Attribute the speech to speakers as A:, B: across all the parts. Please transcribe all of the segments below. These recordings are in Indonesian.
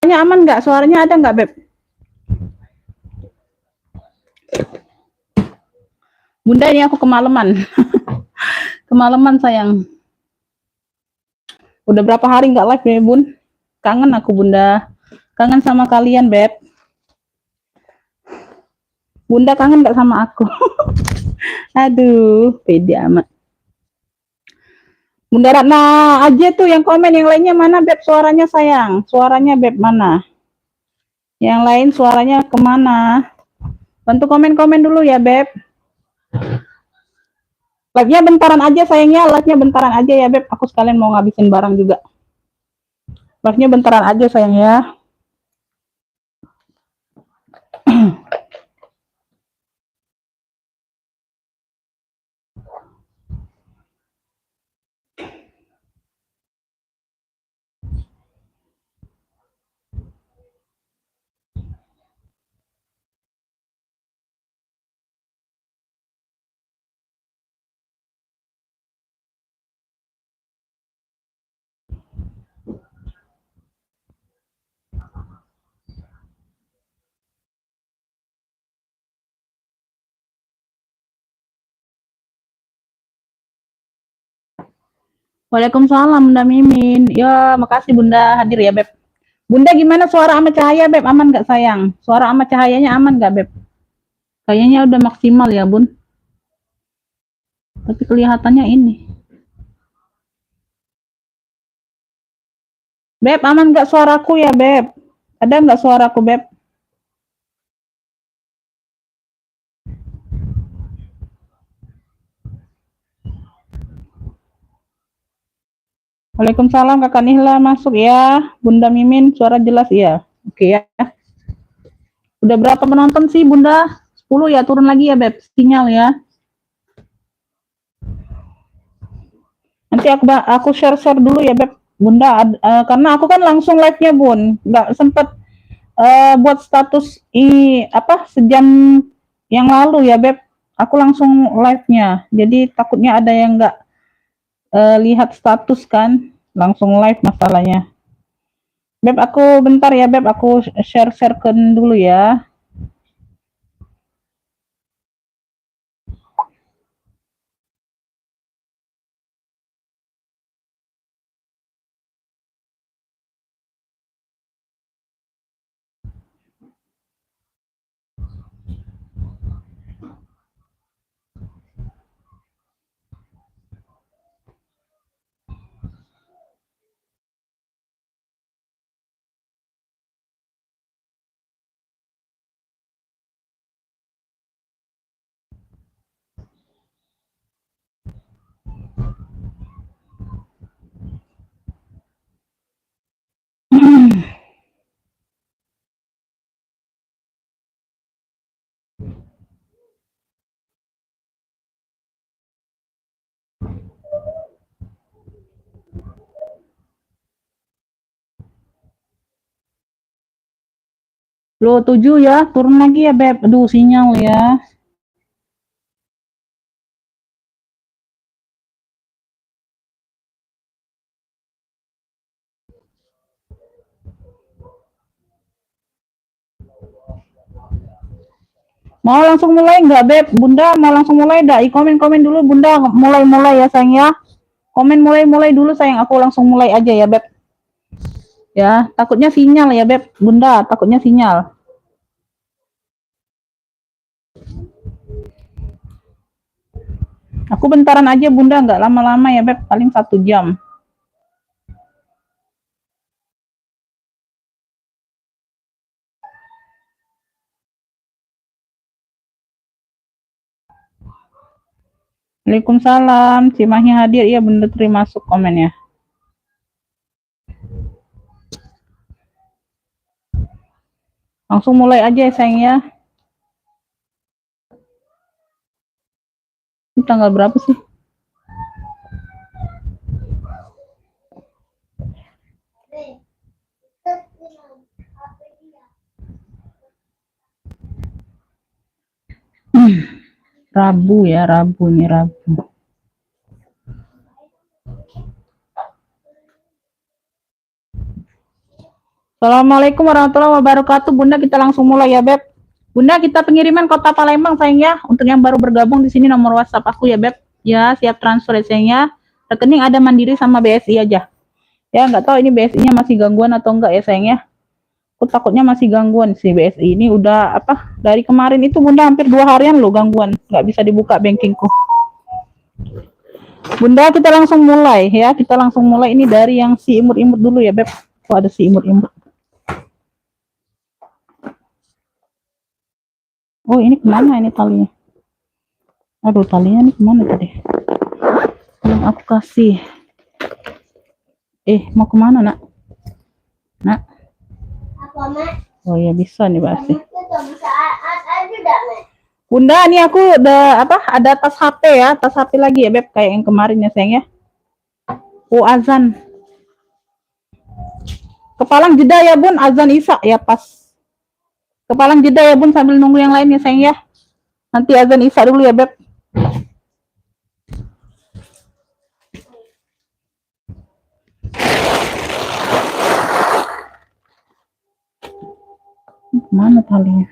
A: Suaranya aman nggak? Suaranya ada nggak, Beb? Bunda, ini aku kemalaman. Kemalaman, sayang. Udah berapa hari nggak live ya, Bun? Kangen aku, Bunda. Kangen sama kalian, Beb. Bunda kangen nggak sama aku? Aduh, pede amat. Bunda Ratna aja tuh yang komen, yang lainnya mana, Beb? Suaranya, sayang. Suaranya, Beb, mana? Yang lain suaranya kemana? Bantu komen-komen dulu ya, Beb. Live-nya bentaran aja, sayangnya. Live-nya bentaran aja ya, Beb. Aku sekalian mau ngabisin barang juga. Live-nya bentaran aja, sayang ya. Waalaikumsalam, Bunda Mimin. Ya, makasih Bunda hadir ya, Beb. Bunda gimana suara sama cahaya, Beb? Aman nggak, sayang? Suara sama cahayanya aman nggak, Beb? Kayaknya udah maksimal ya, Bun. Tapi kelihatannya ini. Beb, aman nggak suaraku ya, Beb? Ada nggak suaraku, Beb? Waalaikumsalam, Kakak Nihla masuk ya. Bunda Mimin, suara jelas ya. Oke ya. Udah berapa penonton sih, Bunda? 10 ya, turun lagi ya, Beb. Sinyal ya. Nanti aku share-share dulu ya, Beb. Bunda, karena aku kan langsung live-nya, Bun. Nggak sempet buat status apa sejam yang lalu ya, Beb. Aku langsung live-nya. Jadi takutnya ada yang nggak lihat status kan. Langsung live masalahnya. Beb, aku bentar ya, Beb. Aku share-sharekan dulu ya. Lo 7 ya, turun lagi ya, Beb. Aduh, sinyal ya. Mau langsung mulai nggak, Beb? Bunda mau langsung mulai dah. Komen-komen dulu, Bunda. Mulai-mulai ya, sayang ya. Komen mulai-mulai dulu, sayang. Aku langsung mulai aja ya, Beb. Ya, takutnya sinyal ya, Beb. Bunda, takutnya sinyal. Aku bentaran aja, Bunda. Nggak lama-lama ya, Beb. Paling 1 jam. Waalaikumsalam. Cimahi hadir. Iya, Bunda, terima masuk komennya. Langsung mulai aja ya, sayang ya. Ini tanggal berapa sih? Rabu ya, Rabu nih, Rabu. Assalamualaikum warahmatullahi wabarakatuh. Bunda, kita langsung mulai ya, Beb. Bunda, kita pengiriman Kota Palembang, sayang ya. Untuk yang baru bergabung di sini nomor WhatsApp aku ya, Beb. Ya, siap transfer ya, sayang ya. Rekening ada Mandiri sama BSI aja. Ya, nggak tahu ini BSI-nya masih gangguan atau enggak ya, sayang ya. Aku takutnya masih gangguan sih BSI. Ini udah apa? Dari kemarin itu Bunda hampir 2 harian loh gangguan. Nggak bisa dibuka bankingku. Bunda, kita langsung mulai ya. Kita langsung mulai ini dari yang si imut-imut dulu ya, Beb. Oh, ada si imut-imut. Oh, ini kemana ini talinya? Aduh, talinya ini kemana tadi? Yang aku kasih. Mau kemana, nak? Nak? Apa, Mak? Oh ya, bisa nih, pasti. Bunda, ini aku udah apa? Ada tas HP ya, tas HP lagi ya, Beb, kayak yang kemarin ya, sayang ya. Oh, azan. Kepalang jeda ya, Bun, azan Isya ya pas. Kepalang jeda ya, Bun, sambil nunggu yang lain ya, sayang ya. Nanti azan Isya dulu ya, Beb. Mana talinya?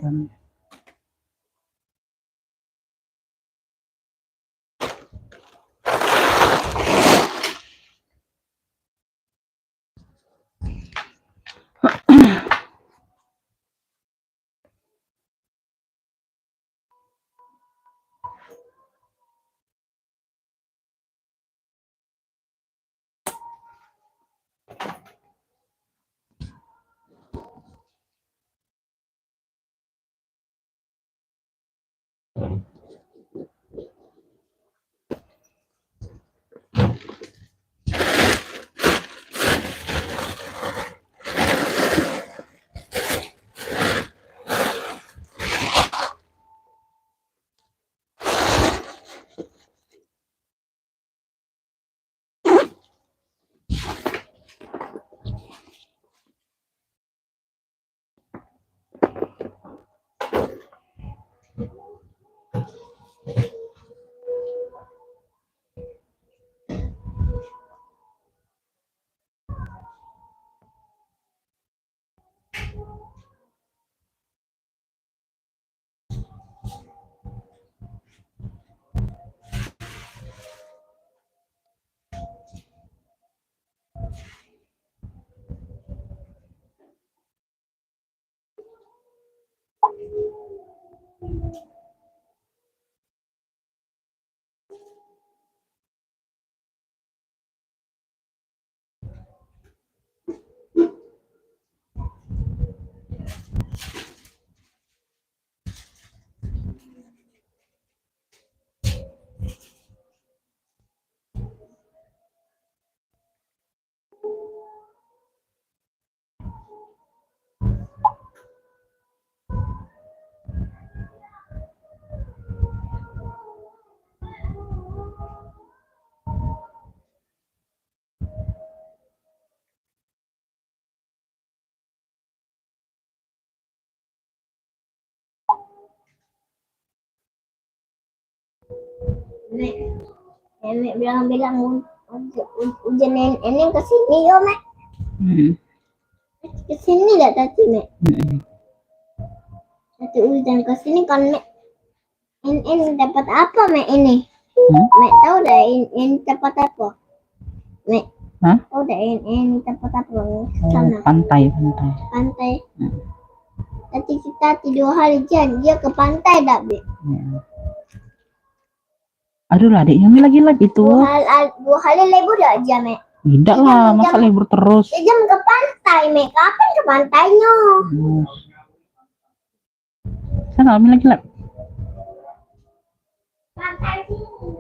A: Dan
B: Nenek bilang ujian nenek ke sini yo, Mek. Ke sini enggak tadi, Mek? Tadi ujian ke sini kan, Mek. Ini dapat apa, Mek ini? Mek tahu dah ini dapat apa? Mek.
A: Hah?
B: Tahu dah ini dapat apa?
A: Sana. Pantai.
B: Pantai. Tadi kita 2 hari dia ke pantai dah, Mek.
A: Aduh lah, adiknya ini lagi live itu.
B: 2 hari libur dah aja, Mek.
A: Tidak lah, masa libur terus.
B: Jam ke pantai, Mek. Kapan ke pantainya?
A: Sana, Ami lagi live.
B: Pantai sini.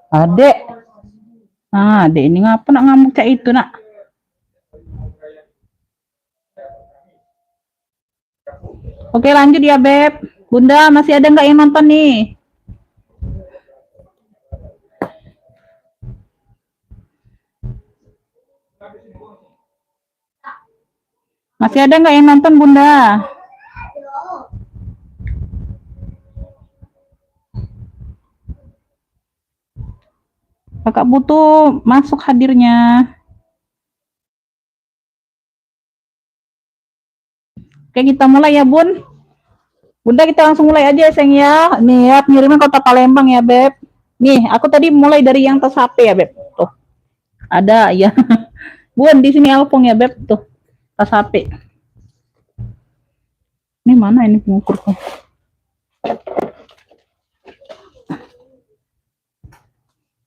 A: Adek. Ah, adek ini ngapa nak ngamuk cak itu nak? Oke lanjut ya Beb. Bunda masih ada nggak yang nonton nih? Masih ada nggak yang nonton Bunda? Kakak butuh masuk hadirnya. Oke kita mulai ya Bun. Bunda kita langsung mulai aja ya sayang ya. Nih ya pengiriman Kota Palembang ya Beb. Nih aku tadi mulai dari yang tas HP ya Beb. Tuh ada ya. Bun di sini Alpong ya Beb. Tuh tas HP. Ini mana ini pengukurnya?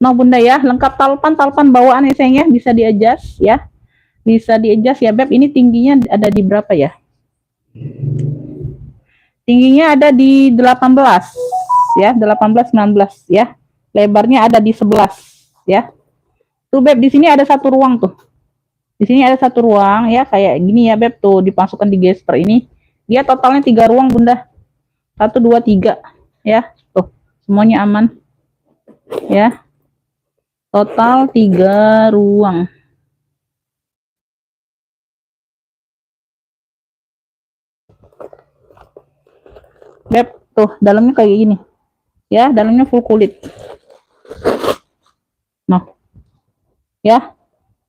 A: Nah Bunda ya, lengkap talpan bawaan ya sayang ya, bisa di-adjust ya. Bisa di-adjust ya Beb. Ini tingginya ada di berapa ya? Tingginya ada di 18 ya, 18 19 ya. Lebarnya ada di 11 ya. Tuh Beb, di sini ada satu ruang tuh. Di sini ada satu ruang ya, kayak gini ya Beb, tuh dipasukkan di gesper ini. Dia totalnya 3 ruang Bunda. 1 2 3 ya. Tuh, semuanya aman. Ya. Total 3 ruang. Beb, tuh dalamnya kayak gini. Ya, dalamnya full kulit. Nah. Ya.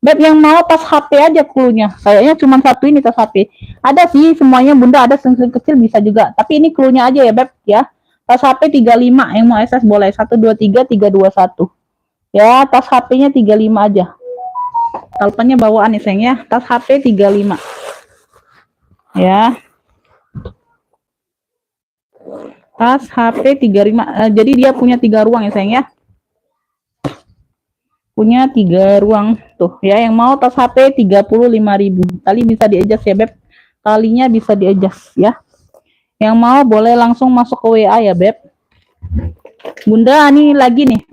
A: Beb yang mau tas HP aja cluenya. Kayaknya cuma satu ini tas HP. Ada sih semuanya Bunda, ada sling kecil bisa juga. Tapi ini cluenya aja ya Beb ya. Tas HP 35, yang mau SS boleh 1 2 3 3 2 1. Ya, tas HP-nya 35 aja. Talpannya bawaan nih sayang ya. Tas HP 35. Ya. Tas HP 35. Jadi dia punya 3 ruang ya sayang ya. Punya 3 ruang tuh ya. Yang mau tas HP 35.000. Tali bisa di-adjust ya Beb. Talinya bisa di-adjust ya. Yang mau boleh langsung masuk ke WA ya Beb. Bunda nih lagi nih.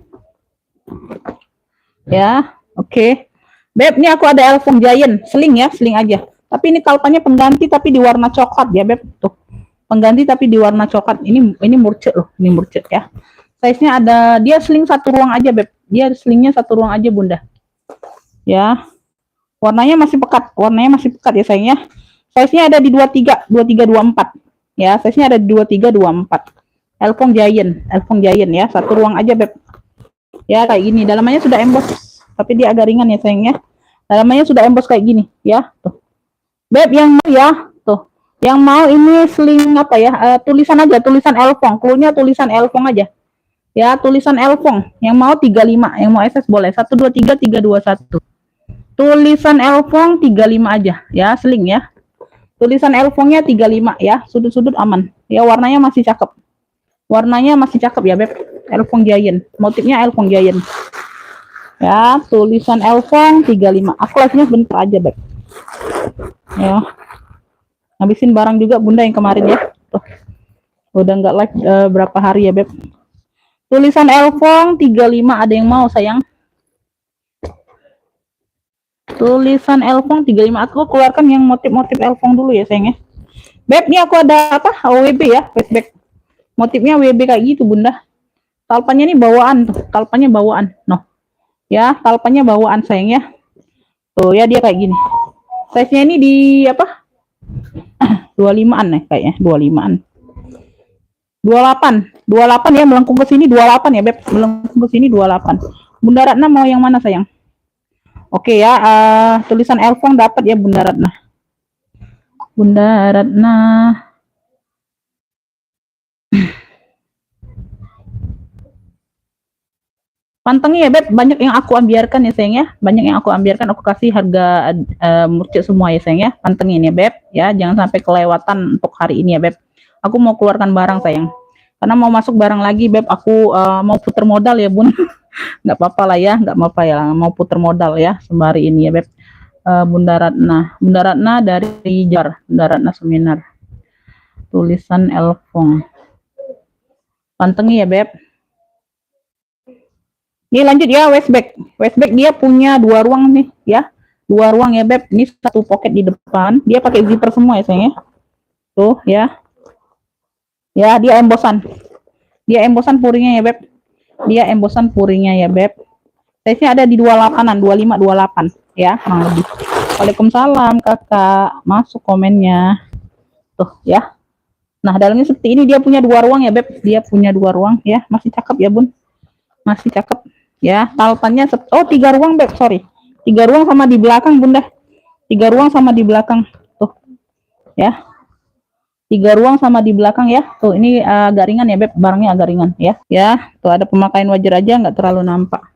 A: Ya, oke. Beb, ini aku ada Elfon Giant, sling ya, sling aja. Tapi ini talpannya pengganti tapi di warna coklat ya Beb. Tuh. Pengganti tapi di warna coklat. Ini murcek loh, ini murcek ya. Size-nya ada, dia sling satu ruang aja Beb. Dia slingnya satu ruang aja Bunda. Ya. Warnanya masih pekat, ya sayang ya. Size-nya ada di 23, 23 24. Ya, size-nya ada di 23 24. Elfon Giant ya, satu ruang aja Beb. Ya kayak gini, dalamannya sudah emboss, tapi dia agak ringan ya sayang ya. Dalamannya sudah emboss kayak gini ya. Tuh. Beb yang mau ya, tuh. Yang mau ini sling apa ya? Tulisan aja, tulisan Elfong. Cluenya tulisan Elfong aja. Ya, tulisan Elfong. Yang mau 35, yang mau SS boleh. 1 2 3 3 2 1. Tulisan Elfong 35 aja ya, sling ya. Tulisan Elfongnya 35 ya, sudut-sudut aman. Ya warnanya masih cakep. Warnanya masih cakep ya Beb. Elfong Giant, motifnya Elfong Giant. Ya, tulisan Elfong 35. Aku live-nya bentar aja, Beb. Ya. Habisin barang juga Bunda yang kemarin ya. Tuh. Udah nggak live berapa hari ya, Beb. Tulisan Elfong 35, ada yang mau sayang? Tulisan Elfong 35. Aku keluarkan yang motif-motif Elfong dulu ya sayang ya. Beb, ini aku ada apa? WB ya, flashback. Motifnya WB kayak gitu Bunda. Talpannya ini bawaan tuh, talpannya bawaan. Noh. Ya, talpannya bawaan sayang ya. Tuh ya dia kayak gini. Size-nya ini di apa? 25-an nih kayaknya, 25-an. 28. 28 ya, melengkung ke sini 28 ya, Beb. Melengkung ke sini 28. Bunda Ratna mau yang mana sayang? Oke ya, tulisan Elfong dapat ya Bunda Ratna. Bunda Ratna. Pantengnya ya Beb, banyak yang aku ambiarkan ya sayang ya. Banyak yang aku ambiarkan, aku kasih harga murcik semua ya sayang ya. Pantengin ya Beb ya, jangan sampai kelewatan untuk hari ini ya Beb. Aku mau keluarkan barang sayang. Karena mau masuk barang lagi Beb, aku mau putar modal ya Bun. Nggak apa-apa lah ya, nggak apa-apa ya, mau putar modal ya sembari ini ya Beb. Bunda Ratna dari Jar, Bunda Ratna Seminar. Tulisan Elfong. Pantengin ya Beb. Ini lanjut ya, Westback. Westback dia punya 2 ruang nih ya. 2 ruang ya, Beb. Ini 1 pocket di depan. Dia pakai zipper semua ya, sayang ya. Tuh ya. Ya, dia embosan. Dia embosan puringnya ya, Beb. Dia embosan puringnya ya, Beb. Size-nya ada di 28-an, 25, 28 ya, kurang lebih. Waalaikumsalam, Kakak. Masuk komennya. Tuh ya. Nah, dalamnya seperti ini, dia punya 2 ruang ya, Beb. Dia punya 2 ruang ya. Masih cakep ya, Bun. Masih cakep ya. Talpannya 3 ruang, Beb, sorry. 3 ruang sama di belakang, Bunda. 3 ruang sama di belakang. Tuh. Ya. 3 ruang sama di belakang ya. Tuh, ini agak ringan ya, Beb. Barangnya agak ringan ya. Ya, tuh ada pemakaian wajar aja, nggak terlalu nampak.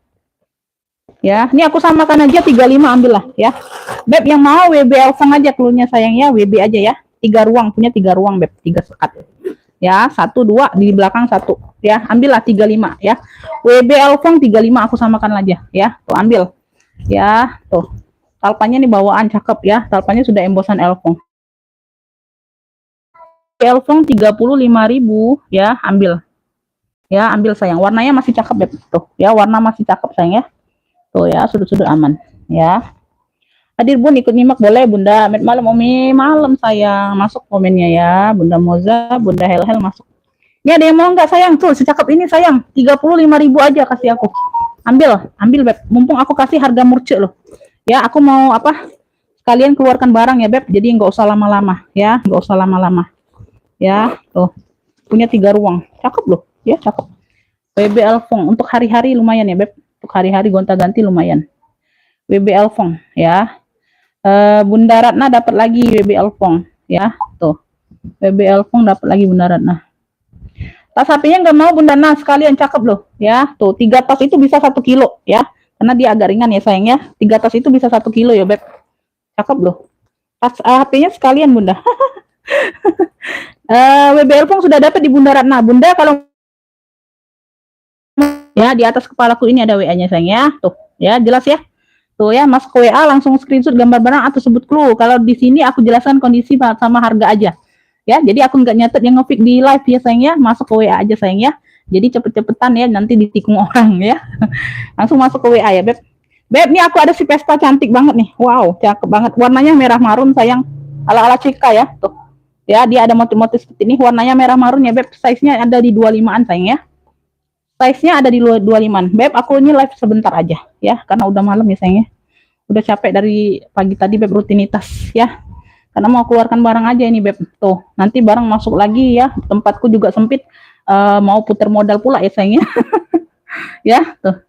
A: Ya, ini aku samakan aja 35, ambil lah ya. Beb, yang mau WB Elfong aja cluenya sayang ya, WB aja ya. 3 ruang, punya 3 ruang, Beb. 3 sekat. Ya, 1 2 di belakang 1. Ya, ambillah 35 ya. WB Elfong 35 aku samakan aja ya. Tuh, ambil. Ya, tuh. Talpannya nih bawaan cakep ya. Talpannya sudah embosan Elfong. Elfong 35.000 ya, ambil. Ya, ambil sayang. Warnanya masih cakep, Beb. Tuh, ya, warna masih cakep sayang ya. Tuh ya, sudut-sudut aman ya. Hadir Bun, ikut nyimak boleh Bunda. Met malam Umi, malam sayang. Masuk komennya ya. Bunda Moza, Bunda Hel-Hel masuk. Ini ada yang mau nggak sayang? Tuh, secakep ini sayang. 35.000 aja kasih aku. Ambil, ambil Beb. Mumpung aku kasih harga murce loh. Ya, aku mau apa? Sekalian keluarkan barang ya Beb. Jadi nggak usah lama-lama ya. Nggak usah lama-lama. Ya, tuh. Punya 3 ruang. Cakep loh. Ya, cakep. WB Elfong. Untuk hari-hari lumayan ya Beb. Untuk hari-hari gonta-ganti lumayan. WB Elfong ya. Bunda Ratna dapat lagi WB Elfong ya. Tuh. WB Elfong dapat lagi Bunda Ratna. Tas HP-nya nggak mau Bunda Nah, sekalian cakep loh ya. Tuh, 3 tas itu bisa 1 kilo ya. Karena dia agak ringan ya sayangnya. 3 tas itu bisa 1 kilo ya Beb. Cakep loh. Tas HP-nya sekalian Bunda. WB Elfong sudah dapat di Bunda Ratna. Bunda kalau ya di atas kepalaku ini ada WA-nya sayang ya. Tuh, ya jelas ya. Tuh ya, masuk ke WA langsung screenshot gambar barang atau sebut clue. Kalau di sini aku jelaskan kondisi sama harga aja. Ya, jadi aku nggak nyatet yang nge-fix di live ya sayang ya. Masuk ke WA aja sayang ya. Jadi cepet-cepetan ya, nanti ditikung orang ya. Langsung masuk ke WA ya, Beb. Beb, nih aku ada si Pesta cantik banget nih. Wow, cakep banget. Warnanya merah marun sayang. Ala-ala Cika ya. Tuh. Ya, dia ada motif-motif seperti ini. Warnanya merah marun ya, Beb. Size-nya ada di 25-an sayang ya. Size-nya ada di 25-an. Beb, aku ini live sebentar aja ya, karena udah malam ya sayangnya. Udah capek dari pagi tadi Beb rutinitas ya. Karena mau keluarkan barang aja ini Beb. Tuh, nanti barang masuk lagi ya. Tempatku juga sempit. Mau putar modal pula ya sayangnya. Ya, tuh.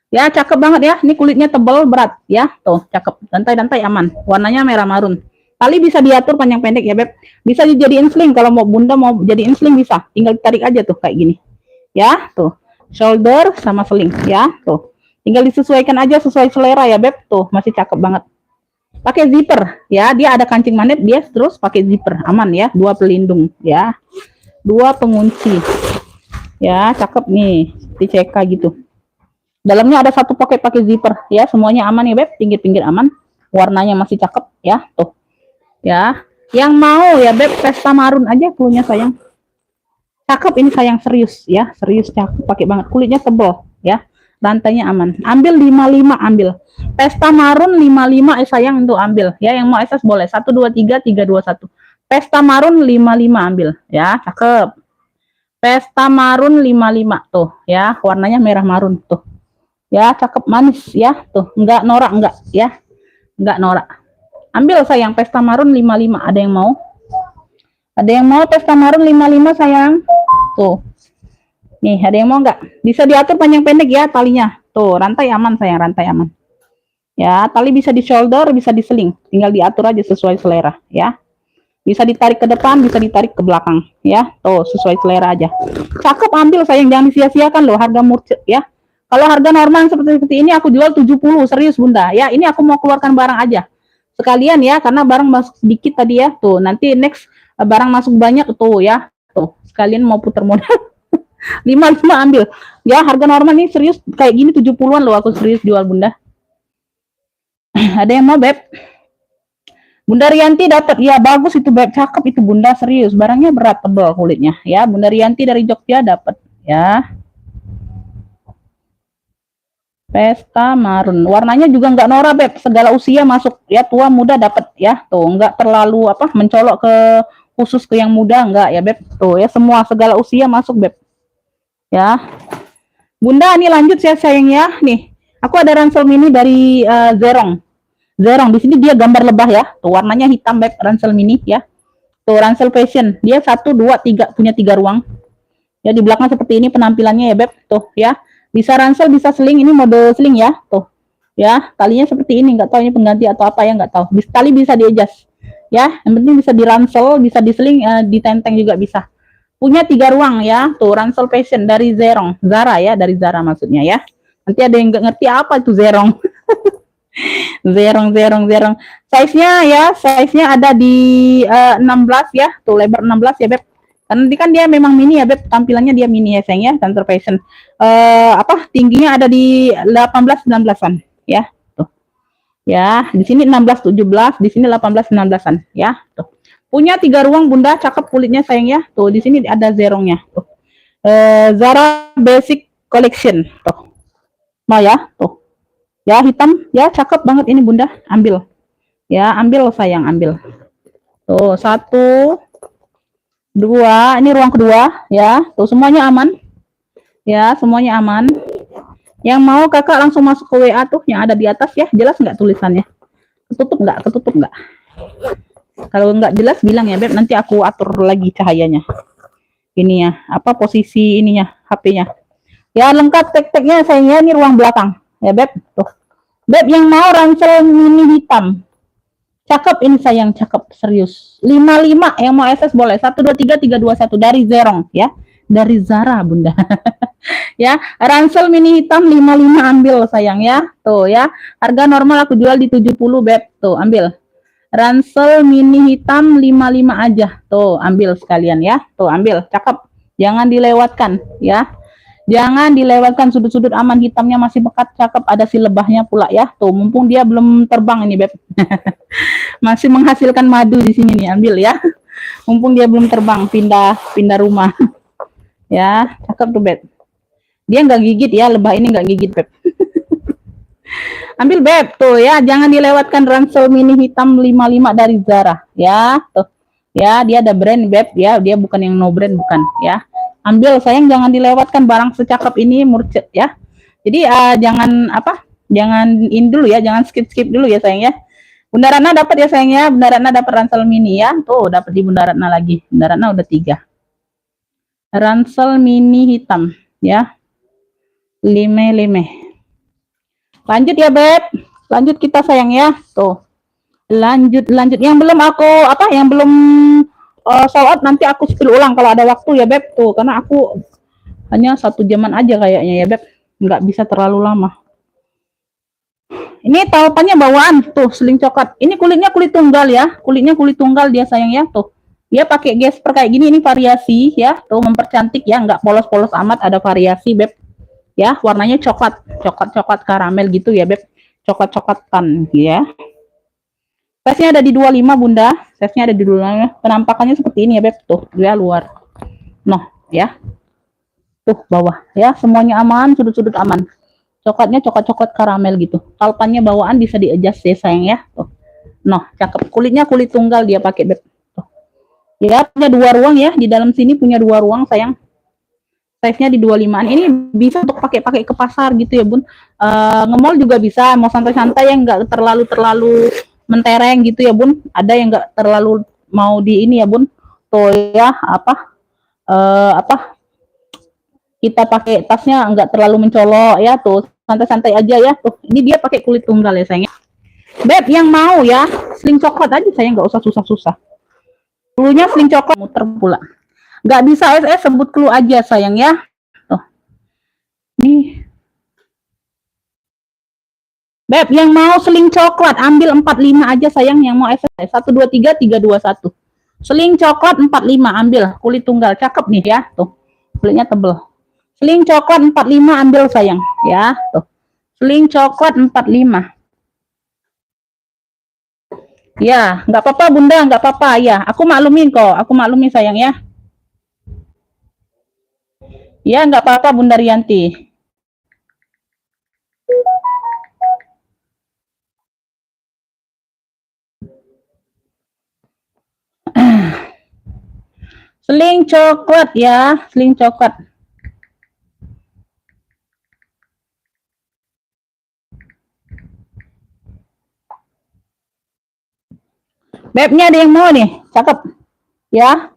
A: Ya, cakep banget ya. Ini kulitnya tebal berat ya. Tuh, cakep. Dantai-dantai aman. Warnanya merah marun. Tali bisa diatur panjang pendek ya Beb. Bisa dijadiin sling kalau mau Bunda mau jadiin sling bisa. Tinggal ditarik aja tuh kayak gini. Ya, tuh. Shoulder sama sling ya. Tuh. Tinggal disesuaikan aja sesuai selera ya Beb. Tuh, masih cakep banget. Pakai zipper ya. Dia ada kancing manet, dia terus pakai zipper. Aman ya. 2 pelindung ya. 2 pengunci. Ya, cakep nih. Di CK gitu. Dalamnya ada 1 pocket pakai zipper ya. Semuanya aman ya Beb. Pinggir-pinggir aman. Warnanya masih cakep ya. Tuh. Ya. Yang mau ya Beb Pesta marun aja cluenya sayang. Cakep ini sayang, serius ya, serius cakep, pakai banget, kulitnya tebal ya, rantainya aman. Ambil 55, ambil. Pesta marun 55 sayang untuk ambil ya, yang mau SS boleh 1 2 3 3 2 1. Pesta marun 55 ambil ya, cakep. Pesta marun 55 tuh ya, warnanya merah marun tuh. Ya, cakep manis ya, tuh. Enggak norak enggak ya. Enggak norak. Ambil sayang Pesta marun 55, ada yang mau? Ada yang mau Pesta marun 55 sayang? Tuh. Nih, ada yang mau nggak? Bisa diatur panjang pendek ya talinya. Tuh, rantai aman sayang, rantai aman. Ya, tali bisa di shoulder, bisa di sling. Tinggal diatur aja sesuai selera ya. Bisa ditarik ke depan, bisa ditarik ke belakang ya. Tuh, sesuai selera aja. Cakep, ambil sayang, jangan disia-siakan loh, harga murce ya. Kalau harga normal seperti ini aku jual 70, serius Bunda. Ya, ini aku mau keluarkan barang aja. Sekalian ya, karena barang masuk sedikit tadi ya. Tuh, nanti next barang masuk banyak tuh ya. Tuh, sekalian mau putar modal. 55 ambil. Ya, harga normal nih serius kayak gini 70-an loh aku serius jual Bunda. Ada yang mau Beb? Bunda Rianti dapat. Ya, bagus itu Beb, cakep itu Bunda, serius. Barangnya berat tebal kulitnya ya. Bunda Rianti dari Jogja dapat ya. Pesta marun. Warnanya juga nggak norak, Beb. Segala usia masuk ya, tua muda dapat ya. Tuh, nggak terlalu apa mencolok ke khusus ke yang muda nggak ya, Beb. Tuh ya, semua segala usia masuk, Beb. Ya. Bunda, ini lanjut ya sayang ya. Nih, aku ada ransel mini dari Zerong. Zerong di sini dia gambar lebah ya. Tuh warnanya hitam, Beb, ransel mini ya. Tuh ransel fashion. Dia 1 2 3 punya 3 ruang. Ya di belakang seperti ini penampilannya ya, Beb. Tuh ya. Bisa ransel, bisa sling, ini mode sling ya. Tuh. Ya, talinya seperti ini, nggak tahu ini pengganti atau apa ya, nggak tahu. Tali bisa di-adjust. Ya, yang penting bisa diransel, bisa diseling, ditenteng juga bisa. Punya 3 ruang ya. Tuh ransel fashion dari Zerong. Zara ya, dari Zara maksudnya ya. Nanti ada yang nggak ngerti apa itu Zerong. Zerong. Size-nya ya, size-nya ada di 16 ya. Tuh lebar 16 ya, Beb. Karena nanti kan dia memang mini ya, Beb. Tampilannya dia mini ya, sayang ya, Center Fashion. Apa? Tingginya ada di 18 19-an ya. Tuh. Ya, di sini 16 17, di sini 18 19-an ya. Tuh. Punya 3 ruang, Bunda, cakep kulitnya sayang ya. Tuh, di sini ada zerongnya. Tuh. Zara Basic Collection. Tuh. Mau ya? Tuh. Ya, hitam. Ya, cakep banget ini, Bunda. Ambil. Ya, ambil sayang, ambil. Tuh, 1 2, ini ruang kedua ya. Tuh semuanya aman. Ya, semuanya aman. Yang mau Kakak langsung masuk ke WA tuh yang ada di atas ya. Jelas nggak tulisannya? Ketutup nggak? Ketutup nggak? Kalau nggak jelas bilang ya, Beb. Nanti aku atur lagi cahayanya. Ini ya, apa posisi ininya, HP-nya. Ya, lengkap tek-teknya sayangnya, ini ruang belakang. Ya, Beb. Tuh. Beb yang mau ransel mini hitam. Cakep ini sayang, cakep serius. 55 yang mau SS boleh. 1 2 3 3 2 1 dari Zerong ya. Dari Zara, Bunda. Ya, ransel mini hitam 55 ambil sayang ya. Tuh ya. Harga normal aku jual di 70, Beb. Tuh, ambil. Ransel mini hitam 55 aja. Tuh, ambil sekalian ya. Tuh, ambil. Cakep. Jangan dilewatkan ya. Jangan dilewatkan, sudut-sudut aman, hitamnya masih pekat, cakep, ada si lebahnya pula ya. Tuh, mumpung dia belum terbang ini, Beb. Masih menghasilkan madu di sini nih, ambil ya. Mumpung dia belum terbang, pindah rumah. Ya, cakep tuh, Beb. Dia nggak gigit ya, lebah ini nggak gigit, Beb. Ambil, Beb, tuh ya, jangan dilewatkan ransel mini hitam 55 dari Zara ya. Tuh. Ya, dia ada brand, Beb, ya, dia bukan yang no brand, bukan ya. Ambil sayang, jangan dilewatkan barang secakep ini, murcet ya. Jadi jangan apa? Jangan in dulu ya, jangan skip dulu ya sayang ya. Bunda Ratna dapat ya sayang ya. Bunda Ratna dapat ransel mini ya. Tuh, dapat di Bunda Ratna lagi. Bunda Ratna udah 3. Ransel mini hitam ya. Lime. Lanjut ya, Beb. Lanjut kita sayang ya. Tuh. Lanjut. Yang belum aku apa? Yang belum sold out nanti aku spill ulang kalau ada waktu ya, Beb. Tuh, karena aku hanya 1 jaman aja kayaknya ya, Beb. Nggak bisa terlalu lama. Ini taupannya bawaan tuh, seling coklat. Ini kulitnya kulit tunggal ya. Kulitnya kulit tunggal dia sayang ya. Tuh. Dia pakai gesper kayak gini, ini variasi ya. Tuh mempercantik ya, nggak polos-polos amat, ada variasi, Beb. Ya, warnanya coklat karamel gitu ya, Beb. Coklat-coklatan ya. Size-nya ada di 25, Bunda. Size-nya ada di 25. Penampakannya seperti ini ya, Beb. Tuh, dia luar. Noh, ya. Tuh, bawah. Ya, semuanya aman, sudut-sudut aman. Coklatnya coklat karamel gitu. Kalpannya bawaan bisa di-adjust ya, sayang ya. Tuh. Noh, cakep. Kulitnya kulit tunggal dia pakai, Beb. Tuh. Ya, punya 2 ruang ya. Di dalam sini punya 2 ruang, sayang. Size-nya di 25-an. Ini bisa untuk pakai ke pasar gitu ya, Bun. Nge-mall juga bisa. Mau santai-santai yang nggak terlalu mentereng gitu ya, Bun. Ada yang enggak terlalu mau di ini ya, Bun. Tuh ya, kita pakai tasnya enggak terlalu mencolok ya, tuh. Santai-santai aja ya. Tuh, ini dia pakai kulit tunggal ya, sayang. Beb yang mau ya, sling coklat aja sayang, enggak usah susah-susah. Cluenya sling coklat muter pula. Enggak bisa SS, sebut clue aja sayang ya. Tuh. Nih. Beb, yang mau seling coklat, ambil 45 aja sayang, yang mau SS. 1, 2, 3, 3, 2, 1. Seling coklat 45, ambil. Kulit tunggal, cakep nih ya. Tuh, kulitnya tebel. Seling coklat 45, ambil sayang. Ya, tuh. Seling coklat 45. Ya, nggak apa-apa Bunda, nggak apa-apa. Ya, aku maklumin kok. Aku maklumin sayang ya. Ya, nggak apa-apa Bunda Rianti. Sling coklat ya, sling coklat. Bebnya ada yang mau nih, cakep. Ya.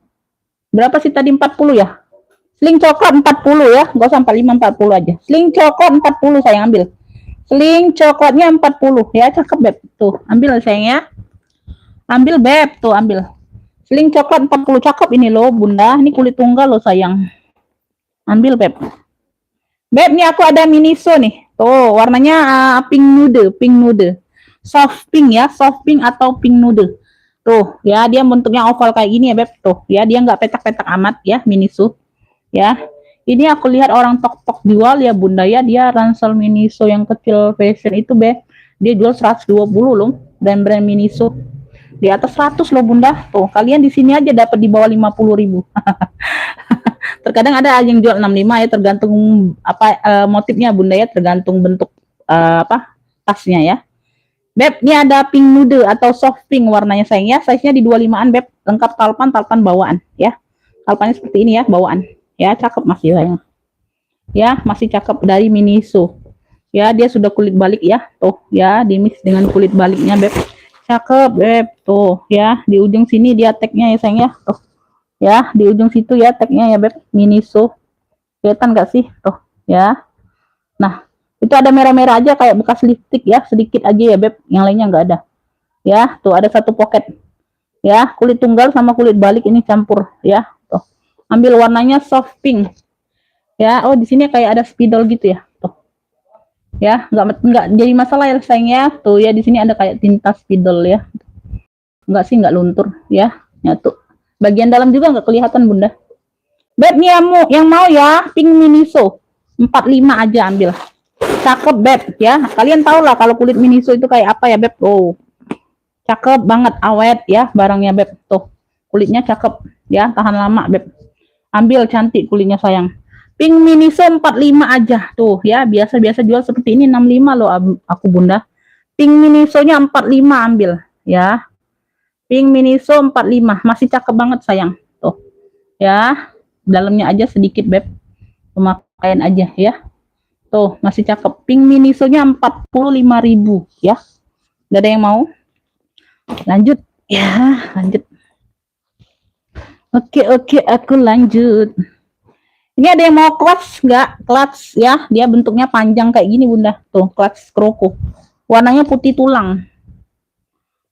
A: Berapa sih tadi 40 ya? Sling coklat 40 ya, gak usah 45, 40 aja. Sling coklat 40 sayang, ambil. Sling coklatnya 40 ya, cakep beb. Tuh, ambil sayang ya. Ambil beb, tuh ambil. Sling coklat 40 cakep ini loh bunda, ini kulit tunggal loh sayang. Ambil beb. Beb, nih aku ada Miniso nih. Tuh, warnanya pink nude. Soft pink ya, soft pink atau pink nude. Tuh, ya dia bentuknya oval kayak gini ya beb. Tuh, ya dia nggak petak-petak amat ya, Miniso. Ya, ini aku lihat orang tok-tok jual ya bunda ya, dia ransel Miniso yang kecil fashion itu be, dia jual 120 loh, dan brand Miniso di atas 100 loh bunda. Tuh kalian di sini aja dapat di bawah 50.000. Terkadang ada yang jual 65 ya, tergantung apa motifnya bunda ya, tergantung bentuk apa tasnya ya. Beb, ini ada pink nude atau soft pink warnanya sayang ya, size nya di 25an beb, lengkap talpan bawaan ya, talpannya seperti ini ya bawaan. Ya, cakep masih sayang. Ya, masih cakep dari Miniso. Ya, dia sudah kulit balik ya. Tuh, ya, dimix dengan kulit baliknya, beb. Cakep, beb. Tuh, ya, di ujung sini dia tagnya ya sayang ya. Tuh. Ya, di ujung situ ya tagnya ya, beb. Miniso. Kelihatan gak sih? Tuh, ya. Nah, itu ada merah-merah aja kayak bekas lipstick ya, sedikit aja ya, beb. Yang lainnya nggak ada. Ya, tuh ada satu pocket. Ya, kulit tunggal sama kulit balik ini campur ya. Ambil warnanya soft pink ya. Oh, di sini kayak ada spidol gitu ya. Tuh ya, nggak jadi masalah ya sayang ya. Tuh ya, di sini ada kayak tinta spidol ya. Nggak sih, nggak luntur ya. Nyatu, bagian dalam juga nggak kelihatan bunda. Beb, nih yang mau ya pink Miniso 45 aja ambil. Cakep beb ya, kalian tau lah kalau kulit Miniso itu kayak apa ya beb. Oh, cakep banget, awet ya barangnya beb. Tuh kulitnya cakep ya, tahan lama beb. Ambil, cantik kulitnya sayang. Pink Miniso 45 aja. Tuh ya, biasa-biasa jual seperti ini 65 loh aku bunda. Pink Miniso-nya 45 ambil ya. Pink Miniso 45, masih cakep banget sayang. Tuh. Ya, dalamnya aja sedikit beb. Pemakaian aja ya. Tuh, masih cakep. Pink Miniso-nya 45.000 ya. Gak ada yang mau? Lanjut. Ya, lanjut. Oke, aku lanjut. Ini ada yang mau clutch nggak? Clutch ya, dia bentuknya panjang kayak gini bunda. Tuh, clutch kroko. Warnanya putih tulang.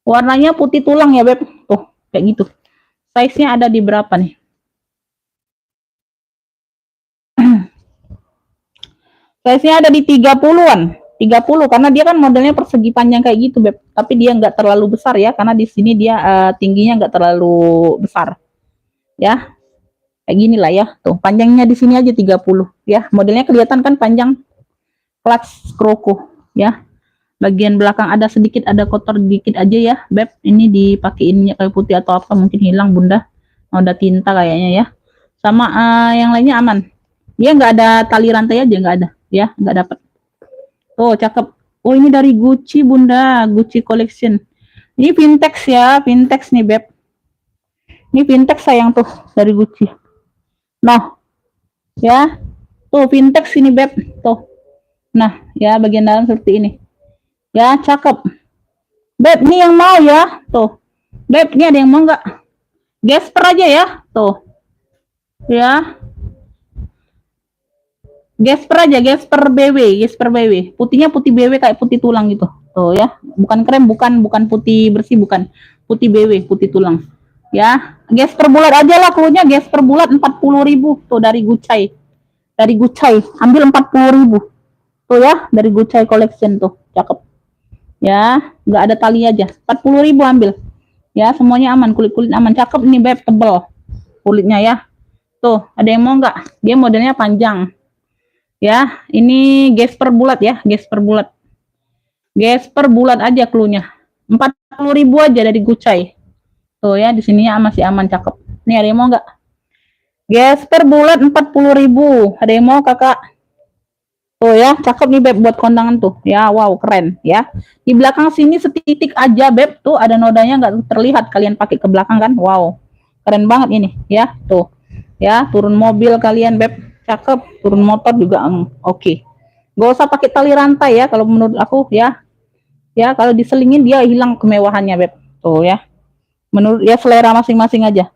A: Warnanya putih tulang ya beb. Tuh, kayak gitu. Size-nya ada di berapa nih? Size-nya ada di 30-an. 30 karena dia kan modelnya persegi panjang kayak gitu beb. Tapi dia nggak terlalu besar ya, karena di sini dia tingginya nggak terlalu besar. Ya, kayak gini lah ya. Tuh, panjangnya di sini aja 30 ya. Modelnya kelihatan kan panjang. Clutch kroko ya. Bagian belakang ada sedikit, ada kotor dikit aja ya, beb. Ini dipakein minyak kayu putih atau apa, mungkin hilang bunda. Ada tinta kayaknya ya. Sama yang lainnya aman. Dia nggak ada tali rantai aja, nggak ada ya, nggak dapat. Tuh, cakep. Oh, ini dari Gucci bunda, Gucci collection. Ini vintage ya, vintage nih beb. Ini vintage sayang tuh dari Gucci. Nah, ya, tuh vintage ini beb, tuh. Nah, ya bagian dalam seperti ini. Ya, cakep. Beb, ini yang mau ya, tuh. Beb, ini ada yang mau nggak? Gesper aja ya, tuh. Ya. Gesper aja, Gesper BW. Putihnya putih BW kayak putih tulang gitu. Tuh ya, bukan krem, bukan putih bersih, bukan. Putih BW, putih tulang. Ya, Gesper bulat aja lah, klunya Gesper bulat 40.000 tuh dari Gucci. Dari Gucci, ambil 40.000. Tuh ya, dari Gucci collection tuh, cakep. Ya, nggak ada tali aja. 40.000 ambil. Ya, semuanya aman, kulit-kulit aman. Cakep nih beb, tebel kulitnya ya. Tuh, ada yang mau nggak? Dia modelnya panjang. Ya, ini Gesper bulat ya, Gesper bulat. Gesper bulat aja klunya. 40.000 aja dari Gucci. Tuh ya, di sininya masih aman, cakep. Nih ada yang mau nggak? Gesper bulat 40.000. Ada yang mau kakak? Tuh ya, cakep nih beb buat kondangan tuh. Ya, wow, keren ya. Di belakang sini setitik aja beb, tuh ada nodanya nggak terlihat. Kalian pakai ke belakang kan? Wow, keren banget ini ya. Tuh, Ya, turun mobil kalian beb, cakep. Turun motor juga oke. Gak usah pakai tali rantai ya kalau menurut aku ya. Ya, kalau diselingin dia hilang kemewahannya beb. Tuh ya. Menurut ya selera masing-masing aja.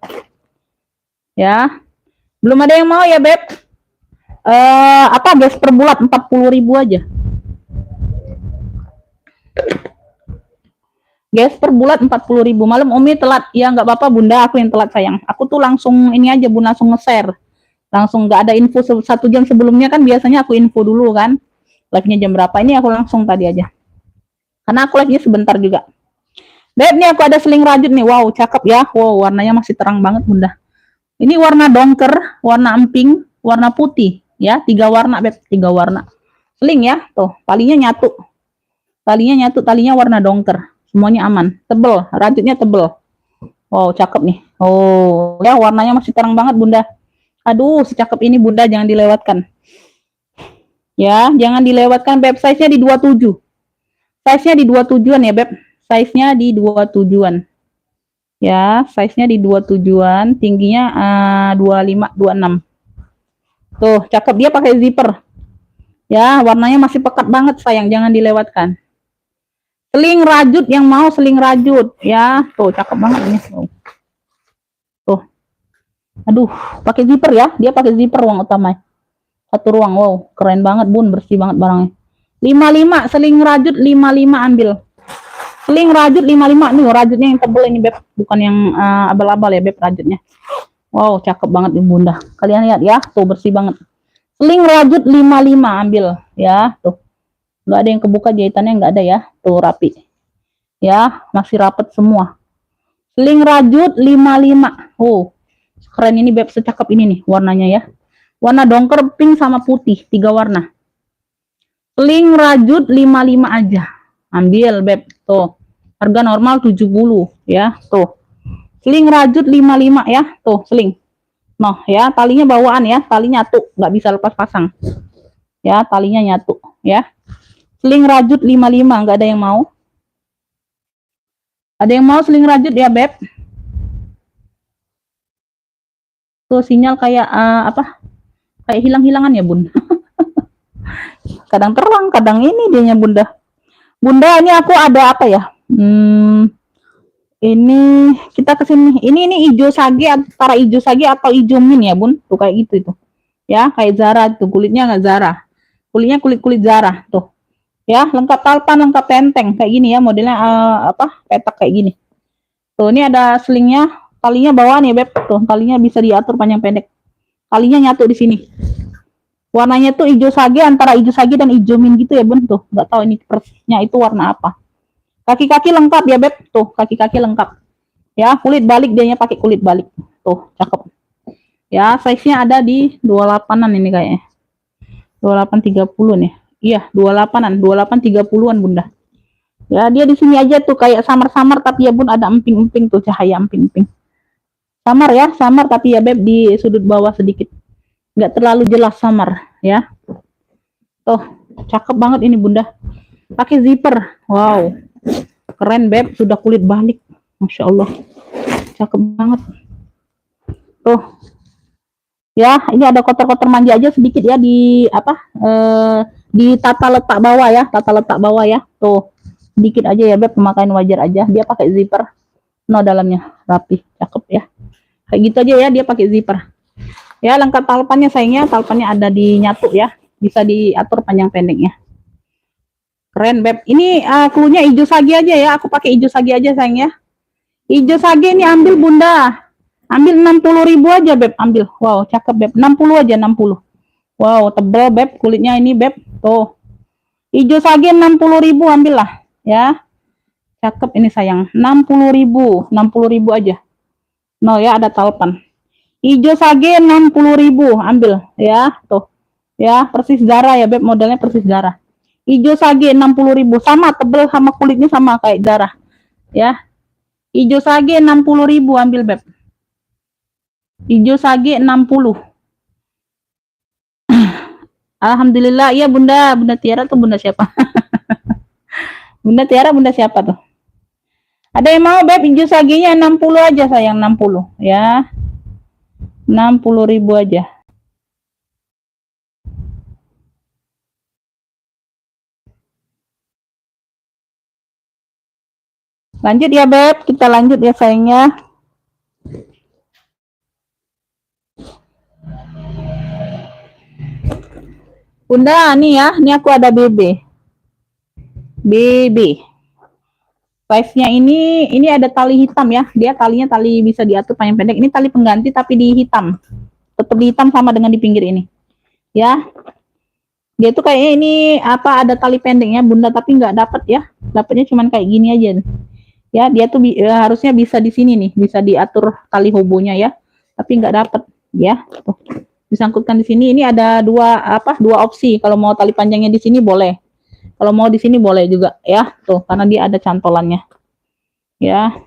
A: Ya. Belum ada yang mau ya beb? Apa gas per bulat 40.000 aja. Gas per bulat 40.000. Malam Umi telat. Ya nggak apa-apa bunda, aku yang telat sayang. Aku tuh langsung ini aja bunda, langsung nge-share. Langsung nggak ada info 1 jam sebelumnya kan, biasanya aku info dulu kan. Live-nya jam berapa, ini aku langsung tadi aja. Karena aku live-nya sebentar juga. Beb, nih aku ada seling rajut nih. Wow, cakep ya. Wow, warnanya masih terang banget bunda. Ini warna dongker, warna emping, warna putih. Ya, 3 warna beb, 3 warna. Seling ya, tuh, talinya nyatu. Talinya nyatu, talinya warna dongker. Semuanya aman. Tebel, rajutnya tebel. Wow, cakep nih. Oh, ya warnanya masih terang banget bunda. Aduh, secakep ini bunda, jangan dilewatkan. Ya, jangan dilewatkan beb. Size-nya di 27. Size-nya di 27-an ya beb. Size-nya di 27-an. Ya, size-nya di 27-an, tingginya 25, 26. Tuh, cakep, dia pakai zipper. Ya, warnanya masih pekat banget sayang, jangan dilewatkan. Seling rajut, yang mau seling rajut ya. Tuh, cakep banget ini. Tuh. Aduh, pakai zipper ya. Dia pakai zipper ruang utama. 1 ruang. Wow, keren banget bun, bersih banget barangnya. 55, seling rajut 55 ambil. Seling rajut 55 nih, rajutnya yang tebel ini beb, bukan yang abal-abal ya beb rajutnya. Wow, cakep banget nih bunda. Kalian lihat ya, tuh bersih banget. Seling rajut 55 ambil ya, tuh. Nggak ada yang kebuka jahitannya, nggak ada ya. Tuh rapi. Ya, masih rapet semua. Seling rajut 55. Oh, keren ini beb, secakep ini nih warnanya ya. Warna dongker pink sama putih, 3 warna. Seling rajut 55 aja. Ambil beb, tuh. Harga normal 70 ya, tuh. Seling rajut 55 ya, tuh seling. Noh ya, talinya bawaan ya, tali nyatu, nggak bisa lepas pasang. Ya, talinya nyatu ya. Seling rajut 55, nggak ada yang mau? Ada yang mau seling rajut ya beb? Tuh sinyal kayak apa? Kayak hilang-hilangan ya bun. Kadang terang, kadang ini dianya bunda. Bunda, ini aku ada apa ya? Ini kita kesini. Ini hijau sage, antara hijau sage atau hijau min ya bun. Tuh kayak gitu itu. Ya, kayak Zara tuh, kulitnya nggak Zara. Kulitnya kulit Zara tuh. Ya, lengkap talpan, lengkap tenteng kayak gini ya, modelnya apa? Petak kayak gini. Tuh, ini ada selingnya, talinya bawaan ya beb. Tuh, talinya bisa diatur panjang pendek. Talinya nyatu di sini. Warnanya tuh hijau sage, antara hijau sage dan hijau min gitu ya bun. Tuh, nggak tahu ini persisnya itu warna apa. Kaki-kaki lengkap ya beb. Tuh, kaki-kaki lengkap. Ya, kulit balik, dianya pakai kulit balik. Tuh, cakep. Ya, size-nya ada di 28-an ini kayaknya. 28 30 nih. Iya, 28-an, 28 30-an bunda. Ya, dia di sini aja tuh kayak samar-samar, tapi ya bun ada emping-emping tuh, cahaya emping-emping. Samar ya, samar tapi ya beb di sudut bawah sedikit. Nggak terlalu jelas samar ya. Tuh, cakep banget ini bunda. Pakai zipper. Wow. Keren beb, sudah kulit balik. Masya Allah. Cakep banget. Tuh. Ya, ini ada kotor-kotor manja aja sedikit ya di apa? Di tata letak bawah ya, tata letak bawah ya. Tuh. Sedikit aja ya beb, pemakaian wajar aja. Dia pakai zipper. No, dalamnya rapi, cakep ya. Kayak gitu aja ya, dia pakai zipper. Ya, lengkap talpannya sayangnya, talpannya ada di nyatu ya. Bisa diatur panjang pendeknya. Keren beb. Ini cluenya hijau sage aja ya. Aku pakai hijau sage aja sayang ya. Hijau sage ini ambil bunda. Ambil 60.000 aja beb, ambil. Wow, cakep beb. 60 aja, 60. Wow, tebal beb kulitnya ini beb. Tuh. Hijau sage 60.000 ambil lah ya. Cakep ini sayang. 60.000, 60.000 aja. No ya, ada talpan. Hijau sage 60.000 ambil ya. Tuh. Ya, persis Zara ya beb, modelnya persis Zara. Hijau sage 60.000, sama tebel sama kulitnya sama kayak Zara. Ya. Hijau sage 60.000 ambil beb. Hijau sage 60. Alhamdulillah, iya bunda. Bunda Tiara tuh bunda siapa? Bunda Tiara bunda siapa tuh? Ada yang mau beb hijau sagenya 60 aja sayang, 60 ya. 60.000 aja. Lanjut ya Beb, kita lanjut ya sayangnya. Bunda, nih ya, ini aku ada BB. Size-nya ini ada tali hitam ya. Dia talinya tali bisa diatur panjang pendek. Ini tali pengganti tapi di hitam. Tetap di hitam sama dengan di pinggir ini. Ya. Dia tuh kayaknya ini apa ada tali pendeknya Bunda tapi nggak dapat ya. Dapatnya cuman kayak gini aja. Ya, dia tuh harusnya bisa di sini nih, bisa diatur tali hobonya ya. Tapi nggak dapat ya. Tuh. Disangkutkan di sini. Ini ada dua opsi. Kalau mau tali panjangnya di sini boleh. Kalau mau di sini boleh juga ya. Tuh, karena dia ada cantolannya. Ya.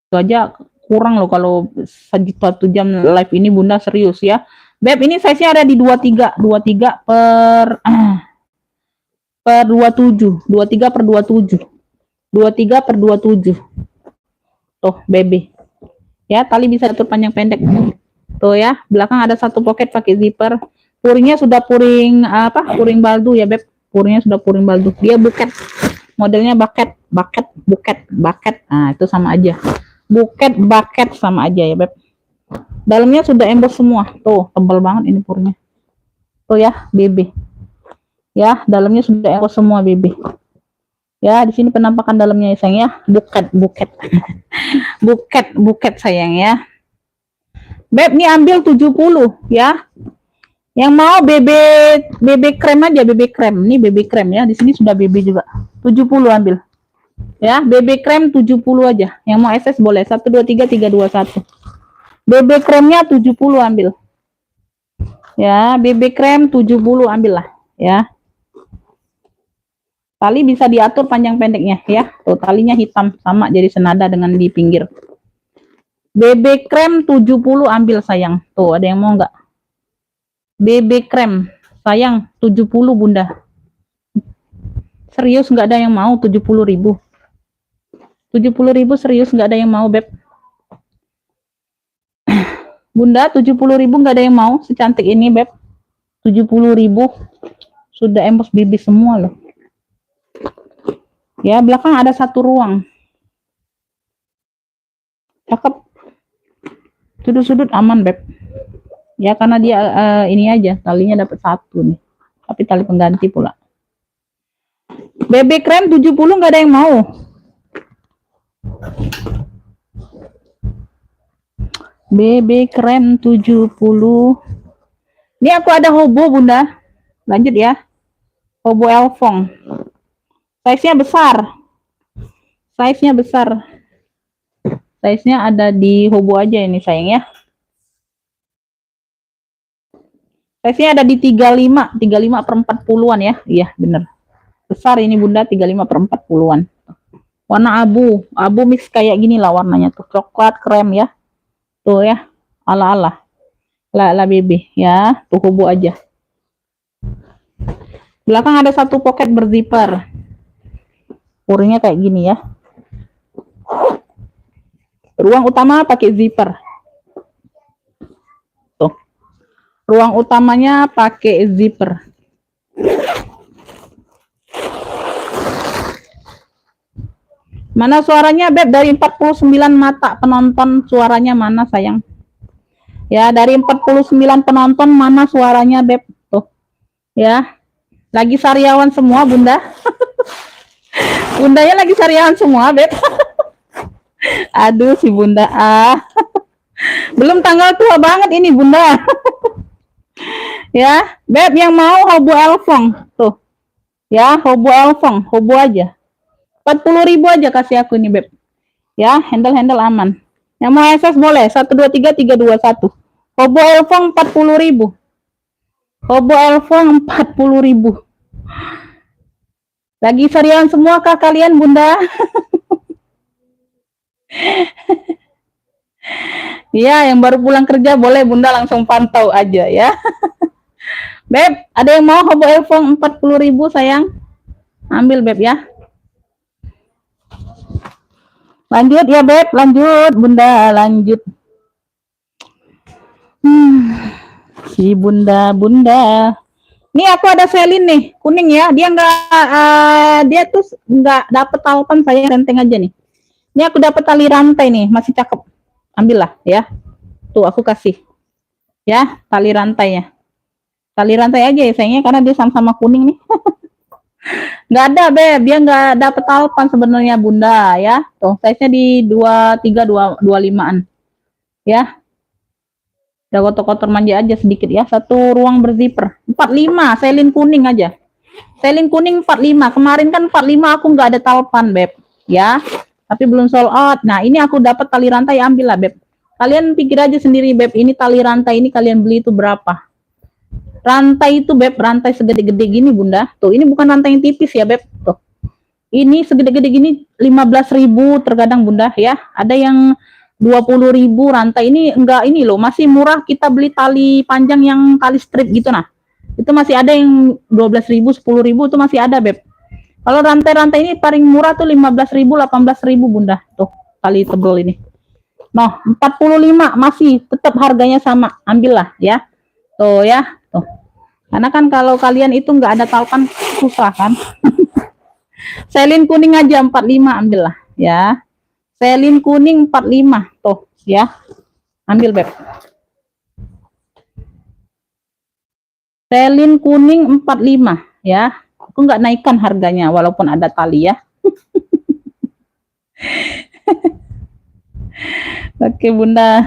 A: Itu aja kurang loh kalau 1 jam live ini Bunda, serius ya. Beb, ini size-nya ada di 23 per 27. 23 per 27. 23 per 27. Tuh, BB. Ya, tali bisa atur panjang pendek. Tuh ya, belakang ada satu pocket pakai zipper. Puringnya sudah puring puring baldu ya Beb. Puringnya sudah puring baldu. Dia buket. Modelnya bucket. Nah, itu sama aja. Bucket sama aja ya Beb. Dalamnya sudah emboss semua. Tuh, tebal banget ini puringnya. Tuh ya, BB. Ya, dalamnya sudah emboss semua BB. Ya, di sini penampakan dalamnya ya sayang ya. Buket. buket sayang ya. Beb, ini ambil 70 ya. Yang mau BB krem aja, BB krem. Ini BB krem ya. Di sini sudah BB juga. 70 ambil. Ya, BB krem 70 aja. Yang mau SS boleh. 1 2 3 3 2 1. BB kremnya 70 ambil. Ya, BB krem 70 ambil lah ya. Tali bisa diatur panjang pendeknya ya. Tuh, talinya hitam sama jadi senada dengan di pinggir. BB krem 70 ambil sayang. Tuh, ada yang mau nggak? BB krem sayang 70 Bunda. Serius nggak ada yang mau 70.000. 70.000 serius nggak ada yang mau Beb. Bunda 70.000 nggak ada yang mau secantik ini Beb. 70.000 sudah emboss BB semua loh. Ya, belakang ada satu ruang. Cakep. Sudut-sudut aman Beb. Ya, karena dia ini aja talinya dapat satu nih. Tapi tali pengganti pula. BB krem 70 nggak ada yang mau. BB krem 70. Ini aku ada hobo Bunda. Lanjut ya. Hobo Elfong. Size-nya besar. Size-nya ada di hobo aja ini sayang ya. Size-nya ada di 35 per 40-an ya. Iya, bener. Besar ini Bunda, 35 per 40-an. Warna abu mix kayak gini lah warnanya tuh. Coklat krem ya. Tuh ya, ala-ala. Ala BB ya, tuh hobo aja. Belakang ada satu pocket berzipper. Puringnya kayak gini ya. Ruang utama pakai zipper. Tuh. Ruang utamanya pakai zipper. Mana suaranya Beb? Dari 49 mata penonton suaranya mana sayang? Ya, dari 49 penonton mana suaranya Beb? Tuh. Ya. Lagi sariawan semua Bunda. Bundanya lagi sariawan semua Beb. Aduh si Bunda belum tanggal tua banget ini Bunda. Ya, Beb yang mau hobo Elfong. Tuh. Ya, hobo Elfong, hobo aja. 40.000 aja kasih aku nih Beb. Ya, handle aman. Yang mau SS boleh. 1 2 3 3 2 1. Hobo Elfong 40.000. Hobo Elfong 40.000. Lagi sarian semua kah kalian Bunda? Ya, yang baru pulang kerja boleh Bunda langsung pantau aja ya. Beb, ada yang mau hobo Elfong 40.000 sayang? Ambil Beb ya. Lanjut ya Beb, lanjut Bunda, lanjut. Si Bunda. Nih aku ada selin nih, kuning ya. Dia dia tuh nggak dapet tautan, saya renteng aja nih. Ini aku dapat tali rantai nih, masih cakep. Ambillah ya. Tuh aku kasih. Ya, tali rantainya. Tali rantai aja ya sayangnya karena dia sama-sama kuning nih. Nggak ada Beb, dia nggak dapet tautan sebenarnya Bunda ya. Tuh, size-nya di 23 25-an. Ya. Udah kotor-kotor manja aja sedikit ya. Satu ruang berzipper. 45, selin kuning aja. Selin kuning 45. Kemarin kan 45 aku nggak ada talpan, Beb. Ya. Tapi belum sold out. Nah, ini aku dapat tali rantai, ambil lah, Beb. Kalian pikir aja sendiri, Beb. Ini tali rantai ini kalian beli itu berapa? Rantai itu, Beb, rantai segede-gede gini, Bunda. Tuh, ini bukan rantai yang tipis ya, Beb. Tuh. Ini segede-gede gini 15.000 terkadang, Bunda, ya. Ada yang 20.000 rantai ini enggak ini loh, masih murah. Kita beli tali panjang yang tali strip gitu nah. Itu masih ada yang 12.000, 10.000 itu masih ada, Beb. Kalau rantai-rantai ini paling murah tuh 15.000, 18.000 Bunda. Tuh, tali tebel ini. Nah, 45 masih tetap harganya sama. Ambillah ya. Tuh ya, tuh. Karena kan kalau kalian itu enggak ada talpan susah kan. Selin kuning aja 45 ambillah ya. Selin kuning 45 tuh ya. Ambil Beb. Selin kuning 45 ya. Aku nggak naikkan harganya walaupun ada tali ya. Oke Bunda.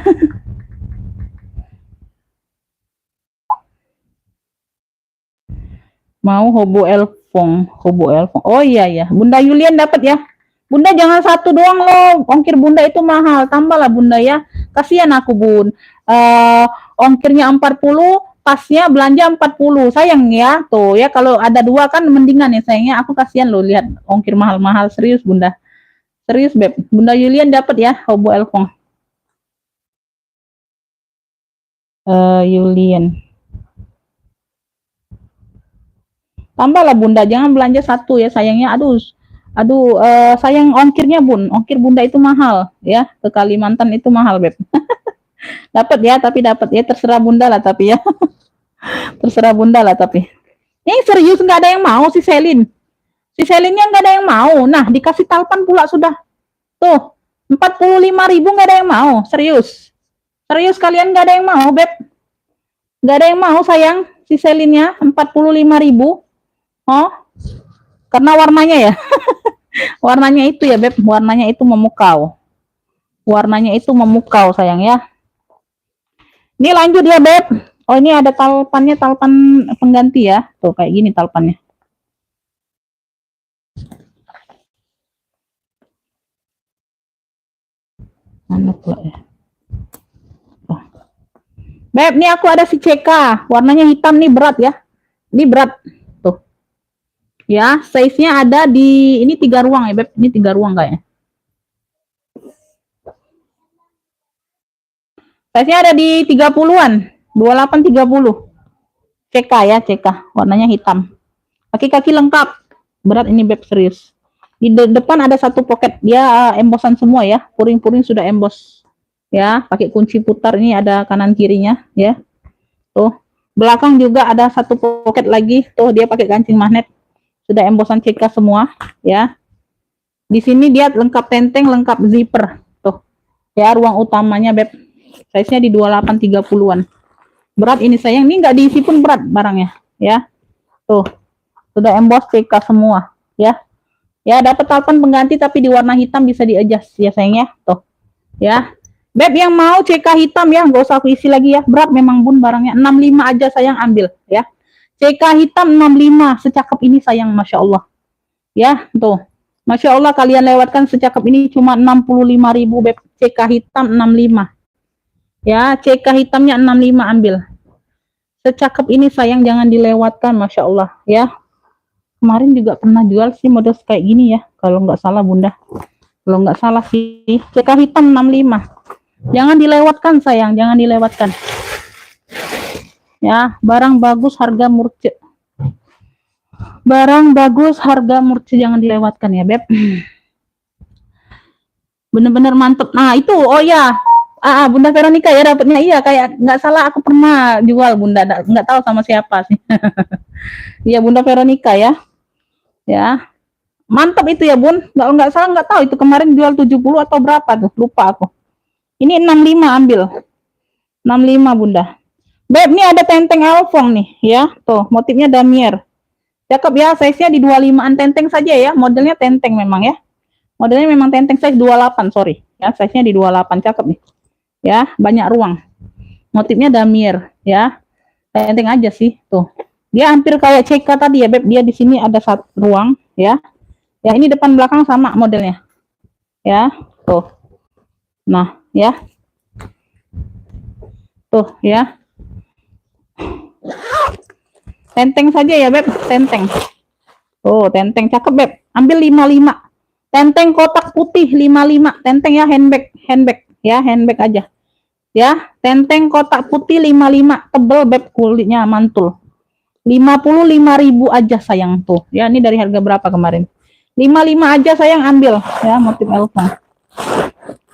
A: Mau hobo elfong. Oh iya ya. Bunda Yulian dapat ya. Bunda jangan satu doang loh. Ongkir Bunda itu mahal. Tambahlah Bunda ya. Kasihan aku Bun. Ongkirnya 40, pasnya belanja 40. Sayang ya. Tuh ya kalau ada dua kan mendingan ya sayangnya. Aku kasihan loh lihat ongkir mahal-mahal. Serius Bunda. Serius Beb. Bunda Yulian dapat ya hobo elfong. Yulian. Tambahlah Bunda, jangan belanja satu ya sayangnya. Aduh, sayang ongkirnya Bun. Ongkir Bunda itu mahal ya. Ke Kalimantan itu mahal Beb. Dapat ya, tapi dapat ya terserah Bunda lah tapi ya. Terserah Bunda lah tapi. Ini serius nggak ada yang mau si Selin. Si Selinnya nggak ada yang mau. Nah, dikasih talpan pula sudah. Tuh, 45.000 nggak ada yang mau. Serius. Serius kalian nggak ada yang mau, Beb. Nggak ada yang mau sayang si Selinnya 45.000. Oh, karena warnanya ya. Warnanya itu ya, Beb. Warnanya itu memukau. Warnanya itu memukau sayang ya. Ini lanjut ya, Beb. Oh, ini ada talpannya, talpan pengganti ya. Tuh, kayak gini talpannya. Mana pula ya? Oh. Beb, ini aku ada si CK. Warnanya hitam nih, berat ya. Ini berat. Tuh. Ya, size-nya ada di ini 3 ruang ya, Beb. Ini 3 ruang kayaknya. Size-nya ada di 30-an. 28 30. CK ya, CK. Warnanya hitam. Kaki-kaki lengkap. Berat ini Beb, serius. Di depan ada satu pocket. Dia embosan semua ya. Puring-puring sudah embos. Ya, pakai kunci putar ini ada kanan kirinya ya. Tuh. Belakang juga ada satu pocket lagi. Tuh, dia pakai kancing magnet. Sudah embosan CK semua ya. Di sini dia lengkap tenteng, lengkap zipper. Tuh. Ya, ruang utamanya Beb. Size-nya di 28 30-an. Berat ini sayang, ini nggak diisi pun berat barangnya ya. Tuh. Sudah emboss CK semua ya. Ya, dapat talpan pengganti tapi di warna hitam bisa di-adjust ya sayangnya. Tuh. Ya. Beb yang mau CK hitam ya, nggak usah aku isi lagi ya. Berat memang Bun barangnya. 65 aja sayang ambil ya. CK hitam 65, secakep ini sayang, Masya Allah. Ya, tuh. Masya Allah kalian lewatkan secakep ini cuma 65.000 Beb. CK hitam 65. Ya, CK hitamnya 65 ambil. Secakep ini sayang jangan dilewatkan, Masya Allah ya. Kemarin juga pernah jual sih model kayak gini ya, kalau nggak salah Bunda. Kalau nggak salah sih, CK hitam 65. Jangan dilewatkan sayang, jangan dilewatkan. Ya, barang bagus harga murce. Barang bagus harga murce, jangan dilewatkan ya Beb. Bener-bener mantep. Nah itu, oh ya, Bunda Veronica ya dapatnya, iya kayak nggak salah aku pernah jual Bunda, nggak tahu sama siapa sih. Iya Bunda Veronica ya mantap itu ya Bun, nggak salah, nggak tahu itu kemarin jual 70 atau berapa tuh, lupa aku. Ini 65 ambil, 65 Bunda. Beb, ini ada tenteng Alfong nih ya, tuh motifnya damier. Cakep ya, size-nya di 25-an tenteng saja ya, modelnya tenteng memang ya. Modelnya memang tenteng size 28, sorry. Ya, size-nya di 28, cakep nih. Ya, banyak ruang. Motifnya damier ya. Tenteng aja sih, tuh. Dia hampir kayak CK tadi ya, Beb. Dia di sini ada satu ruang ya. Ya, ini depan belakang sama modelnya. Ya, tuh. Nah, ya. Tuh, ya. Tenteng saja ya, Beb. Tenteng. Oh, tenteng cakep, Beb. Ambil 55. Tenteng kotak putih 55. Tenteng ya, handbag ya, handbag aja. Ya, tenteng kotak putih 55. Tebel, Beb, kulitnya mantul. 55.000 aja sayang tuh. Ya, ini dari harga berapa kemarin? 55 aja sayang, ambil ya, motif elfon.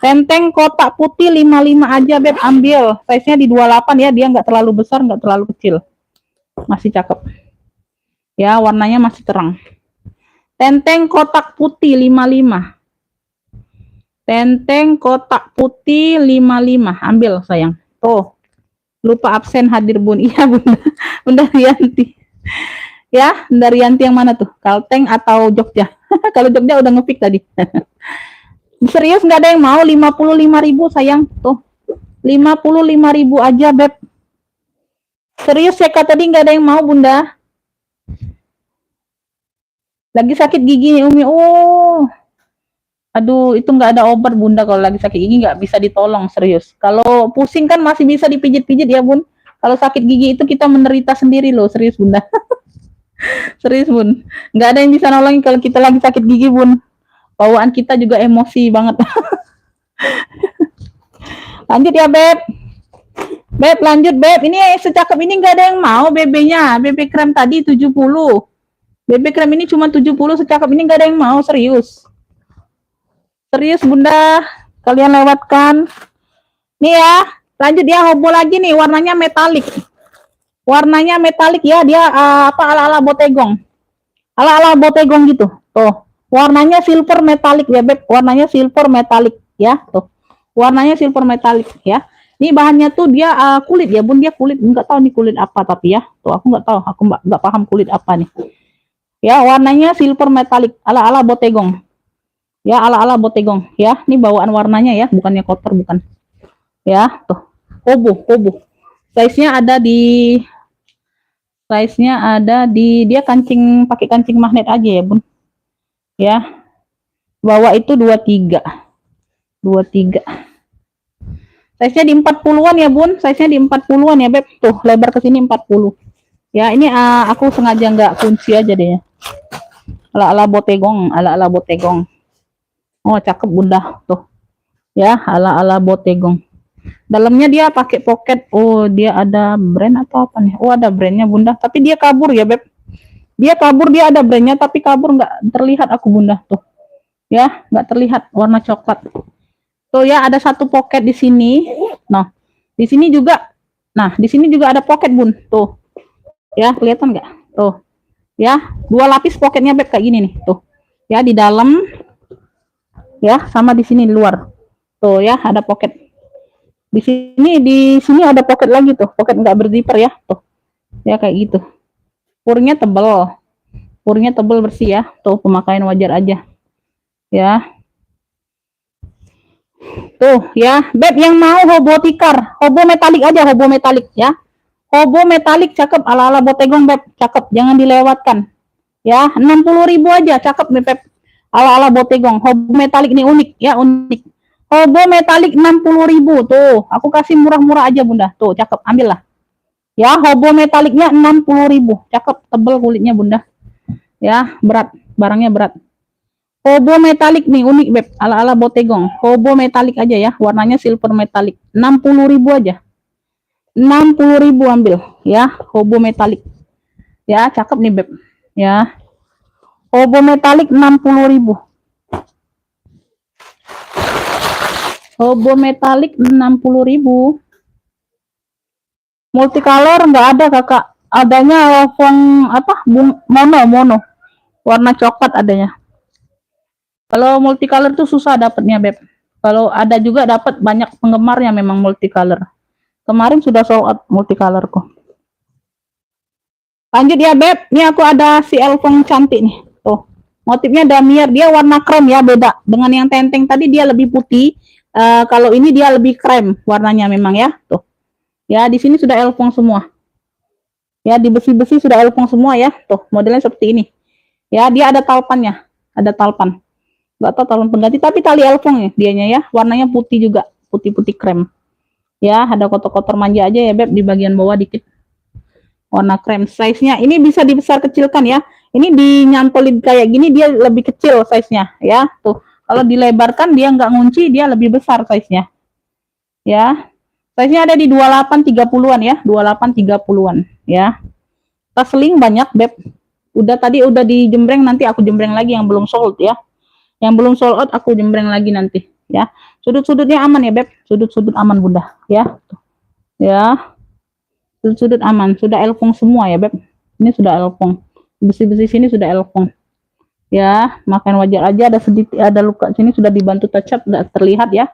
A: Tenteng kotak putih 55 aja, Beb, ambil. Size-nya di 28 ya, dia nggak terlalu besar, nggak terlalu kecil. Masih cakep. Ya, warnanya masih terang. Tenteng kotak putih 55. Tenteng kotak putih 55. Ambil sayang. Tuh. Lupa absen hadir Bun. Iya Bunda. Bunda Rianti. Ya, Bunda Rianti yang mana tuh? Kalteng atau Jogja? Kalau Jogja udah ngepick tadi. Serius nggak ada yang mau 55.000 sayang. Tuh. 55.000 aja, Beb. Serius ya kata tadi nggak ada yang mau Bunda. Lagi sakit gigi nih Umi. Oh, aduh itu nggak ada obat Bunda, kalau lagi sakit gigi nggak bisa ditolong, serius. Kalau pusing kan masih bisa dipijit-pijit ya Bun. Kalau sakit gigi itu kita menderita sendiri loh, serius Bunda. Serius Bun. Nggak ada yang bisa nolongin kalau kita lagi sakit gigi Bun. Bawaan kita juga emosi banget. Lanjut ya Beb. Beb lanjut Beb. Ini secakep ini nggak ada yang mau BB-nya. BB krem tadi 70. BB krem ini cuma 70, secakep ini nggak ada yang mau, serius. Serius Bunda, kalian lewatkan. Nih ya, lanjut ya, hobo lagi nih, warnanya metalik. Warnanya metalik ya, dia ala-ala botegong. Ala-ala botegong gitu. Tuh, warnanya silver metalik ya, Beb. Warnanya silver metalik ya, tuh. Warnanya silver metalik ya. Ini bahannya tuh dia kulit ya, Bun, dia kulit, nggak tahu nih kulit apa tapi ya. Tuh, aku nggak tahu, aku nggak paham kulit apa nih. Ya, warnanya silver metalik, ala-ala botegong. Ya, ala-ala botegong. Ya, ini bawaan warnanya ya, bukannya kotor, bukan. Ya, tuh. Kobo. Size-nya ada di dia kancing, pakai kancing magnet aja ya, Bun. Ya. Bawah itu 23. Size-nya di 40-an ya, Bun. Size-nya di 40-an ya, Beb. Tuh, lebar ke sini 40. Ya, ini aku sengaja nggak kunci aja deh ya. Ala-ala botegong. Oh, cakep Bunda tuh. Ya, ala-ala botegong. Dalamnya dia pakai pocket. Oh, dia ada brand atau apa nih? Oh, ada brandnya Bunda. Tapi dia kabur ya, Beb. Dia kabur, dia ada brandnya tapi kabur, nggak terlihat aku Bunda tuh. Ya, nggak terlihat warna coklat. Tuh ya, ada satu pocket di sini. Nah, di sini juga. Nah, di sini juga ada pocket Bun. Tuh. Ya, kelihatan nggak? Tuh. Ya, 2 lapis pocketnya Beb kayak gini nih. Tuh. Ya, di dalam. Ya, sama di sini di luar. Tuh ya, ada pocket. Di sini ada pocket lagi tuh. Pocket nggak berzipper ya. Tuh. Ya kayak gitu. Purnya tebel bersih ya. Tuh, pemakaian wajar aja. Ya. Tuh ya, Beb yang mau hobo tikar, hobo metalik aja, hobo metalik ya. Hobo metalik cakep, ala-ala botegong Beb, cakep, jangan dilewatkan. Ya, 60.000 aja, cakep nih Beb. Ala-ala botegong, hobo metalik ini unik ya, unik. Hobo metalik 60.000 tuh, aku kasih murah-murah aja Bunda. Tuh, cakep, ambil lah. Ya, hobo metaliknya 60.000, cakep, tebel kulitnya Bunda. Ya, berat, barangnya berat. Hobo metalik nih, unik Beb, ala-ala botegong. Hobo metalik aja ya, warnanya silver metalik. 60.000 aja. 60.000 ambil ya, hobo metalik. Ya, cakep nih Beb. Ya. Hobo metalik 60.000. Hobo metalik 60.000. Multicolor nggak ada kakak, adanya font apa mono warna coklat adanya. Kalau multicolor tuh susah dapatnya beb. Kalau ada juga dapat banyak penggemarnya memang multicolor. Kemarin sudah sold out multicolor kok. Lanjut ya beb, ini aku ada si elfong cantik nih. Tuh, motifnya damier, dia warna krem ya, beda dengan yang tenteng tadi, dia lebih putih. Kalau ini dia lebih krem warnanya memang ya. Tuh, ya di sini sudah elfong semua. Ya di besi-besi sudah elfong semua ya. Tuh modelnya seperti ini. Ya dia ada talpannya, ada talpan. Nggak tahu talpan pengganti, tapi tali elfong ya dianya ya. Warnanya putih juga, putih-putih krem. Ya ada kotor-kotor manja aja ya beb di bagian bawah dikit. Warna krem. Size-nya ini bisa dibesar kecilkan ya. Ini dinyantolin kayak gini dia lebih kecil size-nya ya. Tuh kalau dilebarkan dia nggak ngunci, dia lebih besar size-nya. Ya. Size-nya ada di 28 30-an ya, 28 30-an ya. Tas sling banyak beb. Tadi udah dijembreng, nanti aku jembreng lagi yang belum sold ya. Yang belum sold out aku jembreng lagi nanti ya. Sudut-sudutnya aman ya beb, sudut-sudut aman bunda ya. Ya. Sudut-sudut aman, sudah elfong semua ya beb. Ini sudah elfong. Besi-besi sini sudah elfong. Ya, makan wajar aja, ada sedikit ada luka sini sudah dibantu touch up, nggak terlihat ya.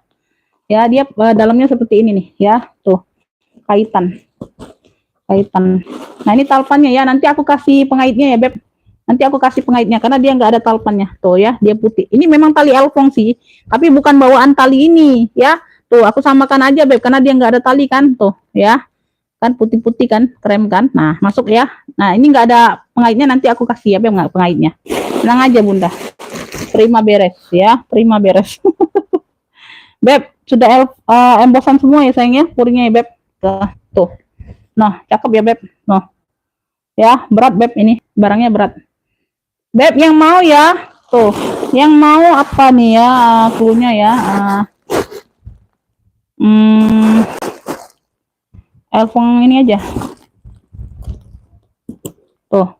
A: Ya dia dalamnya seperti ini nih ya, tuh kaitan. Nah ini talpannya ya, nanti aku kasih pengaitnya ya beb, nanti aku kasih pengaitnya karena dia nggak ada talpannya. Tuh ya, dia putih, ini memang tali elfong sih, tapi bukan bawaan tali ini ya. Tuh aku samakan aja beb karena dia nggak ada tali kan. Tuh ya kan, putih-putih kan, krem kan. Nah masuk ya. Nah ini nggak ada pengaitnya, nanti aku kasih ya beb, nggak pengaitnya, tenang aja bunda, prima beres ya, prima beres. Beb, sudah embosan semua ya sayangnya, puringnya ya beb. Tuh. Nah, cakep ya beb. Nah. Ya, berat beb ini, barangnya berat. Beb yang mau ya. Tuh, yang mau apa nih ya cluenya ya? Elfong ini aja. Tuh.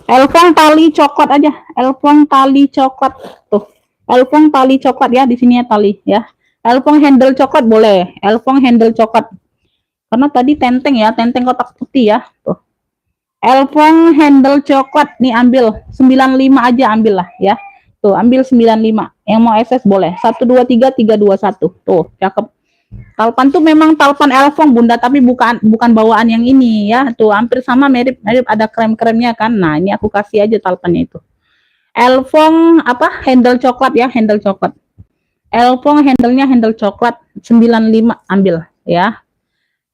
A: Elfong tali coklat aja. Elfong tali coklat. Tuh. Elfong tali coklat ya, di sini ya tali ya. Elfong handle coklat boleh, elfong handle coklat. Karena tadi tenteng ya, tenteng kotak putih ya. Tuh. Elfong handle coklat nih ambil 95 aja, ambil lah ya. Tuh, ambil 95. Yang mau SS boleh. 1 2 3 3 2 1. Tuh, cakep. Talpan tuh memang talpan elfong bunda, tapi bukan bawaan yang ini ya. Tuh, hampir sama, mirip ada krem-kremnya kan. Nah, ini aku kasih aja talpannya itu. Elfong apa? Handle coklat ya, handle coklat. Elfong handle-nya handle coklat 95 ambil ya.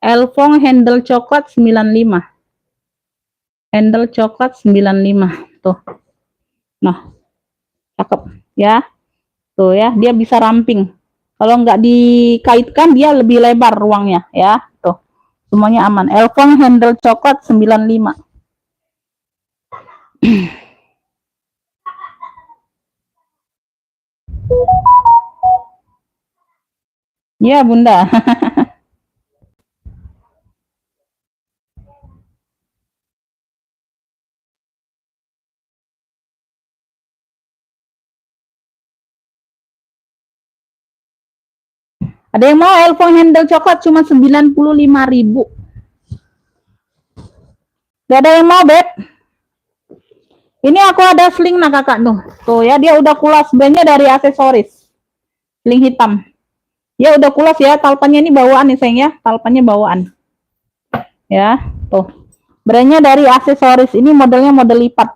A: Elfong handle coklat 95. Handle coklat 95 tuh. Nah, cakep ya. Tuh ya, dia bisa ramping. Kalau nggak dikaitkan dia lebih lebar ruangnya ya. Tuh. Semuanya aman. Elfong handle coklat 95. Ya, bunda. Ada yang mau elfong handle coklat cuma 95.000. Gak ada yang mau beb. Ini aku ada sling nah kakak tuh. Tuh ya, dia udah kulas, brandnya dari aksesoris. Sling hitam. Ya udah kulas ya, talpannya ini bawaan nih sayang ya, talpannya bawaan. Ya, tuh. Brandnya dari aksesoris, ini modelnya model lipat.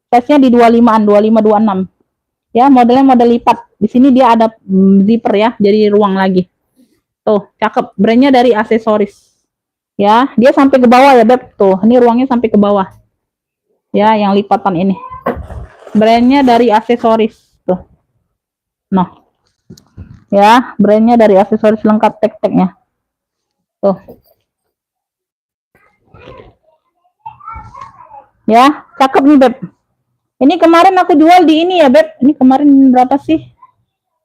A: Size-nya di 25-an, 25 26. Ya, modelnya model lipat. Di sini dia ada zipper ya, jadi ruang lagi. Tuh, cakep. Brandnya dari aksesoris. Ya, dia sampai ke bawah ya, beb. Tuh, ini ruangnya sampai ke bawah. Ya, yang lipatan ini. Brandnya dari aksesoris. Tuh. Nah. Ya, brandnya dari aksesoris lengkap tek-teknya. Tuh. Ya, cakep nih, beb. Ini kemarin aku jual di ini ya, beb. Ini kemarin berapa sih?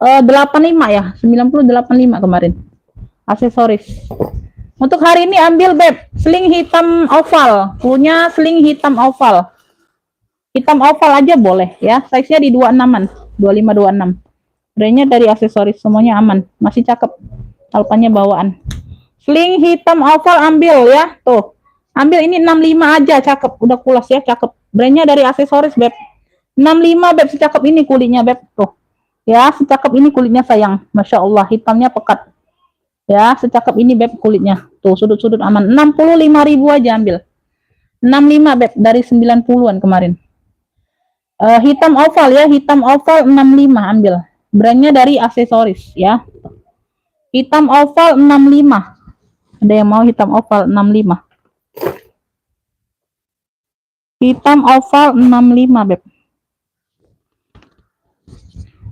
A: 85 ya, 90 85 kemarin. Aksesoris. Untuk hari ini ambil beb, sling hitam oval, punya sling hitam oval. Hitam oval aja boleh ya, size-nya di 26-an, 25 26. Brandnya dari aksesoris, semuanya aman, masih cakep. Alpannya bawaan. Sling hitam oval ambil ya, tuh. Ambil ini 65 aja, cakep. Udah kulas ya, cakep. Brandnya dari aksesoris, Beb. 65, Beb, secakep ini kulitnya, Beb. Tuh. Ya, secakep ini kulitnya, sayang. Masya Allah, hitamnya pekat. Ya, secakep ini, Beb, kulitnya. Tuh, sudut-sudut aman. 65.000 aja ambil. 65, Beb, dari 90-an kemarin. Hitam oval ya, hitam oval 65 ambil. Brandnya dari aksesoris ya. Hitam oval 65. Ada yang mau hitam oval 65? Hitam oval 65, Beb.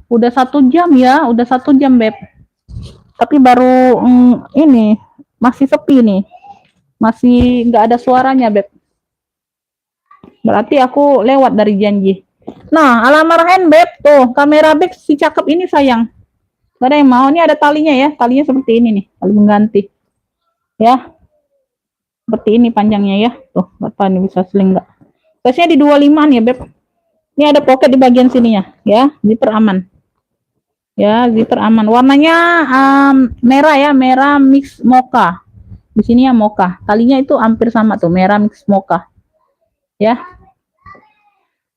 A: Udah 1 jam ya, udah 1 jam, Beb. Tapi baru ini masih sepi nih. Masih nggak ada suaranya, Beb. Berarti aku lewat dari janji. Nah, alamar hand, Beb. Tuh, kamera bag si cakep ini, sayang. Gak ada yang mau. Ini ada talinya ya. Talinya seperti ini nih. Tali mengganti. Ya. Seperti ini panjangnya ya. Tuh, Bapak ini bisa sling nggak? Size-nya di 25-an ya, Beb. Ini ada pocket di bagian sininya. Ya, zipper aman. Ya, zipper aman. Warnanya merah ya. Merah mix mocha. Di sini ya mocha. Talinya itu hampir sama tuh. Merah mix mocha. Ya.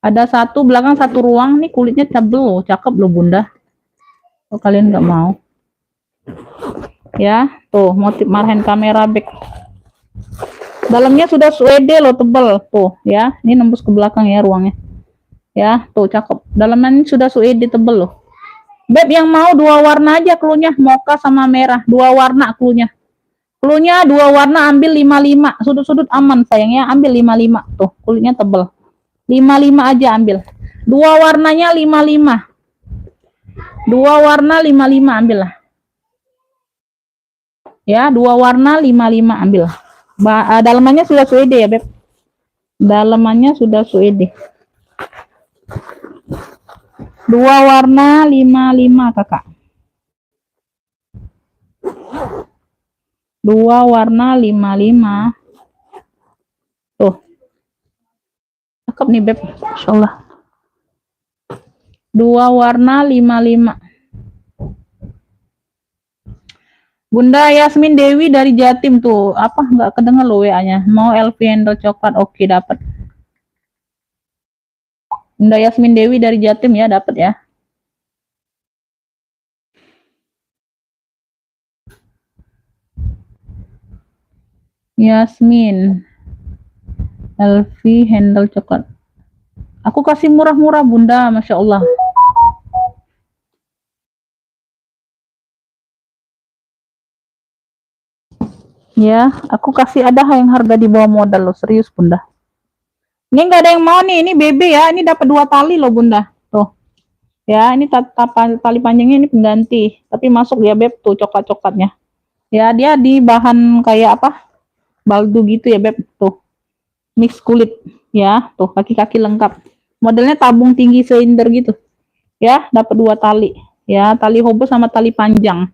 A: Ada satu belakang, satu ruang. Nih kulitnya tebel loh. Cakep loh, Bunda. Oh, kalian nggak mau? Ya, tuh motif marhen kamera bag. Dalamnya sudah suede loh, tebal tuh ya. Ini nembus ke belakang ya ruangnya. Ya, tuh cakep. Dalamnya sudah suede tebal loh. Beb yang mau 2 warna aja cluenya, mocha sama merah. 2 warna cluenya. Cluenya 2 warna, ambil 55. Sudut-sudut aman sayangnya, ambil 55. Tuh, kulitnya tebal. 55 aja ambil. 2 warnanya 55. 2 warna 55 ambil lah. Ya, 2 warna 55 ambil. Dalamannya sudah suede ya, Beb. Dalamannya sudah suede. 2 warna 55, Kakak. 2 warna 55. Tuh. Cakep nih, Beb. Insyaallah. 2 warna 55. Bunda Yasmin Dewi dari Jatim tuh. Apa nggak kedengar lo WA-nya? Mau LV handle coklat, oke dapat. Bunda Yasmin Dewi dari Jatim ya, dapat ya. Yasmin LV handle coklat. Aku kasih murah-murah, Bunda, Masya Allah. Ya, aku kasih ada yang harga di bawah modal loh, serius, Bunda. Ini nggak ada yang mau nih, ini BB ya, ini dapat 2 tali loh, Bunda. Tuh. Ya, ini tali panjangnya ini pengganti, tapi masuk ya, Beb, tuh coklat-coklatnya. Ya, dia di bahan kayak apa? Baldu gitu ya, Beb, tuh. Mix kulit ya, tuh kaki-kaki lengkap. Modelnya tabung tinggi silinder gitu. Ya, dapat 2 tali. Ya, tali hobo sama tali panjang.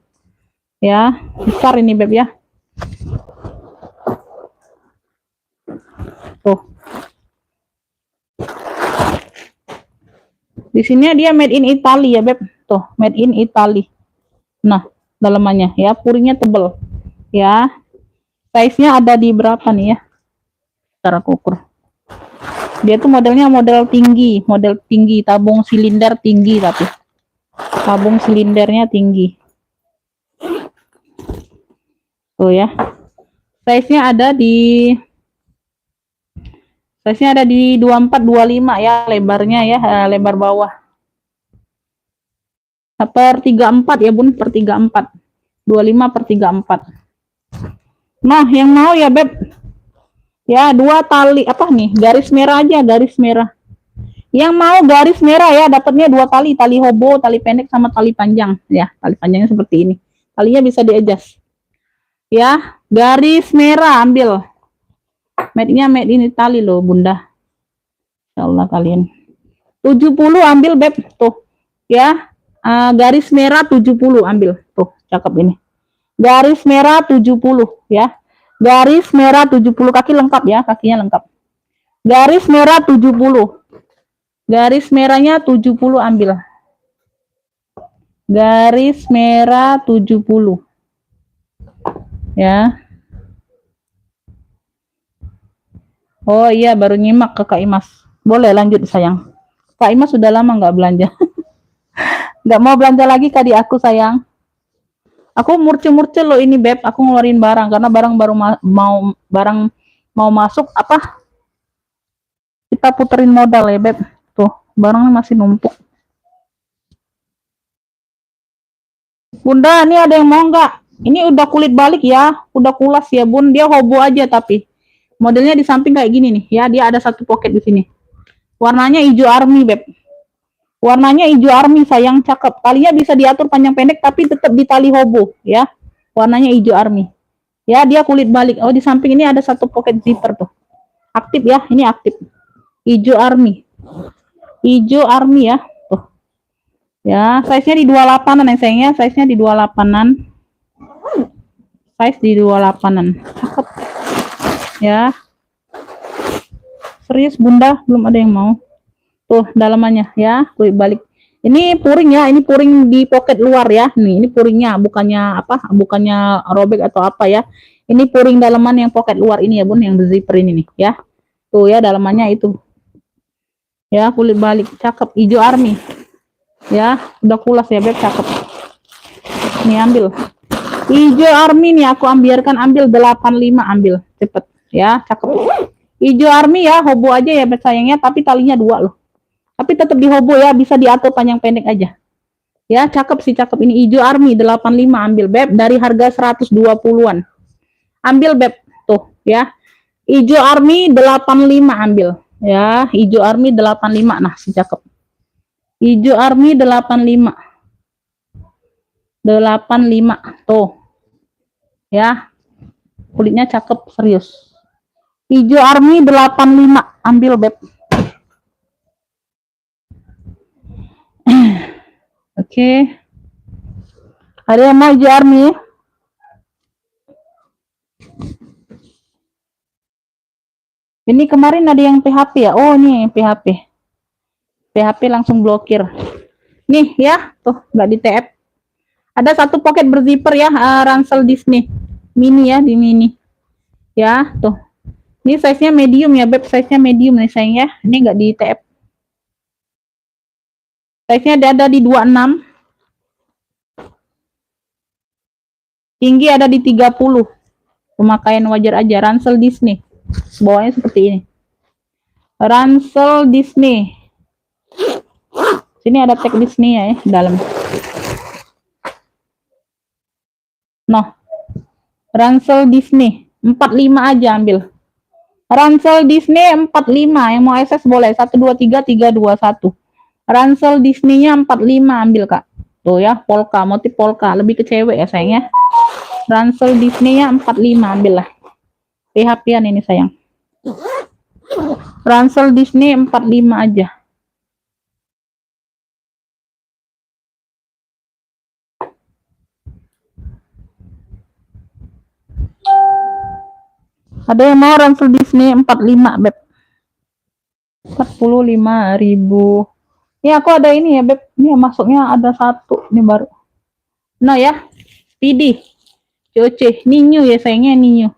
A: Ya, besar ini, Beb ya. Tuh. Di sini dia made in Italy ya, Beb. Tuh, made in Italy. Nah, dalamannya ya, puringnya tebel. Ya. Size-nya ada di berapa nih ya? Cara ukur. Dia tuh modelnya model tinggi, tabung silinder tinggi tapi. Tabung silindernya tinggi. Tuh ya. Size-nya ada di 24 25 ya, lebarnya ya, lebar bawah. Per 34 ya, Bun, per 34. 25 per 34. Nah, yang mau ya, Beb. Ya, 2 tali apa nih? Garis merah aja, garis merah. Yang mau garis merah ya, dapatnya 2 tali, tali hobo, tali pendek sama tali panjang ya. Tali panjangnya seperti ini. Talinya bisa di-adjust. Ya, garis merah ambil. Made-nya made in Italy loh, Bunda. Insyaallah kalian. 70 ambil, Beb, tuh. Ya. Garis merah 70 ambil. Tuh, cakep ini. Garis merah 70 ya. Garis merah 70, kaki lengkap ya, kakinya lengkap. Garis merah 70. Garis merahnya 70 ambil. garis merah 70. Ya. Oh iya, baru nyimak ke Kak Imas. Boleh lanjut sayang. Kak Imas sudah lama nggak belanja. Nggak mau belanja lagi Kak di aku sayang. Aku murcil-murcil loh ini Beb. Aku ngeluarin barang karena barang baru mau masuk apa? Kita puterin modal ya Beb. Tuh, barangnya masih numpuk. Bunda, ini ada yang mau nggak? Ini udah kulit balik ya, udah kulas ya Bun. Dia hobo aja tapi modelnya di samping kayak gini nih. Ya, dia ada satu pocket di sini. Warnanya hijau army Beb. Warnanya hijau army sayang, cakep. Talinya bisa diatur panjang pendek tapi tetap di tali hobo ya. Warnanya hijau army. Ya, dia kulit balik. Oh, di samping ini ada satu pocket zipper tuh. Aktif ya, ini aktif. Hijau army. Hijau army ya. Tuh. Ya, size-nya di 28-an ya sayangnya, size-nya di 28-an. Size di 28-an. Cakep. Ya. Serius Bunda, belum ada yang mau. Tuh, dalamannya ya, kulit balik. Ini puring ya, ini puring di pocket luar ya. Nih, ini puringnya, bukannya apa? Bukannya robek atau apa ya. Ini puring dalaman yang pocket luar ini ya, Bun, yang berzipper ini nih ya. Tuh ya, dalamannya itu. Ya, kulit balik, cakep, hijau army. Ya, udah kulas ya, Beb, cakep. Nih ambil. Hijau army nih aku ambil 85, ambil cepet ya, cakep. Hijau army ya, hobo aja ya Beb sayangnya, tapi talinya 2 loh. Tapi tetap di hobo ya, bisa diatur panjang pendek aja. Ya, cakep sih, cakep. Ini hijau army 85, ambil Beb dari harga 120-an. Ambil Beb, tuh ya. Hijau army 85, ambil. Ya, hijau army 85, nah si cakep. Hijau army 85. 85 tuh. Ya. Kulitnya cakep, serius. Hijau army 85, ambil Beb. Oke. Ada yang mau hijau army? Ini kemarin ada yang PHP ya? Oh, nih PHP. PHP langsung blokir. Nih ya, tuh nggak di TF. Ada satu pocket berzipper ya, ransel Disney. Mini ya, di mini. Ya, tuh. Ini size-nya medium ya, Beb. Size-nya medium nih sayang ya. Ini nggak di TF. Size-nya ada di 26. Tinggi ada di 30. Pemakaian wajar aja. Ransel Disney. Bawahnya seperti ini. Ransel Disney. Sini ada tag Disney ya, dalam. Noh. Ransel Disney 45 aja ambil. Ransel Disney 45, yang mau SS boleh 123 321. Ransel Disney-nya 45 ambil Kak. Tuh ya, polka, motif polka, lebih ke cewek ya sayangnya. Ransel Disney-nya 45, ambil lah. PHP-an ini sayang. Ransel Disney 45 aja. Ada yang mau ransel Disney 45 Beb. 45.000. Ini aku ada ini ya Beb. Ini masuknya ada satu ini baru. Nah ya, PD COC Ninyu ya sayangnya, Ninyu.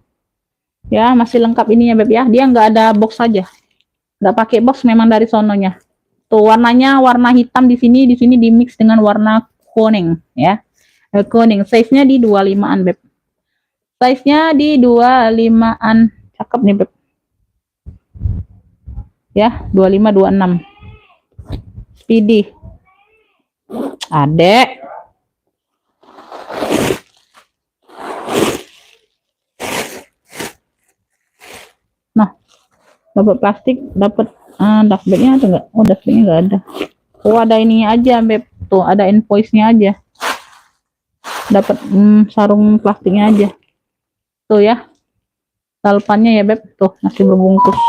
A: Ya, masih lengkap ini ya Beb ya. Dia nggak ada box saja. Nggak pakai box memang dari sononya. Tuh warnanya warna hitam di sini di mix dengan warna kuning ya. Kuning. Size-nya di 25-an Beb. Size-nya di 25-an. Cakep nih Beb. Ya, 25 26. Speedy. Adek. Nah, dapat plastik, dapat dustbagnya atau enggak? Oh, dustbagnya enggak ada. Oh, ada ininya aja Beb. Tuh, ada invoice-nya aja. Dapat sarung plastiknya aja. Tuh ya. Dalpannya ya Beb. Tuh, masih berbungkus.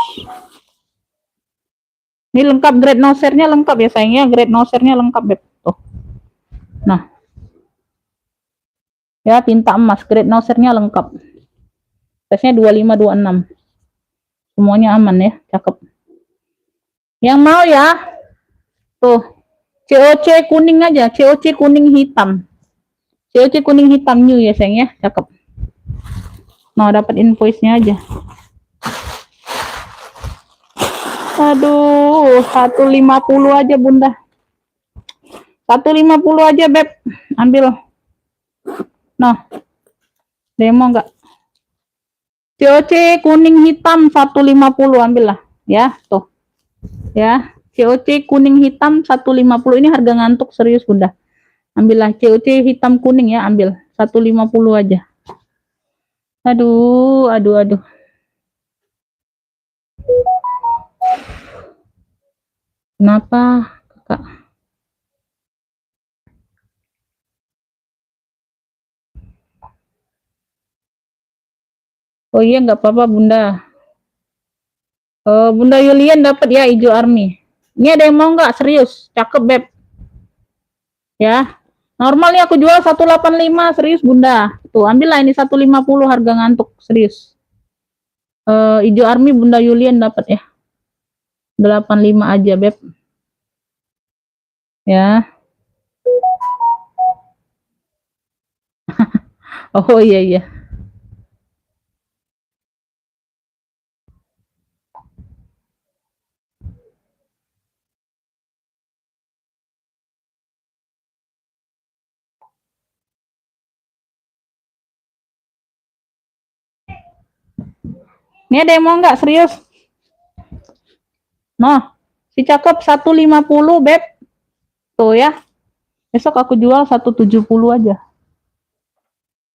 A: Ini lengkap, grade nosernya lengkap ya sayangnya. Grade nosernya lengkap Beb. Tuh. Nah. Ya, tinta emas. Grade nosernya lengkap. Size-nya 25 26. Semuanya aman ya. Cakep. Yang mau ya. Tuh. COC kuning aja, COC kuning hitam. COC kuning hitam new ya sayang ya, cakep. Nah, dapat invoice-nya aja. Aduh, 150 aja Bunda. 150 aja Beb, ambil. Nah, demo enggak? COC kuning hitam 150 ambil lah, ya tuh. Ya, COC kuning hitam 150 ini harga ngantuk serius Bunda. Ambillah COC hitam kuning ya, ambil 150 aja. Aduh. Kenapa, Kakak? Oh iya, nggak apa-apa Bunda. Bunda Yulian dapat ya hijau army. Ini ada yang mau nggak? Serius, cakep Beb. Ya, normalnya aku jual 185 serius Bunda. Tuh, ambillah ini 150 harga ngantuk serius. Hijau army Bunda Yulian dapat ya. 85 aja Beb. Ya. Oh iya. Ini ada yang mau nggak serius? Nah, si cakep 150 Beb. Tuh ya. Besok aku jual 170 aja.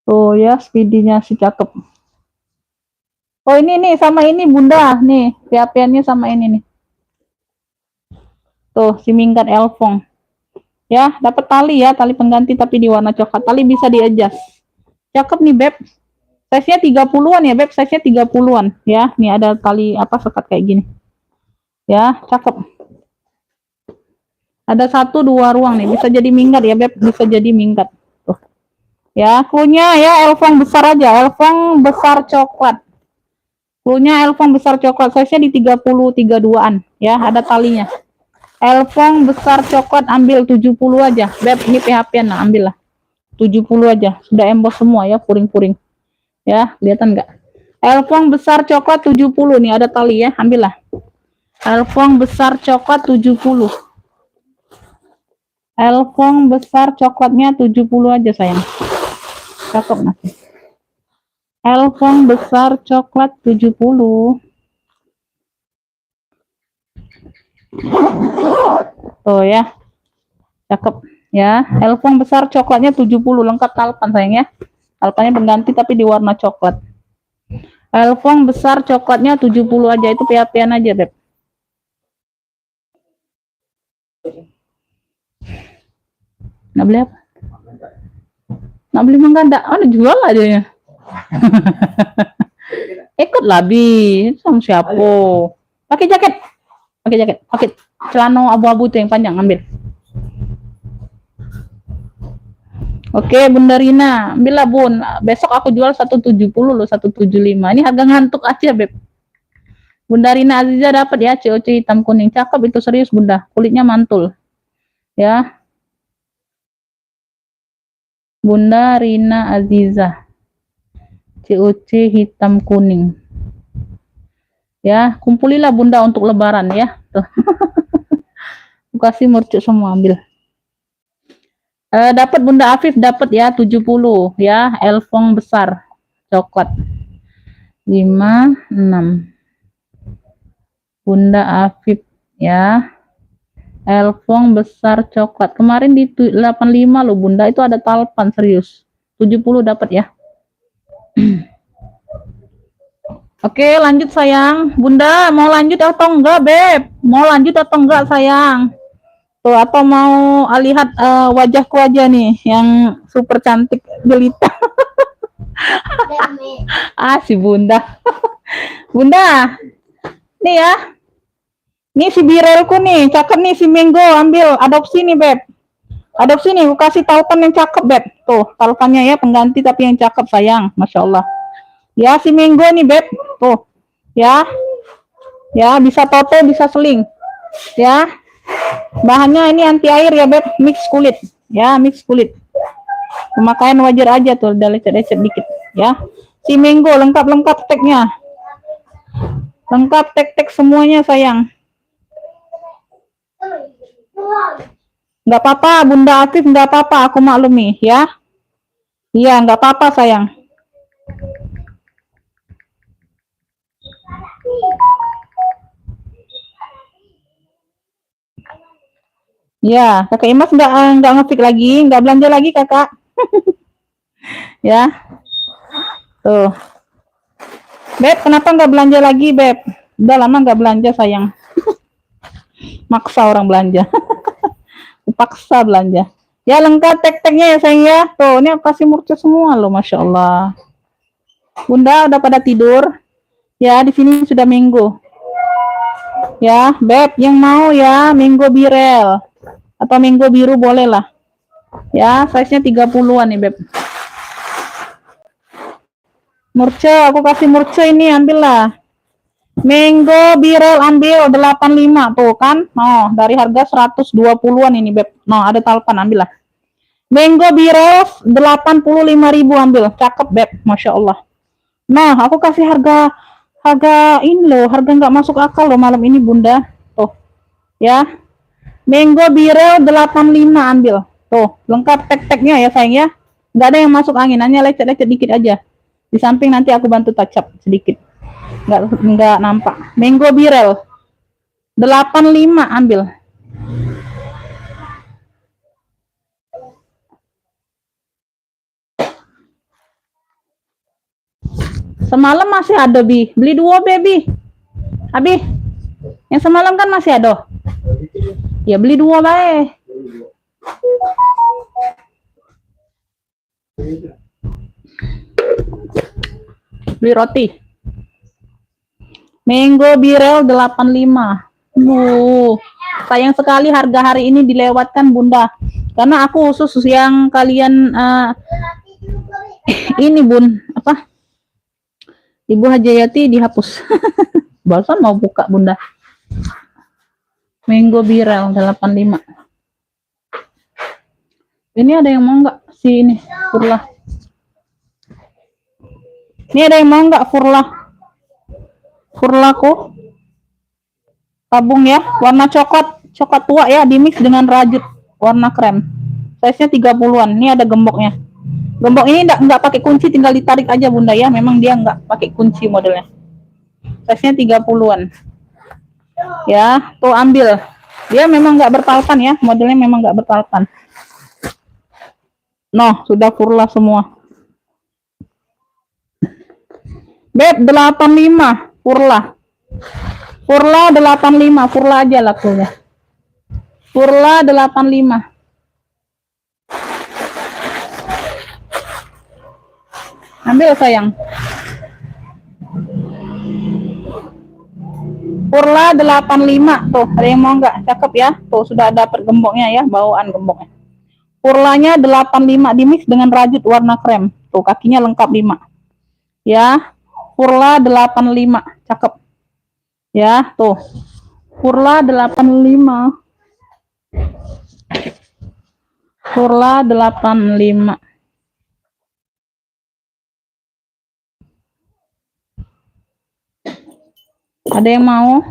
A: Tuh ya, speedinya si cakep. Oh ini nih sama ini Bunda, nih PHP-nya sama ini nih. Tuh si minggat Elfong. Ya, dapat tali ya, tali pengganti tapi di warna coklat. Tali bisa di-adjust. Cakep nih Beb. Size-nya 30-an ya Beb, size-nya 30-an ya. Nih ada tali apa sekat kayak gini. Ya, cakep. Ada 1 2 ruang nih, bisa jadi minggat ya Beb, bisa jadi minggat. Tuh. Ya, cluenya ya Elfong besar aja, Elfong besar coklat. Cluenya Elfong besar coklat, size-nya di 30 32-an ya, ada talinya. Elfong besar coklat ambil 70 aja. Beb, ini PHP nah, ambil lah. 70 aja, sudah emboss semua ya, puring-puring. Ya, kelihatan enggak? Elfong besar coklat 70 nih, ada tali ya, ambil lah. Elfong besar coklat 70. Elfong besar coklatnya 70 aja sayang. Cakep nanti. Elfong besar coklat 70. Oh ya. Cakep ya. Elfong besar coklatnya 70 lengkap talpan sayang ya. Talpannya pengganti tapi di warna coklat. Elfong besar coklatnya 70 aja, itu PHP-an aja Beb. Nggak beli apa? Nggak beli mangga enggak? Oh, jual aja ya. Ikut labi sama siapa? Pakai jaket. Pakai celana abu-abu tuh yang panjang, ambil. Oke, Bunda Rina, ambillah Bun. Besok aku jual 170 loh, 175. Ini harga ngantuk aja, Beb. Bunda Rina Aziza dapat ya, COC hitam kuning. Cakep itu, serius Bunda. Kulitnya mantul. Ya. Bunda Rina Aziza. COC hitam kuning. Ya, kumpulilah Bunda untuk lebaran ya. Tuh. Kasih mercuk semua, ambil. Dapat Bunda Afif dapat ya 70 ya, Elfong besar coklat 56. Bunda Afif ya, Elfong besar coklat kemarin di 85 loh Bunda, itu ada talpan serius. 70 dapat ya. Oke, lanjut sayang. Bunda mau lanjut atau enggak Beb? Mau lanjut atau enggak sayang? Tuh, atau mau lihat wajahku aja nih yang super cantik jelita. Si Bunda. Bunda. Nih ya. Nih si birelku nih, cakep nih si Minggo, ambil adopsi nih Beb. Adopsi nih, aku kasih tautan yang cakep Beb. Tuh, tautannya ya pengganti tapi yang cakep sayang, Masya Allah. Ya si Minggo nih Beb. Tuh. Ya. Ya, bisa toto, bisa seling. Ya. Bahannya ini anti air ya, Beb. Mix kulit. Ya, mix kulit. Pemakaian wajar aja tuh, udah lecet-lecet dikit. Ya. Si mango lengkap-lengkap tagnya. Lengkap tag-tag semuanya, sayang. Nggak apa-apa, Bunda Afif, nggak apa-apa. Aku maklumi, ya. Iya, nggak apa-apa, sayang. Ya, kakak Imas nggak ngefik lagi, nggak belanja lagi kakak. Ya, tuh. Beb, kenapa nggak belanja lagi, Beb? Udah lama nggak belanja, sayang. Maksa orang belanja. Paksa belanja. Ya, lengkap tek-teknya ya, sayang ya. Tuh, ini aku kasih murca semua loh, Masya Allah. Bunda udah pada tidur. Ya, di sini sudah minggu. Ya, Beb, yang mau ya, minggu birel. Atau minggu biru boleh lah. Ya, size-nya 30-an nih, Beb. Murca, aku kasih murca ini, ambillah. Mango birel ambil 85 tuh kan. Oh, dari harga 120-an ini, Beb. No, ada talpan, ambillah. Mango birel 85.000 ambil. Cakep, Beb. Masya Allah. Nah, aku kasih harga ini loh, harga nggak masuk akal loh malam ini, Bunda. Tuh. Ya. Mango birel 85 ambil. Tuh, lengkap tek-teknya ya, sayang ya. Nggak ada yang masuk angin, hanya lecet-lecet dikit aja. Di samping nanti aku bantu touch up sedikit. Nggak nampak. Mango birel 85 ambil. Semalam masih ada, Bi. Beli 2, baby. Abi. Yang semalam kan masih ada. Ya beli 2 bae. Beli roti. Mango birel 85. Sayang sekali harga hari ini dilewatkan, Bunda. Karena aku khusus yang kalian ini, Bun, apa? Ibu Hajayati dihapus. Barusan mau buka, Bunda. Mango birel 85. Ini ada yang mau nggak si ini Furla? Ini ada yang mau nggak Furla? Furlaku tabung ya, warna coklat tua ya, dimix dengan rajut warna krem. Size-nya 30-an. Ini ada gemboknya. Gembok ini nggak pakai kunci, tinggal ditarik aja, Bunda ya. Memang dia nggak pakai kunci modelnya. Size-nya 30-an. Ya, tuh ambil. Dia memang nggak berpalpan ya, modelnya memang nggak berpalpan. Noh, sudah Furla semua. Beb 85 Furla. Furla 85, Furla aja lakunya. Furla 85. Ambil, sayang. Furla 85 tuh, ada yang mau nggak? Cakep ya. Tuh sudah dapat gemboknya ya, bawaan gemboknya. Furlanya 85 dimix dengan rajut warna krem. Tuh kakinya lengkap 5. Ya. Furla 85, cakep. Ya, tuh. Furla 85. Furla 85. Ada yang mau?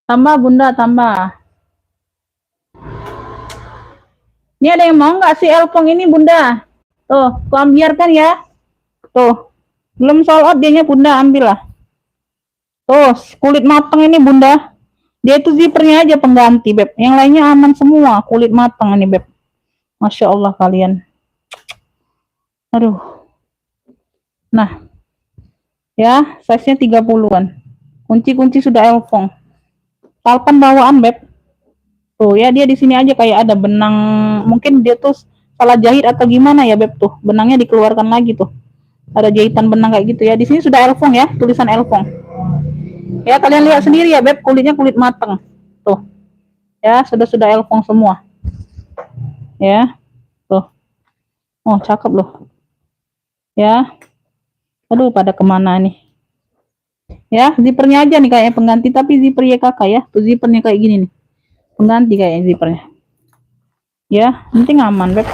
A: Tambah, Bunda, tambah. Ini ada yang mau nggak si Elpong ini, Bunda? Tuh, aku biarkan ya. Tuh, belum sold out dianya, Bunda, ambil lah. Tuh, kulit matang ini, Bunda. Dia itu zippernya aja pengganti, Beb. Yang lainnya aman semua, kulit matang ini, Beb. Masya Allah kalian. Aduh. Nah, ya, size-nya 30-an. Kunci-kunci sudah Elpong. Talpan bawaan, Beb. Tuh, ya dia di sini aja kayak ada benang. Mungkin dia tuh salah jahit atau gimana ya, Beb, tuh. Benangnya dikeluarkan lagi tuh. Ada jahitan benang kayak gitu ya. Di sini sudah Elpong ya, tulisan Elpong. Ya, kalian lihat sendiri ya, Beb, kulitnya kulit matang. Tuh. Ya, sudah Elpong semua. Ya. Tuh. Oh, cakep loh. Ya. Aduh, pada kemana nih? Ya, zippernya aja nih kayak pengganti, tapi zipper YKK ya. Tuh zippernya kayak gini nih. Pengganti kayak zippernya. Ya, penting aman, Beb.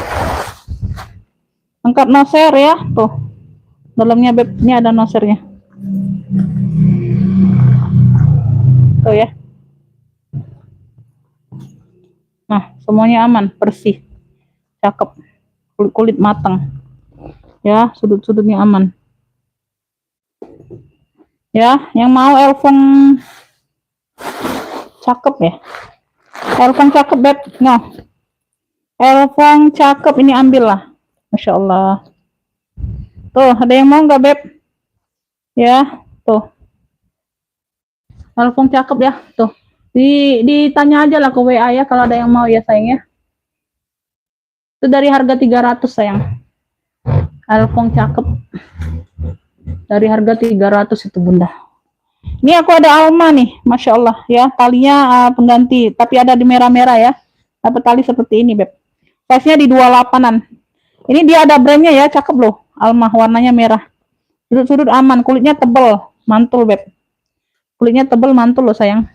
A: Angkat noser ya, tuh. Dalamnya Beb, ini ada nosernya. Tuh ya. Nah, semuanya aman, bersih. Cakep. Kulit-kulit matang. Ya, sudut-sudutnya aman. Ya, yang mau Elfong cakep ya. Elfong cakep, Beb. Nah, Elfong cakep, ini ambil lah. Masya Allah. Tuh, ada yang mau nggak, Beb? Ya, tuh. Elfong cakep ya, tuh. Ditanya aja lah ke WA ya kalau ada yang mau ya sayang ya. Itu dari harga 300 sayang. Elfong cakep. Dari harga 300 itu Bunda. Ini aku ada Alma nih, Masya Allah ya. Talinya pengganti, tapi ada di merah-merah ya. Dapat tali seperti ini, Beb. Size-nya di 28-an. Ini dia ada brandnya ya, cakep loh. Alma warnanya merah. Sudut-sudut aman, kulitnya tebel, mantul, Beb. Kulitnya tebel, mantul loh sayang.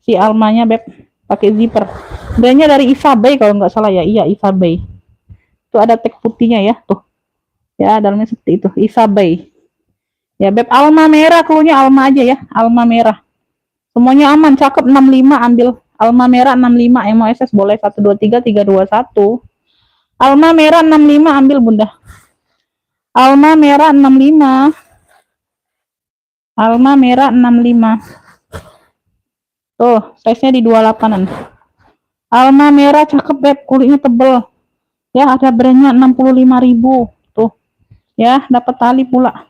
A: Si Almanya, Beb. Pakai zipper. Brandnya dari Isabay kalau nggak salah ya. Iya, Isabay. Itu ada tag putihnya ya, tuh. Ya, dalamnya seperti itu, Isabay. Ya, Beb, Alma merah, klunya Alma aja ya, Alma merah. Semuanya aman, cakep 65 ambil. Alma merah 65, yang mau SS boleh 123 321. Alma merah 65 ambil Bunda. Alma merah 65. Alma merah 65. Tuh, size-nya di 28-an. Alma merah cakep, Beb, kulitnya tebel. Ya, ada brandnya 65.000. Tuh. Ya, dapat tali pula.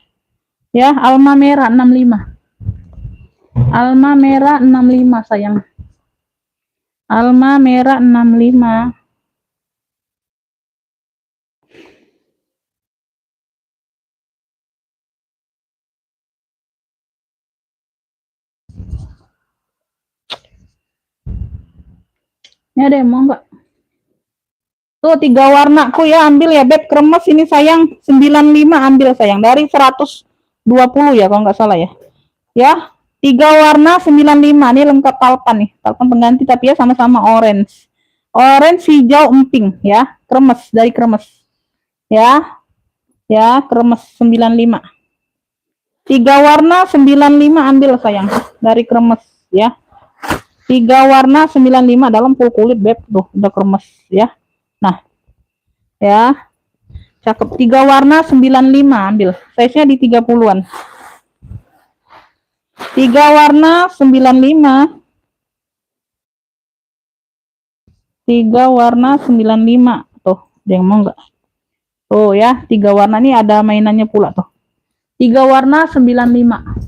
A: Ya, Alma merah 65. Alma merah 65 sayang. Alma merah 65. Ini ada yang mau nggak? Tuh 3 warnaku ya, ambil ya Beb. Kremes ini sayang 95 ambil sayang. Dari 120 ya kalau nggak salah ya. Ya, 3 warna 95. Ini lengkap talpan nih. Talpan pengganti tapi ya sama-sama orange. Orange, hijau, emping ya. Kremes, dari kremes. Ya. Ya, kremes 95. 3 warna 95 ambil sayang. Dari kremes ya. 3 warna 95 dalam full kulit Beb. Tuh, udah kremes ya. Nah. Ya. Cakep. 3 warna 95 ambil. Size-nya di 30-an. 3 warna 95. 3 warna 95. Tuh, ada yang mau enggak? Tuh ya, 3 warna ini ada mainannya pula tuh. 3 warna 95.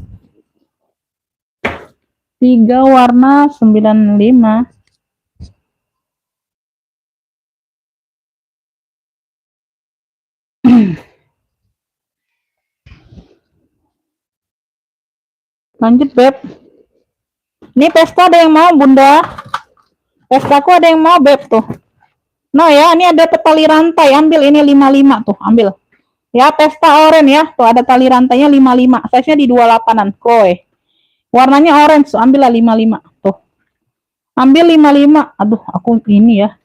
A: 3 warna 95. Lanjut, Beb. Ini pesta ada yang mau, Bunda? Pestaku ada yang mau, Beb tuh. No ya, ini ada tali rantai, ambil ini 55 tuh, ambil. Ya, pesta oranye ya. Tuh ada tali rantainya 55. Size-nya di 28-an. Koi. Warnanya orange, ambil lah 55 tuh. Ambil 55. Aduh, aku ini ya.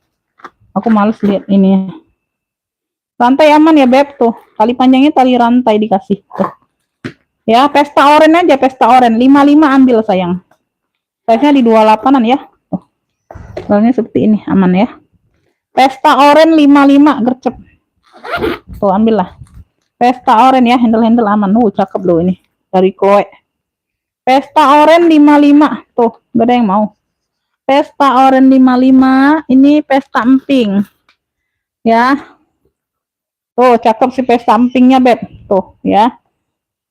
A: Aku males lihat ini. Rantai aman ya, Beb tuh. Tali panjangnya tali rantai dikasih tuh. Ya, pesta oranye aja, pesta oranye. 55 ambil sayang. Size-nya di 28-an ya. Tuh. Soalnya seperti ini, aman ya. Pesta oranye 55 gercep. Tuh, ambil lah. Pesta oranye ya, handle-handle aman. Cakep loh ini. Dari Chloe. Pesta oranye 55. Tuh, gak ada yang mau. Pesta oranye 55. Ini pesta emping. Ya. Tuh, cakep si pesta empingnya, Beb. Tuh, ya.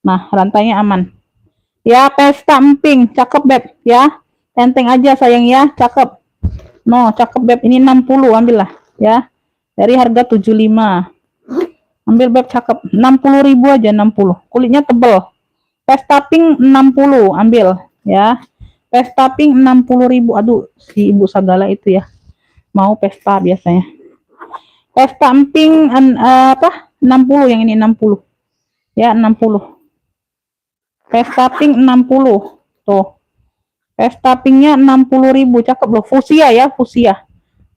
A: Nah, rantainya aman. Ya, pesta emping. Cakep, Beb. Ya. Tenteng aja sayang ya. Cakep. No, cakep, Beb. Ini 60. Ambil lah. Ya. Dari harga 75. Ambil, Beb, cakep. 60.000 aja, 60. Kulitnya tebel. Pesta pink 60. Ambil. Ya. Pesta pink 60.000. Aduh, si ibu segala itu ya. Mau pesta biasanya. Pesta emping apa? 60 yang ini 60. Ya, 60. Pesta Pink 60. Tuh. Pesta Pinknya 60.000. Cakep loh. Fusia ya, fusia.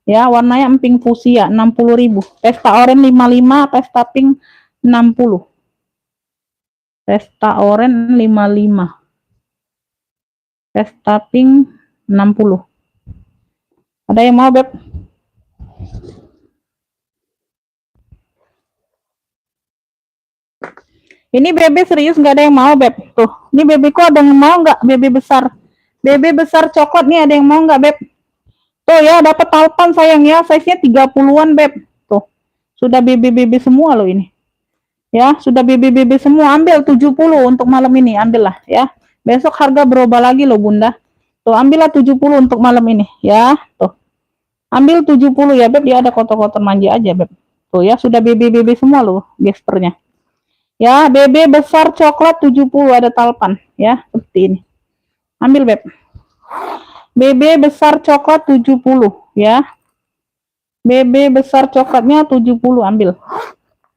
A: Ya, warnanya emping fusia 60.000. Pesta Orange 55, Pesta Pink 60. Pesta Orange 55. Pesta Pink 60. Ada yang mau, Beb? Ini bebe serius nggak ada yang mau, Beb. Tuh, ini bebeku ada yang mau nggak? Bebe besar. Bebe besar coklat nih ada yang mau nggak, Beb? Tuh ya, dapat talpan sayang ya. Size-nya 30-an, Beb. Tuh. Sudah bebe-bebe semua loh ini. Ya, sudah bebe-bebe semua. Ambil 70 untuk malam ini, ambillah ya. Besok harga berubah lagi loh, Bunda. Tuh, ambillah 70 untuk malam ini ya. Tuh. Ambil 70 ya, Beb. Ya ada kotor-kotor manja aja, Beb. Tuh ya, sudah bebe-bebe semua loh gespernya. Ya, bebe besar coklat 70 ada talpan ya, seperti ini. Ambil, Beb. Bebe besar coklat 70 ya. Bebe besar coklatnya 70, ambil.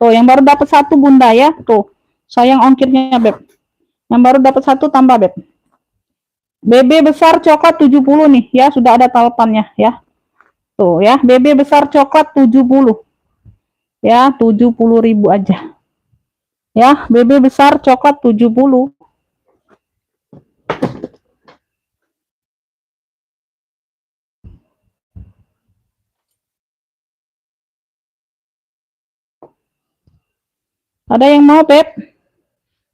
A: Tuh, yang baru dapat satu, Bunda ya. Tuh. Sayang ongkirnya, Beb. Yang baru dapat satu tambah, Beb. Bebe besar coklat 70 nih ya, sudah ada talpannya ya. Tuh ya, bebe besar coklat 70. Ya, 70.000 aja. Ya, bebe besar coklat 70. Ada yang mau, Beb?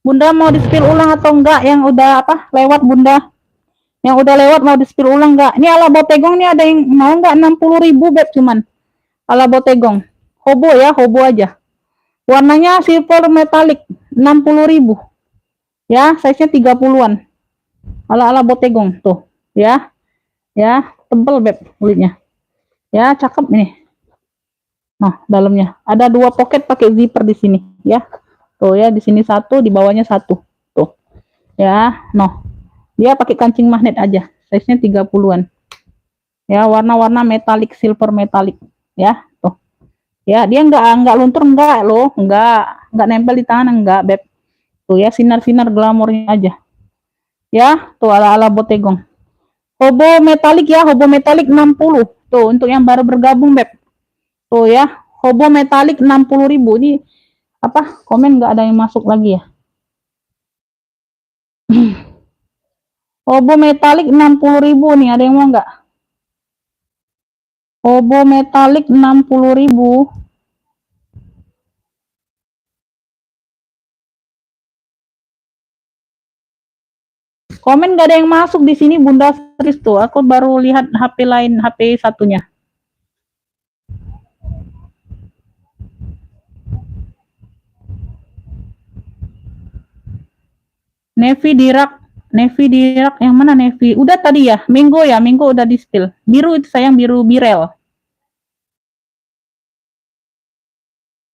A: Bunda mau di-spill ulang atau enggak? Yang udah apa? Lewat, Bunda. Yang udah lewat mau di-spill ulang enggak? Ini ala botegong nih ada yang mau enggak? 60.000, Beb, cuman. Ala botegong. Hobo ya, hobo aja. Warnanya silver metalik 60.000. Ya, size-nya 30-an. Ala-ala botegong tuh, ya. Ya, tebel, Beb, kulitnya. Ya, cakep ini. Nah, dalamnya ada 2 pocket pakai zipper di sini, ya. Tuh ya, di sini 1, di bawahnya 1. Tuh. Ya, noh. Dia pakai kancing magnet aja. Size-nya 30-an. Ya, warna-warna metalik, silver metalik, ya. Tuh. Ya, dia enggak luntur enggak loh, enggak nempel di tangan enggak, Beb. Tuh ya, sinar-sinar glamornya aja. Ya, tuh ala-ala botegong. Hobo metalik ya, hobo metalik 60. Tuh, untuk yang baru bergabung, Beb. Tuh ya, hobo metalik 60.000. Ini apa? Komen nggak ada yang masuk lagi ya? Hobo metalik 60.000 nih, ada yang mau nggak? Hobo metalik 60.000. Komen nggak ada yang masuk di sini, Bunda Tris tuh. Aku baru lihat HP lain, HP satunya. Navy Dirak yang mana Navy? Udah tadi ya, Minggu ya, Minggu udah di spill. Biru itu sayang, biru birel.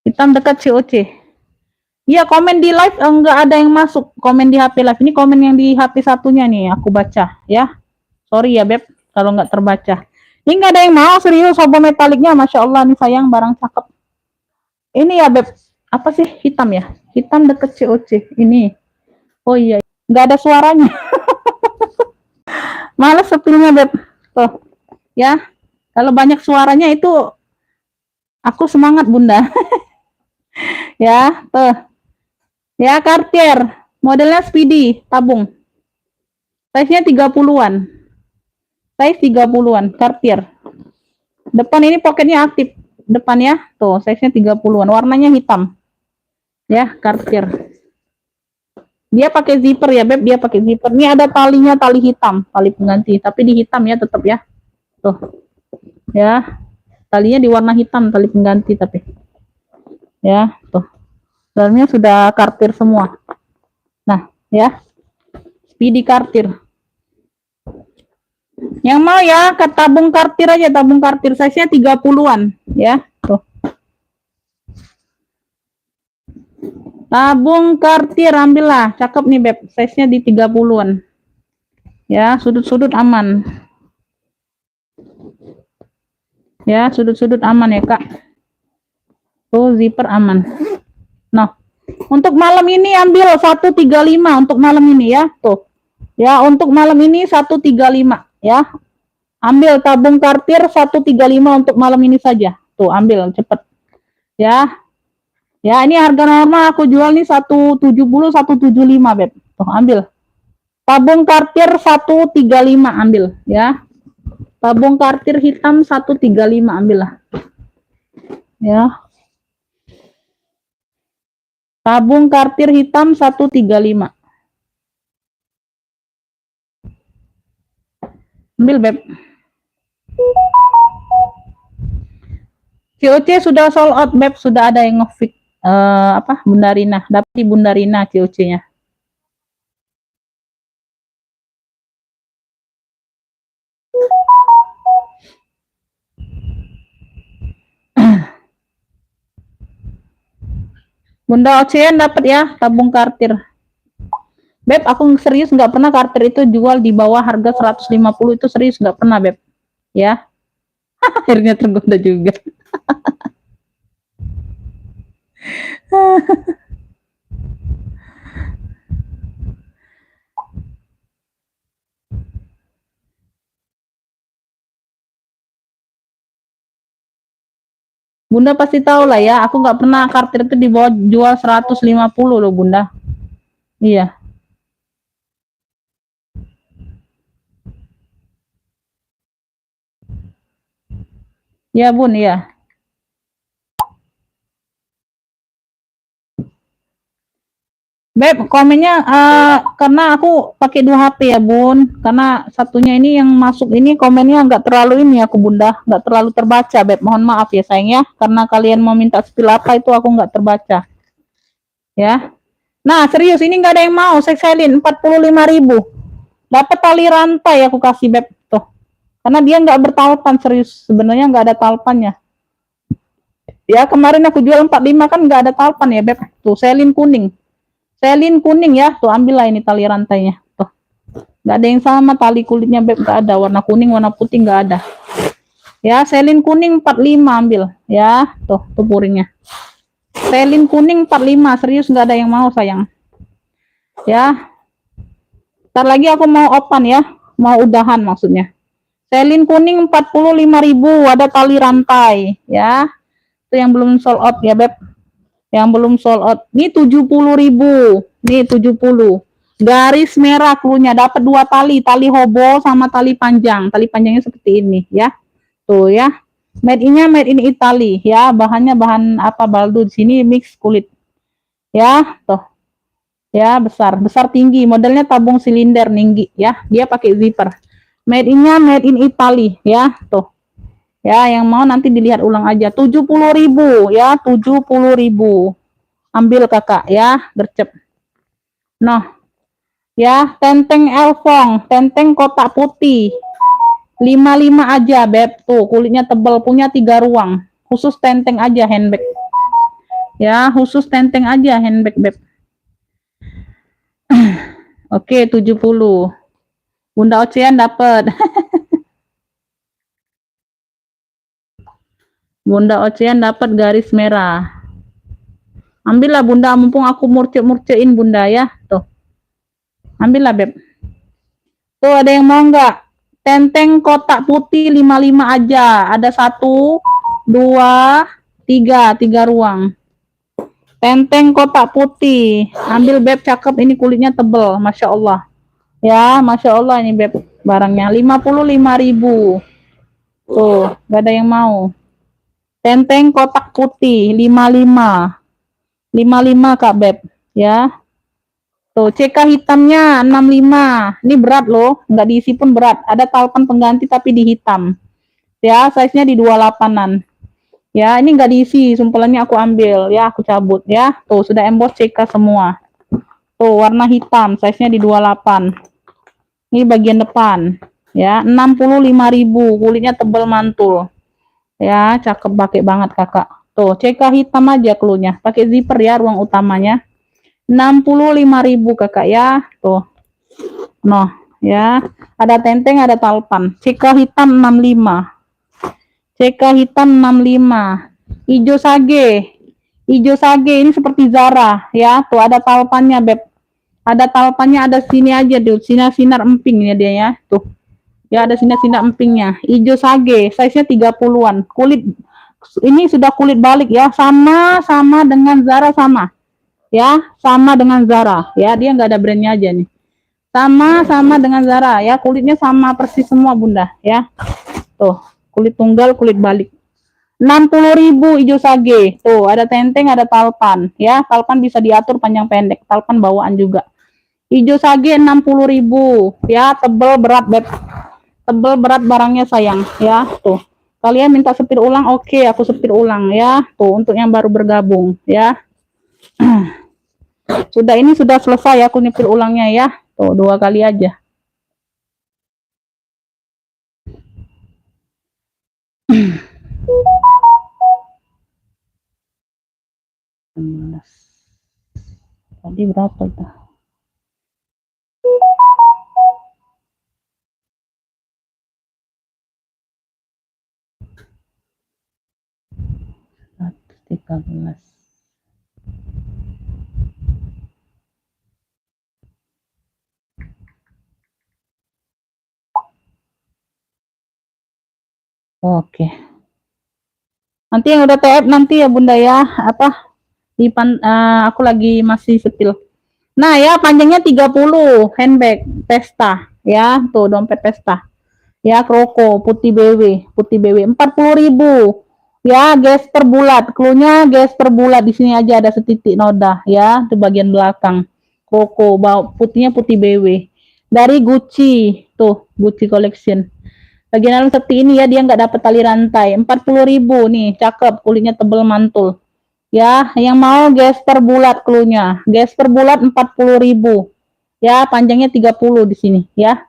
A: Hitam dekat COC. Iya, komen di live enggak ada yang masuk. Komen di HP live. Ini komen yang di HP satunya nih, aku baca ya. Sorry ya, Beb, kalau nggak terbaca. Ini nggak ada yang mau, serius, hobo metaliknya. Masya Allah nih sayang, barang cakep. Ini ya, Beb, apa sih, hitam ya? Hitam deket COC. Ini. Oh iya, nggak ada suaranya. Males sepilnya, Beb. Tuh, ya. Kalau banyak suaranya itu aku semangat, Bunda. Ya, tuh. Ya, Cartier. Modelnya Speedy, tabung. Size-nya 30-an. Size 30-an, Cartier. Depan ini pocketnya aktif. Depannya, tuh, size-nya 30-an. Warnanya hitam. Ya, Cartier. Dia pakai zipper ya, Beb. Dia pakai zipper. Ini ada talinya, tali hitam. Tali pengganti. Tapi di hitam ya, tetap ya. Tuh. Ya. Talinya di warna hitam, tali pengganti tapi. Ya, tuh. Dalamnya sudah Cartier semua. Nah, ya. Speedy Cartier. Yang mau ya, ke tabung Cartier aja, tabung Cartier. Size-nya 30-an, ya. Tuh. Tabung Cartier ambillah. Cakep nih, Beb. Size-nya di 30-an. Ya, sudut-sudut aman. Ya, sudut-sudut aman ya, Kak. Tuh, zipper aman. Nah, Untuk malam ini ambil 135 untuk malam ini ya. Tuh. Ya, untuk malam ini 135 ya. Ambil tabung kartir 135 untuk malam ini saja. Tuh, ambil cepet. Ya. Ya, ini harga normal aku jual nih 170 175, Beb. Tuh, ambil. Tabung kartir 135 ambil ya. Tabung kartir hitam 135 ambil lah. Ya. Tabung kartir hitam 135. Ambil, Beb. COC sudah sold out, Beb. Sudah ada yang ngefix Bunda Rina. Dapat di Bunda Rina COC-nya. Bunda Ocean dapat ya tabung kartir. Beb, aku serius nggak pernah kartir itu jual di bawah harga 150 itu serius nggak pernah, Beb. Ya. Akhirnya tergoda juga. Bunda pasti tahu lah ya, aku nggak pernah kartir itu di bawah jual 150 loh, Bunda. Iya. Ya, Bun, ya. Beb, komennya karena aku pakai 2 HP ya, Bun. Karena satunya ini yang masuk ini komennya nggak terlalu ini aku, Bunda, nggak terlalu terbaca, Beb. Mohon maaf ya, sayang ya. Karena kalian mau minta spill apa itu aku nggak terbaca. Ya. Nah, serius ini nggak ada yang mau. Sekselin 45.000. Dapat tali rantai aku kasih, Beb. Tuh. Karena dia nggak bertalpan, serius. Sebenarnya nggak ada talpannya. Ya, kemarin aku jual 45 kan nggak ada talpan ya, Beb. Tuh, selin kuning. Selin kuning ya, tuh ambillah ini tali rantainya. Tuh. Nggak ada yang sama tali kulitnya, Beb, nggak ada. Warna kuning, warna putih nggak ada. Ya, selin kuning 45 ambil. Ya, tuh puringnya. Selin kuning 45, serius nggak ada yang mau, sayang. Ya. Ntar lagi aku mau open ya, mau udahan maksudnya. Selin kuning 45.000, ada tali rantai ya. Itu yang belum sold out ya, Beb. Yang belum sold out. Ini 70.000. Nih 70. Garis merah klunya dapat 2 tali, tali hobo sama tali panjang. Tali panjangnya seperti ini ya. Tuh ya. Made in-nya made in Italy ya. Bahannya bahan apa baldo, di sini mix kulit. Ya, tuh. Ya, besar tinggi. Modelnya tabung silinder tinggi ya. Dia pakai zipper. Made in-nya made in Italy ya. Tuh. Ya, yang mau nanti dilihat ulang aja. 70.000 ya, 70.000. Ambil kakak ya, gercep. Nah, ya, tenteng elfong, tenteng kotak putih. 55 aja, Beb. Tuh, kulitnya tebal, punya 3 ruang. Khusus tenteng aja handbag. Ya, khusus tenteng aja handbag, Beb. Oke, 70. Bunda Ocean dapat. Bunda Ocean dapat garis merah. Ambillah, Bunda, mumpung aku murce-murcein, Bunda ya. Tuh. Ambillah, Beb. Tuh, ada yang mau nggak? Tenteng kotak putih 55 aja. Ada 1, 2, 3 ruang. Tenteng kotak putih. Ambil, Beb, cakep. Ini kulitnya tebel, Masya Allah. Ya, Masya Allah ini, Beb. Barangnya 55.000. Tuh, nggak ada yang mau. Tenteng kotak putih 55. 55, Kak, Beb. Ya. Tuh, CK hitamnya 65. Ini berat loh, nggak diisi pun berat. Ada talpan pengganti tapi di hitam. Ya, size-nya di 28-an. Ya, ini nggak diisi, sumpelannya aku ambil. Ya, aku cabut ya. Tuh, sudah emboss CK semua. Tuh, warna hitam, size-nya di 28. Ini bagian depan. Ya, 65.000. Kulitnya tebal mantul. Ya, cakep, pakai banget kakak. Tuh, CK hitam aja cluenya. Pakai zipper ya, ruang utamanya. 65.000 kakak ya. Tuh. Noh, ya. Ada tenteng, ada talpan. CK hitam 65. CK hitam 65. Hijau sage. Hijau sage ini seperti Zara ya. Tuh ada talpannya, Beb. Ada talpannya, ada sini aja tuh, sinar-sinar emping ya dia ya. Tuh. Ya ada sinar-sinar empingnya. Hijau sage, size-nya 30-an. Kulit ini sudah kulit balik ya, sama dengan Zara sama. Ya, sama dengan Zara. Ya, dia nggak ada brandnya aja nih. Sama dengan Zara ya, kulitnya sama persis semua Bunda ya. Tuh, kulit tunggal, kulit balik. 60.000 hijau sage. Tuh, ada tenteng, ada talpan ya. Talpan bisa diatur panjang pendek, talpan bawaan juga. Hijau sage 60.000 ya, tebel berat, Beb. Tebel berat barangnya sayang ya. Tuh. Kalian minta sepir ulang, oke, aku sepir ulang ya. Tuh, untuk yang baru bergabung ya. Sudah, ini sudah selesai aku nyepir ulangnya ya. Tuh, 2 kali aja. Tadi berapa tuh? Oke. Nanti yang udah TF nanti ya Bunda ya, apa? Aku lagi masih sepil. Nah, ya panjangnya 30, handbag pesta ya, tuh dompet pesta. Ya, kroko putih BW, 40.000. Ya, gesper bulat, klunya gesper bulat, di sini aja ada setitik noda ya, di bagian belakang. Kroko putihnya putih BW. Dari Gucci, tuh Gucci collection. Bagian dalam seperti ini ya, dia nggak dapat tali rantai. 40.000 nih, cakep, kulitnya tebel mantul. Ya, yang mau gesper bulat klunya. Gesper bulat 40.000. Ya, panjangnya 30 di sini ya.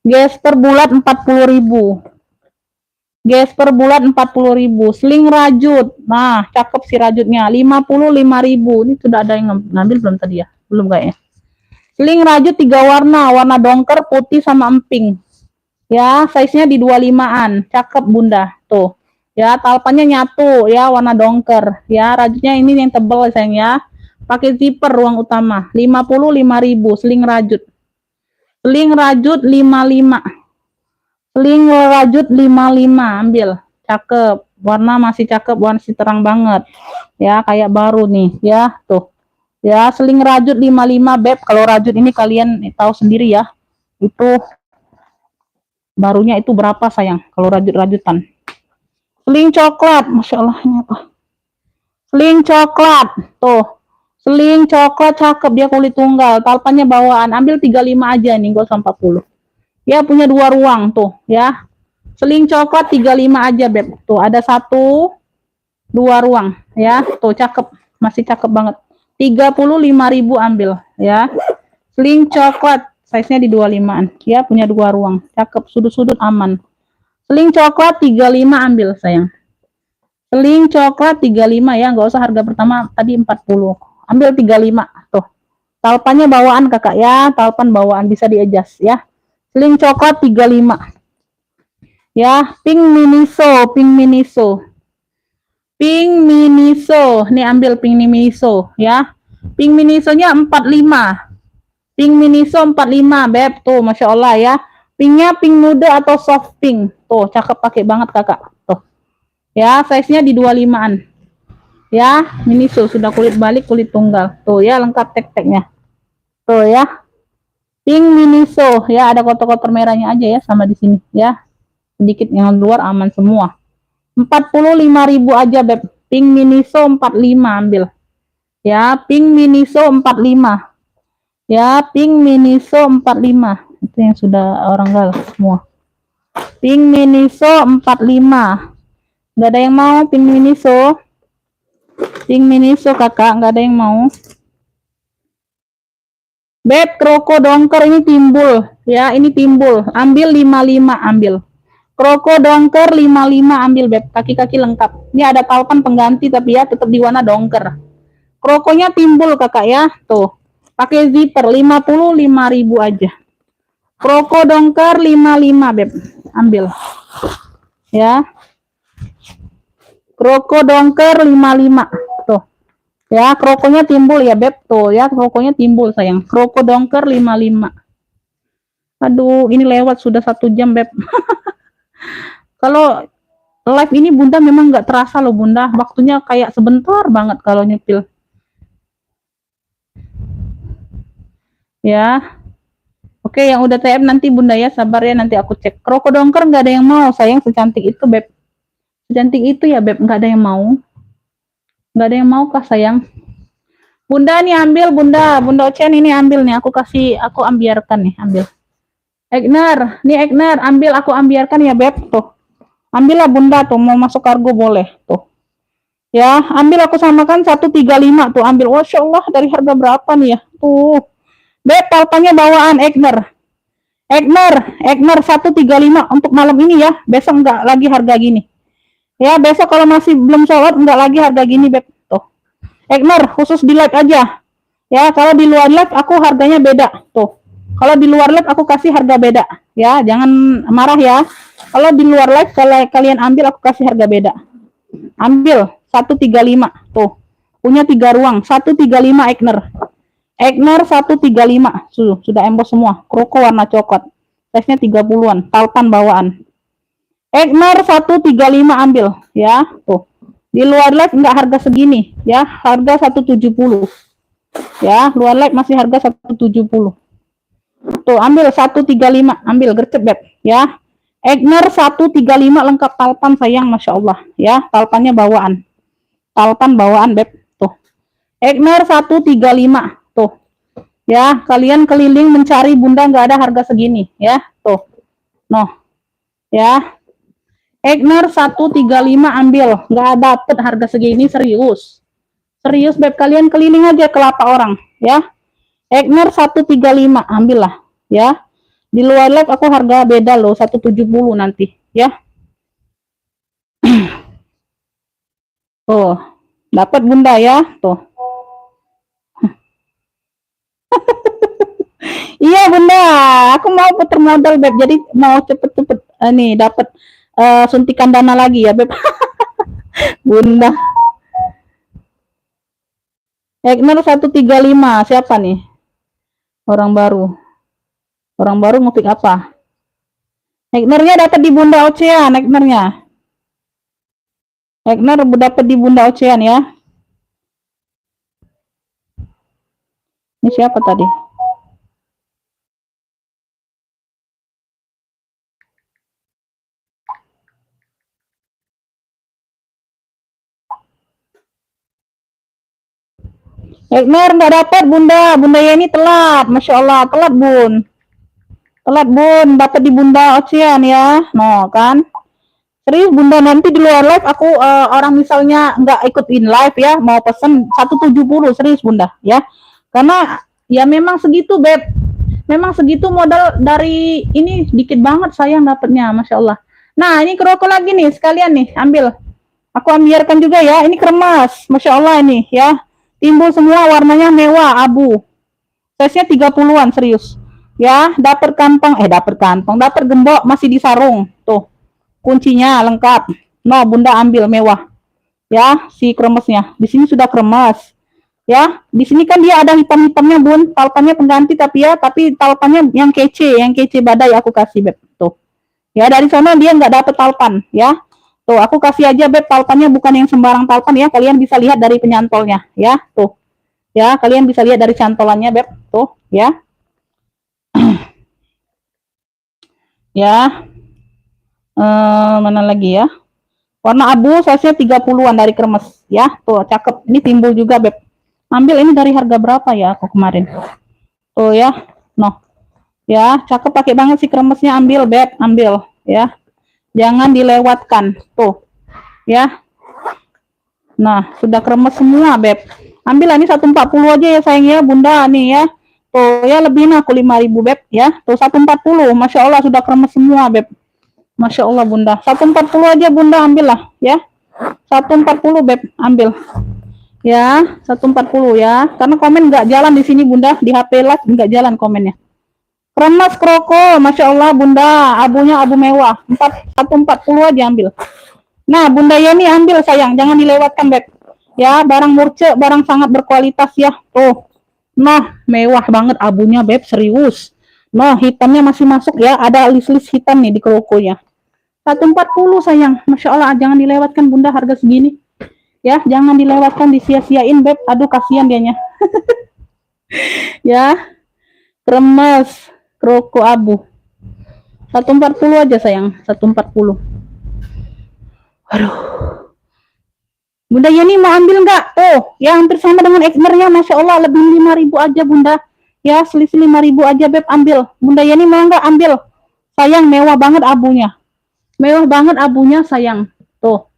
A: Gesper bulat 40.000. Gesper bulat 40.000. Sling rajut. Nah, cakep si rajutnya. 55.000. Ini sudah ada yang ngambil belum tadi ya? Belum kayaknya. Sling rajut 3 warna, warna dongker, putih sama emping. Ya, size-nya di 25-an. Cakep Bunda. Tuh. Ya, talpannya nyatu ya, warna dongker. Ya, rajutnya ini yang tebel sayang ya. Pakai zipper ruang utama. 55.000 sling rajut. Sling rajut 55. Sling rajut 55, ambil. Cakep. Warna masih cakep, warna masih terang banget. Ya, kayak baru nih, ya. Tuh. Ya, sling rajut 55, Beb. Kalau rajut ini kalian tahu sendiri ya. Itu barunya itu berapa sayang kalau rajut-rajutan. Sling coklat, Masya Allah, ini apa? Sling coklat, tuh. Sling coklat cakep, dia kulit tunggal, talpannya bawaan. Ambil 35 aja nih, gak usah 40. Ya, punya 2 ruang tuh, ya. Sling coklat 35 aja, Beb. Tuh, ada 1 2 ruang, ya. Tuh, cakep, masih cakep banget. 35.000 ambil, ya. Sling coklat, size-nya di 25-an. Ya, punya 2 ruang. Cakep, sudut-sudut aman. Sling coklat 35 ambil, sayang. Sling coklat 35 ya, nggak usah harga pertama tadi 40. Ambil 35 tuh. Talpannya bawaan Kakak ya, talpan bawaan bisa di-adjust ya. Sling coklat 35. Ya, pink miniso, pink miniso. Pink miniso, nih ambil pink miniso ya. Pink minisonya 45. Pink miniso 45, Beb. Tuh, Masya Allah ya. Pinknya pink nude atau soft pink. Tuh, cakep pakai banget Kakak. Tuh. Ya, size-nya di 25-an. Ya, miniso sudah kulit balik, kulit tunggal. Tuh ya, lengkap tek-teknya. Tuh ya. Pink miniso, ya ada kotor-kotor merahnya aja ya sama di sini ya. Sedikit yang luar aman semua. 45.000 aja, Beb. Pink miniso 45 ambil. Ya, pink miniso 45. Ya, pink miniso 45. Itu yang sudah orang gal semua. Pink miniso 45. Enggak ada yang mau pink miniso. Pink miniso Kakak, enggak ada yang mau. Beb, kroko dongker ini timbul. Ya, ini timbul. Ambil 55, ambil. Kroko dongker 55 ambil, Beb. Kaki-kaki lengkap. Ini ada talpan pengganti tapi ya tetap di warna dongker. Krokonya timbul Kakak ya. Tuh. Pakai zipper 55.000 aja. Kroko dongker 55, Beb. Ambil. Ya. Kroko dongker 55. Tuh. Ya, krokonya timbul ya, Beb. Tuh, ya, krokonya timbul, sayang. Kroko dongker 55. Aduh, ini lewat sudah 1 jam, Beb. Kalau live ini Bunda memang nggak terasa loh, Bunda. Waktunya kayak sebentar banget kalau nyepil. Ya. Oke, yang udah TM nanti Bunda ya, sabar ya, nanti aku cek. Kroko dongker nggak ada yang mau, sayang, secantik itu, Beb. Secantik itu ya, Beb, nggak ada yang mau. Nggak ada yang mau kah, sayang? Bunda nih ambil, Bunda Ocean ini ambil nih, aku ambiarkan nih, ambil. Egner, ambil, aku ambiarkan ya, Beb, tuh. Ambillah Bunda tuh, mau masuk kargo boleh, tuh. Ya, ambil, aku samakan 135 tuh, ambil. Masya Allah, dari harga berapa nih ya? Tuh. Beb, palpanya bawaan Egner 135 untuk malam ini ya. Besok enggak lagi harga gini. Ya, besok kalau masih belum sholat enggak lagi harga gini, Beb. Tuh. Egner khusus di live aja. Ya, kalau di luar live aku harganya beda. Tuh. Kalau di luar live aku kasih harga beda. Ya, jangan marah ya. Kalau di luar live kalau kalian ambil aku kasih harga beda. Ambil 135. Tuh. Punya 3 ruang. 135 Egner 135. Sudah emboss semua. Kroko warna coklat. Size-nya 30-an. Talpan bawaan. Egner 135 ambil ya. Tuh. Di luar live enggak harga segini ya. Harga 170. Ya, luar live masih harga 170. Tuh, ambil 135. Ambil gercep, Beb ya. Egner 135 lengkap talpan, sayang, Masya Allah ya. Talpannya bawaan. Talpan bawaan, Beb. Tuh. Egner 135. Tuh. Ya, kalian keliling mencari Bunda nggak ada harga segini ya. Tuh. Noh. Ya. Egner 135 ambil. Nggak dapet harga segini, serius. Serius, Beb, kalian keliling aja ke lapak orang ya. Egner 135 ambil lah ya. Di luar live aku harga beda loh, 170 nanti ya. Tuh, dapat Bunda ya, tuh. Iya Bunda, aku mau putar modal, Beb. Jadi mau cepet-cepet nih dapat suntikan dana lagi ya, Beb. Bunda. Egner 135, siapa nih? Orang baru. Orang baru ngupik apa? Egnernya dapat di Bunda Ocean, Egnernya. Egner dapat di Bunda Ocean ya. Ini siapa tadi? Egner nggak dapat Bunda. Bunda ya ini telat. Masya Allah, telat Bun. Telat Bun, dapat di Bunda Ocean ya. No kan? Serius Bunda, nanti di luar live aku orang misalnya nggak ikutin live ya, mau pesen 170, serius Bunda ya. Karena ya memang segitu, Beb. Memang segitu modal dari ini dikit banget sayang dapatnya, Masya Allah. Nah, ini kroko lagi nih, sekalian nih, ambil. Aku ambiarkan juga ya, ini kremas, Masya Allah ini ya. Timbul semua, warnanya mewah, abu. Size-nya 30-an, serius. Ya, dapat dapat gembok masih di sarung. Tuh. Kuncinya lengkap. No, Bunda ambil mewah. Ya, si kremesnya. Di sini sudah kremes. Ya, di sini kan dia ada hitam-hitamnya, Bun. Talpannya pengganti tapi talpannya yang kece badai aku kasih, Beb. Tuh. Ya, dari sana dia nggak dapet talpan, ya. Tuh, aku kasih aja, Beb, talpannya bukan yang sembarang talpan ya. Kalian bisa lihat dari penyantolnya, ya. Tuh. Ya, kalian bisa lihat dari cantolannya, Beb. Tuh, ya. Ya. Mana lagi ya? Warna abu, size-nya 30-an dari kremes, ya. Tuh, cakep. Ini timbul juga, Beb. Ambil ini dari harga berapa ya aku kemarin? Tuh ya. Noh. Ya, cakep pakai banget sih kremesnya, ambil, Beb, ambil, ya. Jangan dilewatkan. Tuh. Ya. Nah, sudah kremes semua, Beb. Ambil ini 140 aja ya sayang ya, Bunda nih ya. Tuh ya, lebih aku 5.000, Beb ya. Tuh 140. Masya Allah sudah kremes semua, Beb. Masya Allah Bunda. 140 aja Bunda, ambil lah ya. 140, Beb, ambil. Ya, 140 ya. Karena komen nggak jalan di sini Bunda, di HP live nggak jalan komennya. Kremes kroko, Masya Allah Bunda, abunya abu mewah. 140 aja ambil. Nah, Bunda Yani ambil sayang, jangan dilewatkan, Beb. Ya, barang murce, barang sangat berkualitas ya. Tuh. Nah, mewah banget abunya, Beb, serius. Nah, hitamnya masih masuk ya. Ada list-list hitam nih di krokonya. 140 sayang. Masya Allah, jangan dilewatkan Bunda harga segini. Ya, jangan dilewatkan, disia-siain, Beb. Aduh, kasihan dianya. Ya, kremes, kroko abu. 140 aja sayang, 140. Aduh. Bunda Yani mau ambil nggak? Tuh, ya hampir sama dengan Exnernya, Masya Allah, lebih 5.000 aja Bunda. Ya, selisih 5.000 aja, Beb, ambil. Bunda Yani mau nggak ambil? Sayang, mewah banget abunya. Mewah banget abunya, sayang. Tuh,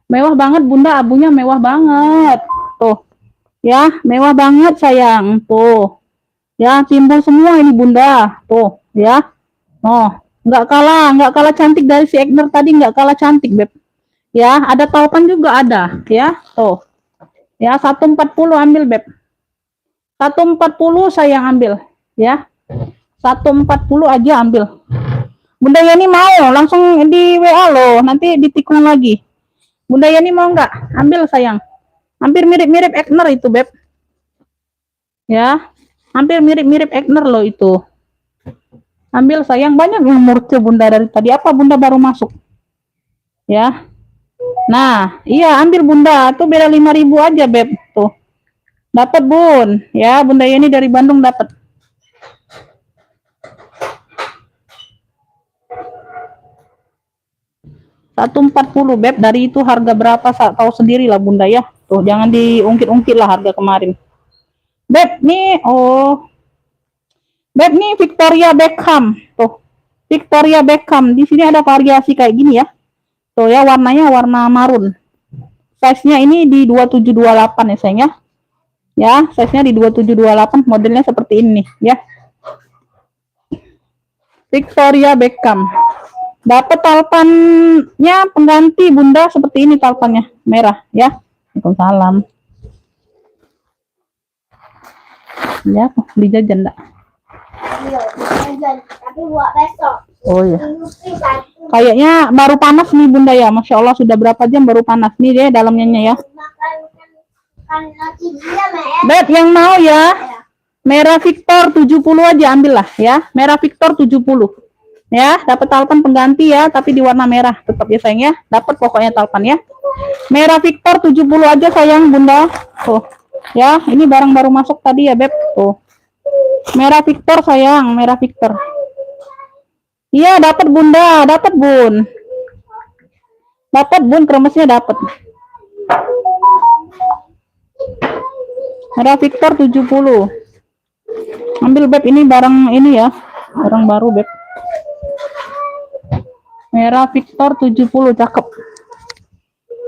A: mewah banget Bunda, abunya mewah banget. Tuh, ya, mewah banget sayang. Tuh, ya, timbul semua ini Bunda. Tuh, ya. Oh, nggak kalah cantik dari si Exner tadi, nggak kalah cantik, Beb. Ya, ada taupan juga ada, ya. Tuh. Ya, 140 ambil, Beb. 140 sayang ambil, ya. 140 aja ambil. Bunda Yani mau, langsung di WA loh, nanti ditikung lagi. Bunda Yani mau nggak? Ambil sayang. Hampir mirip-mirip Exner itu, Beb. Ya, hampir mirip-mirip Exner loh itu. Ambil sayang, banyak yang murce Bunda dari tadi. Apa Bunda baru masuk? Ya. Nah, iya ambil Bunda, tuh beda 5.000 aja, Beb. Tuh. Dapat, Bun. Ya, Bunda Yani dari Bandung dapat. $140, Beb. Dari itu harga berapa tahu sendiri lah Bunda ya. Tuh, jangan diungkit-ungkit lah harga kemarin. Beb, nih Beb nih Victoria Beckham. Tuh. Victoria Beckham. Di sini ada variasi kayak gini ya. Tuh ya, warnanya warna marun. Size-nya ini di 2728 ya sayang ya. Ya, size-nya di 2728, modelnya seperti ini ya. Victoria Beckham. Dapat talpannya pengganti Bunda seperti ini, talpannya merah ya. Waalaikumsalam. Ya, beli jajan enggak?
B: Iya, jajan, tapi buat besok.
A: Oh iya. Kayaknya baru panas nih Bunda ya. Masya Allah, sudah berapa jam baru panas nih deh dalamnya ya. Beb, yang mau ya. Merah Victor 70 aja ambil lah ya. Merah Victor 70. Ya, dapat talpan pengganti ya, tapi di warna merah tetap ya sayang ya. Dapat pokoknya talpan ya. Merah Victor 70 aja sayang Bunda. Tuh. Ya, ini barang baru masuk tadi ya, Beb. Tuh. Merah Victor sayang, merah Victor. Iya, dapat Bunda, dapat Bun. Dapat Bun, kremesnya dapat. Merah Victor 70. Ambil, Beb, ini barang ini ya. Barang baru, Beb. Merah Victor 70, cakep.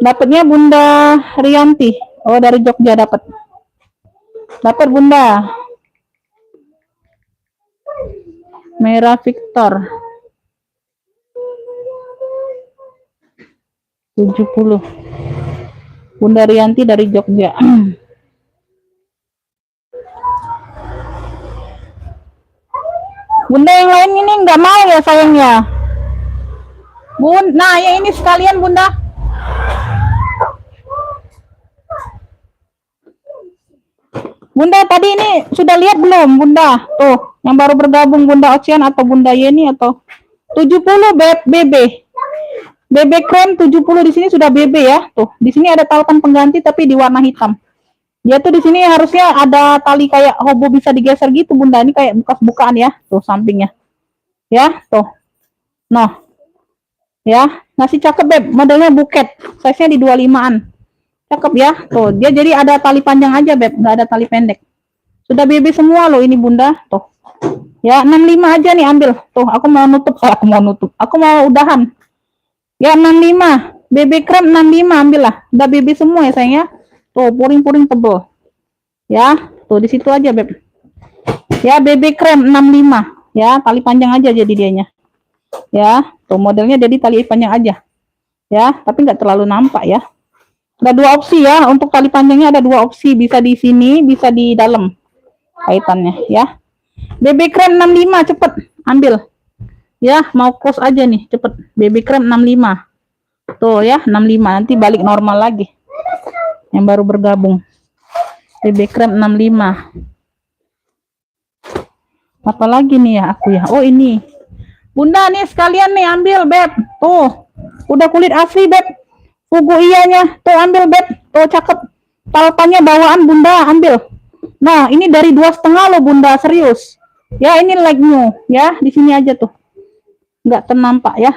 A: Dapatnya Bunda Rianti. Oh, dari Jogja dapat. Dapat Bunda. Merah Victor 70. Bunda Rianti dari Jogja. Bunda yang lain ini nggak mau ya sayangnya. Bun, nah ya ini sekalian Bunda. Bunda tadi ini sudah lihat belum Bunda? Tuh, yang baru bergabung Bunda Ocean atau Bunda Yeni atau 70 BB. BB krem 70 di sini sudah BB ya. Tuh, di sini ada talpan pengganti tapi di warna hitam. Dia tuh di sini harusnya ada tali kayak hobo bisa digeser gitu Bunda. Ini kayak bekas bukaan ya. Tuh sampingnya. Ya, tuh. Nah. Ya, nasi cakep Beb. Modelnya buket. Size-nya di 25-an. Cakep ya. Tuh, dia jadi ada tali panjang aja Beb, nggak ada tali pendek. Sudah BB semua loh ini Bunda. Tuh. Ya, 65 aja nih ambil. Tuh, aku mau nutup. Aku mau udahan. Ya, 65. BB krem 65 ambil lah. Udah BB semua ya sayang ya. Tuh, puring-puring tebel. Ya, tuh di situ aja Beb. Ya, BB krem 65. Ya, tali panjang aja jadi dianya. Ya, tuh modelnya jadi tali panjang aja. Ya, tapi nggak terlalu nampak ya. Ada dua opsi ya, untuk tali panjangnya ada dua opsi, bisa di sini, bisa di dalam kaitannya ya. BB krem 65 cepet ambil. Ya, mau close aja nih, cepet. BB krem 65. Tuh ya, 65 nanti balik normal lagi. yang baru bergabung. BB Cream 65. Apalagi nih ya aku ya. Oh ini. Bunda nih sekalian nih ambil beb. Tuh. Udah kulit asli beb. Fugu iyanya. Tuh ambil beb. Tuh cakep. Palpanya bawaan Bunda ambil. Nah ini dari 2,5 loh Bunda, serius. Ya ini like new ya, di sini aja tuh. Nggak ternampak ya.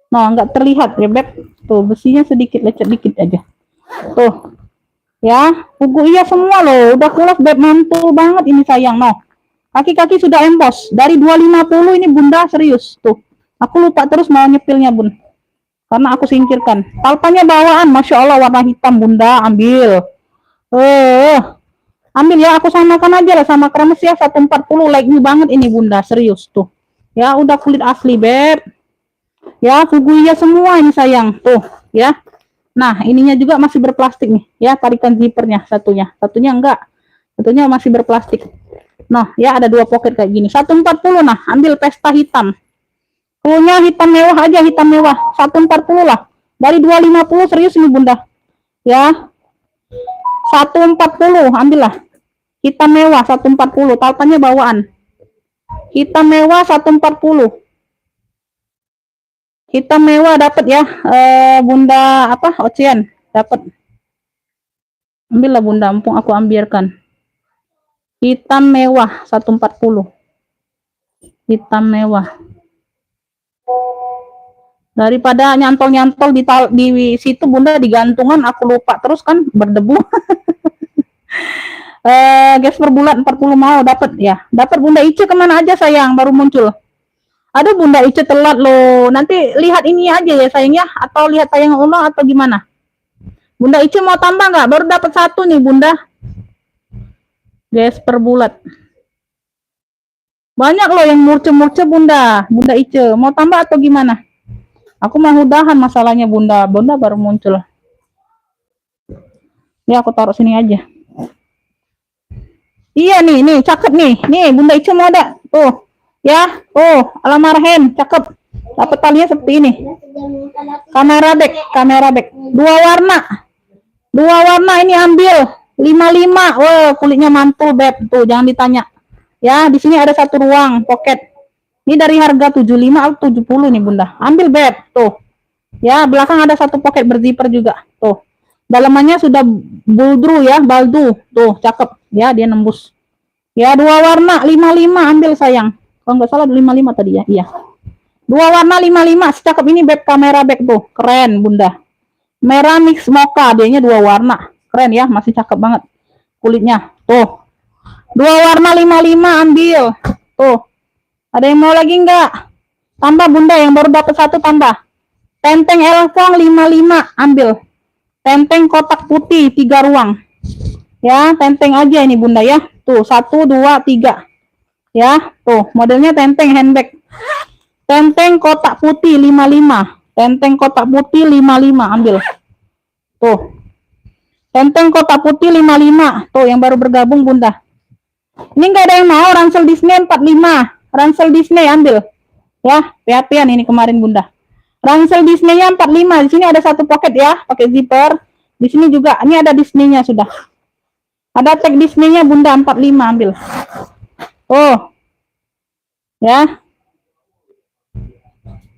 A: Nah nggak terlihat ya beb. Tuh besinya sedikit, lecet dikit aja. Tuh. Ya, Fugu iya semua loh. Udah kulas beb, mantul banget ini sayang. No. Kaki-kaki sudah embos. Dari 250 ini Bunda, serius. Tuh. Aku lupa terus mau nyepilnya Bun. Karena aku singkirkan. Palpanya bawaan, Masya Allah warna hitam Bunda, ambil. Ambil ya, aku samakan aja lah sama kremes ya, 140 like new banget ini Bunda, serius tuh. Ya, udah kulit asli beb. Ya, Fugu iya semua ini sayang. Tuh, ya. Nah, ininya juga masih berplastik nih. Ya, tarikan zippernya satunya. Satunya enggak. Satunya masih berplastik. Nah, ya ada 2 pocket kayak gini. 140 nah, ambil pesta hitam. Punya hitam mewah aja, hitam mewah. 140 lah. Dari 250 serius ini Bunda. Ya. 140 ambillah. Hitam mewah 140, talpannya bawaan. Hitam mewah 140. Hitam mewah dapat ya, Bunda apa? Ocean dapat. Ambillah Bunda, mumpung aku ambilkan. Hitam mewah 140. Hitam mewah. Daripada nyantol-nyantol di situ Bunda, di gantungan aku lupa terus kan berdebu. Gesper bulat 40 mau dapat ya. Dapat Bunda Ice kemana aja sayang, baru muncul. Aduh Bunda Ice telat loh. Nanti lihat ini aja ya sayangnya, atau lihat tayang ulang atau gimana? Bunda Ice mau tambah nggak? Baru dapat 1 nih Bunda. Gesper bulat. Banyak loh yang murce-murce Bunda. Bunda Ice mau tambah atau gimana? Aku mau udahan masalahnya Bunda. Bunda baru muncul. Ya aku taruh sini aja. Iya nih cakep nih. Nih Bunda Ice mau ada. Tuh. Ya, oh, alamarhen, cakep. Dapat talinya seperti ini. Kamera back. 2 warna. 2 warna ini ambil. 55. Wah, kulitnya mantul, beb. Tuh, jangan ditanya. Ya, di sini ada 1 ruang pocket. Ini dari harga 75 atau 70 nih, Bunda. Ambil, beb. Tuh. Ya, belakang ada 1 pocket berzipper juga. Tuh. Dalamannya sudah buldru ya, baldu. Tuh, cakep. Ya, dia nembus. Ya, 2 warna 55 ambil sayang. Kalau nggak salah 55 tadi ya, iya. 2 warna 55, secakep ini beb, kamera back tuh, keren Bunda. Merah mix mocha, dianya 2 warna, keren ya, masih cakep banget kulitnya. Tuh, 2 warna 55 ambil. Tuh, ada yang mau lagi nggak? Tambah Bunda, yang baru dapat 1 tambah. Tenteng elfong 55 ambil. Tenteng kotak putih 3 ruang. Ya, tenteng aja ini Bunda ya. Tuh, 1, 2, 3. Ya, tuh modelnya tenteng handbag. Tenteng kotak putih 55. Tenteng kotak putih 55 ambil. Tuh. Tenteng kotak putih 55. Tuh yang baru bergabung Bunda. Ini enggak ada yang mau ransel Disney 45. Ransel Disney ambil. Ya, PHP-an ini kemarin Bunda. Ransel Disney-nya 45. Di sini ada 1 pocket ya, pakai zipper. Di sini juga ini ada Disney-nya sudah. Ada tag Disney-nya Bunda 45 ambil. Oh, ya,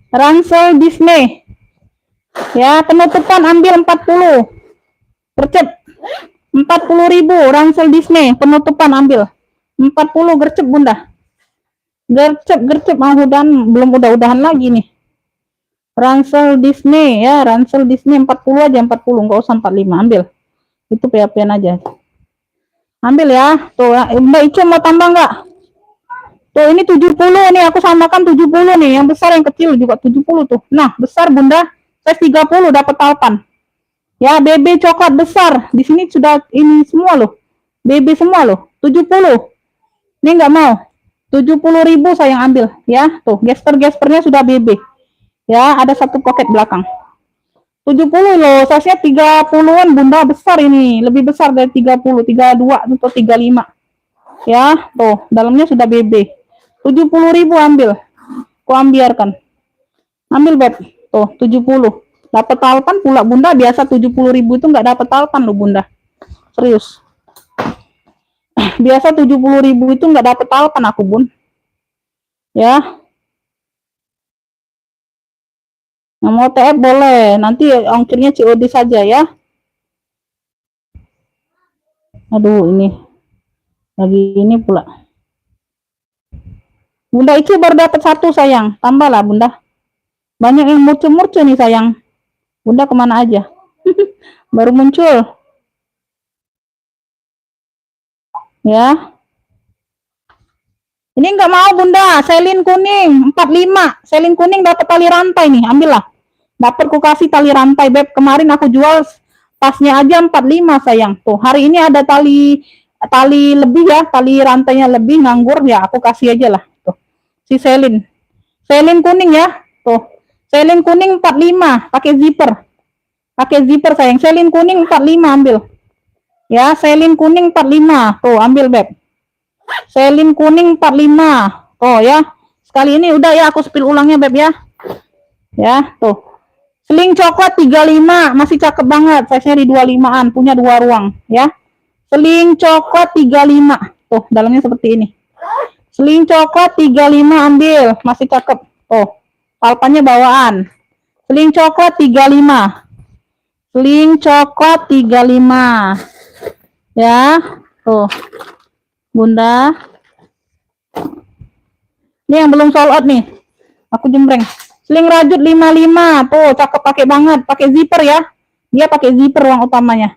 A: ransel Disney, ya penutupan ambil 40, gercep 40.000, ransel Disney penutupan ambil 40, gercep Bunda, gercep mau belum udahan lagi nih, ransel Disney ya, ransel Disney 40 aja, 40 nggak usah 45 ambil, itu PHP-an aja, ambil ya. Tuh Mbak Ica mau tambah nggak? Tuh ini 70 nih, aku samakan 70 nih, yang besar yang kecil juga 70 tuh. Nah, besar Bunda, size 30 dapat talpan. Ya, BB coklat besar. Di sini sudah ini semua loh. BB semua loh, 70. Ini enggak mau. 70.000 sayang ambil, ya. Tuh, gesper-gespernya sudah BB. Ya, ada 1 pocket belakang. 70 loh, size-nya 30-an Bunda, besar ini, lebih besar dari 30, 32 atau 35. Ya, tuh, dalamnya sudah BB. 70.000 ambil. Aku ambiarkan. Ambil beb. Tuh, 70. Dapat talpan pula bunda, biasa 70.000 itu nggak dapat talpan loh bunda. Serius. Biasa 70.000 itu nggak dapat talpan aku bun. Ya. Nggak mau TF boleh, nanti ongkirnya COD saja ya. Aduh ini. Lagi ini pula. Bunda Iki baru dapat 1 sayang, tambahlah bunda. Banyak yang murcu-murcu nih sayang. Bunda kemana aja? Baru muncul. Ya. Ini nggak mau bunda, selin kuning 45. Selin kuning dapat tali rantai nih, ambillah. Dapat ku kasih tali rantai beb. Kemarin aku jual pasnya aja 45 sayang. Tuh, hari ini ada tali lebih ya, tali rantainya lebih nganggur ya, aku kasih aja lah. Tuh. Si selin. Selin kuning ya. Tuh. Selin kuning 45 pakai zipper. Pakai zipper sayang. Selin kuning 45 ambil. Ya, selin kuning 45. Tuh, ambil beb. Selin kuning 45. Oh ya. Sekali ini udah ya, aku spill ulangnya beb ya. Ya, tuh. Seling coklat 35, masih cakep banget. Size-nya di 25-an, punya 2 ruang ya. Seling coklat 35. Tuh, dalamnya seperti ini. Seling coklat 35 ambil, masih cakep. Tuh. Talpannya bawaan. Seling coklat 35. Seling coklat 35. Ya, tuh. Bunda. Ini yang belum sold out nih. Aku jembreng. Seling rajut 55. Tuh, cakep pakai banget. Pakai zipper ya. Dia pakai zipper ruang utamanya.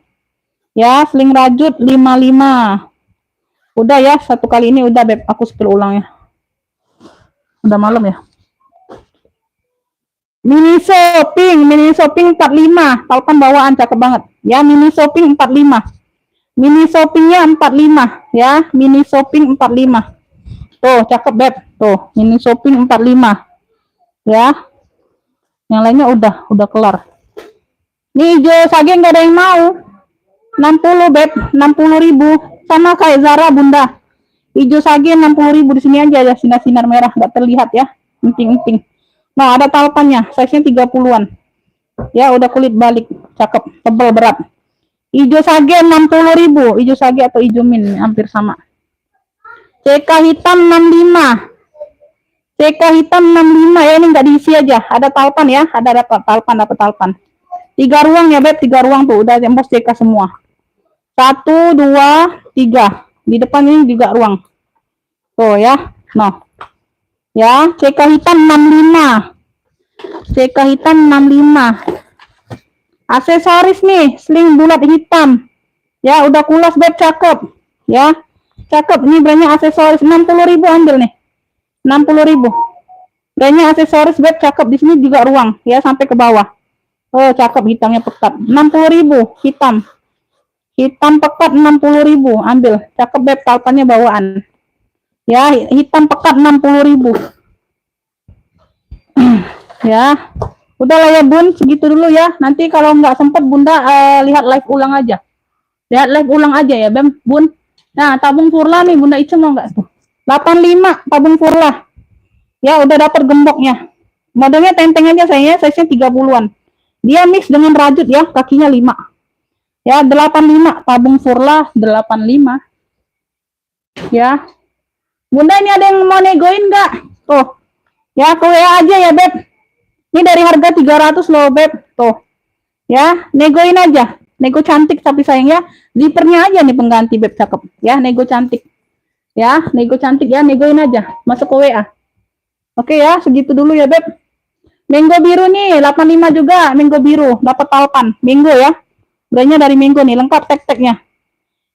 A: Ya, seling rajut 55. Udah ya, satu kali ini udah beb. Aku spill ulang ya. Udah malam ya. Mini shopping 45. Talpan bawaan cakep banget. Ya, mini shopping 45. Mini shoppingnya 45 ya, mini shopping 45. Tuh, cakep beb. Tuh, mini shopping 45. Ya. Yang lainnya udah kelar. Nih hijau sage nggak ada yang mau. 60 beb, 60.000. Sama kayak Zara bunda. Hijau sage 60.000 di sini aja ya, sinar-sinar merah nggak terlihat ya. Emping-emping. Nah, ada talpannya, size-nya 30-an. Ya, udah kulit balik, cakep, tebal berat. Hijau sage 60.000, hijau sage atau hijau min hampir sama. CK hitam 65. CK hitam 65 ya, ini nggak diisi aja, ada talpan ya, ada dapat talpan. 3 ruang ya beb, 3 ruang tuh udah tembus CK semua. 1 2 3. Di depan ini juga ruang. Tuh ya. Nah. Ya, CK hitam 65. CK hitam 65. Aksesoris nih, sling bulat hitam. Ya, udah kulas beb, cakep. Ya. Cakep, ini brandnya aksesoris 60.000 ambil nih. 60.000. Brandnya aksesoris beb, cakep. Di sini juga ruang, ya sampai ke bawah. Oh, cakep, hitamnya pekat. 60.000 hitam. Hitam pekat 60.000 ambil. Cakep beb, talpannya bawaan. Ya, hitam pekat 60.000. Ya. Udahlah ya bun, segitu dulu ya. Nanti kalau nggak sempet bunda lihat live ulang aja. Lihat live ulang aja ya bun. Nah, tabung Furla nih bunda Ica mau nggak tuh? 85 tabung Furla. Ya, udah dapat gemboknya. Modelnya tenteng aja saya, size-nya 30-an. Dia mix dengan rajut ya, kakinya 5. Ya, 85 tabung Furla 85. Ya. Bunda ini ada yang mau negoin nggak? Tuh. Ya, ke WA aja ya, beb. Ini dari harga 300 loh, beb. Tuh. Ya, negoin aja. Nego cantik tapi sayang ya. Zippernya aja nih pengganti, beb, cakep. Ya, nego cantik. Ya, nego cantik ya, negoin aja. Masuk ke WA. Oke ya, segitu dulu ya, beb. Mango biru nih, 85 juga. Mango biru, dapat talpan. Mango ya. Brandnya dari Mango nih, lengkap tag-tagnya.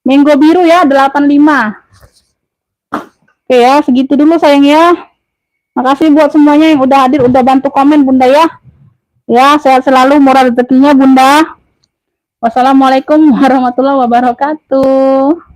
A: Mango biru ya, 85. Oke ya, segitu dulu sayang ya. Makasih buat semuanya yang udah hadir, udah bantu komen bunda ya. Ya, sehat selalu, murah rezekinya bunda. Wassalamualaikum warahmatullahi wabarakatuh.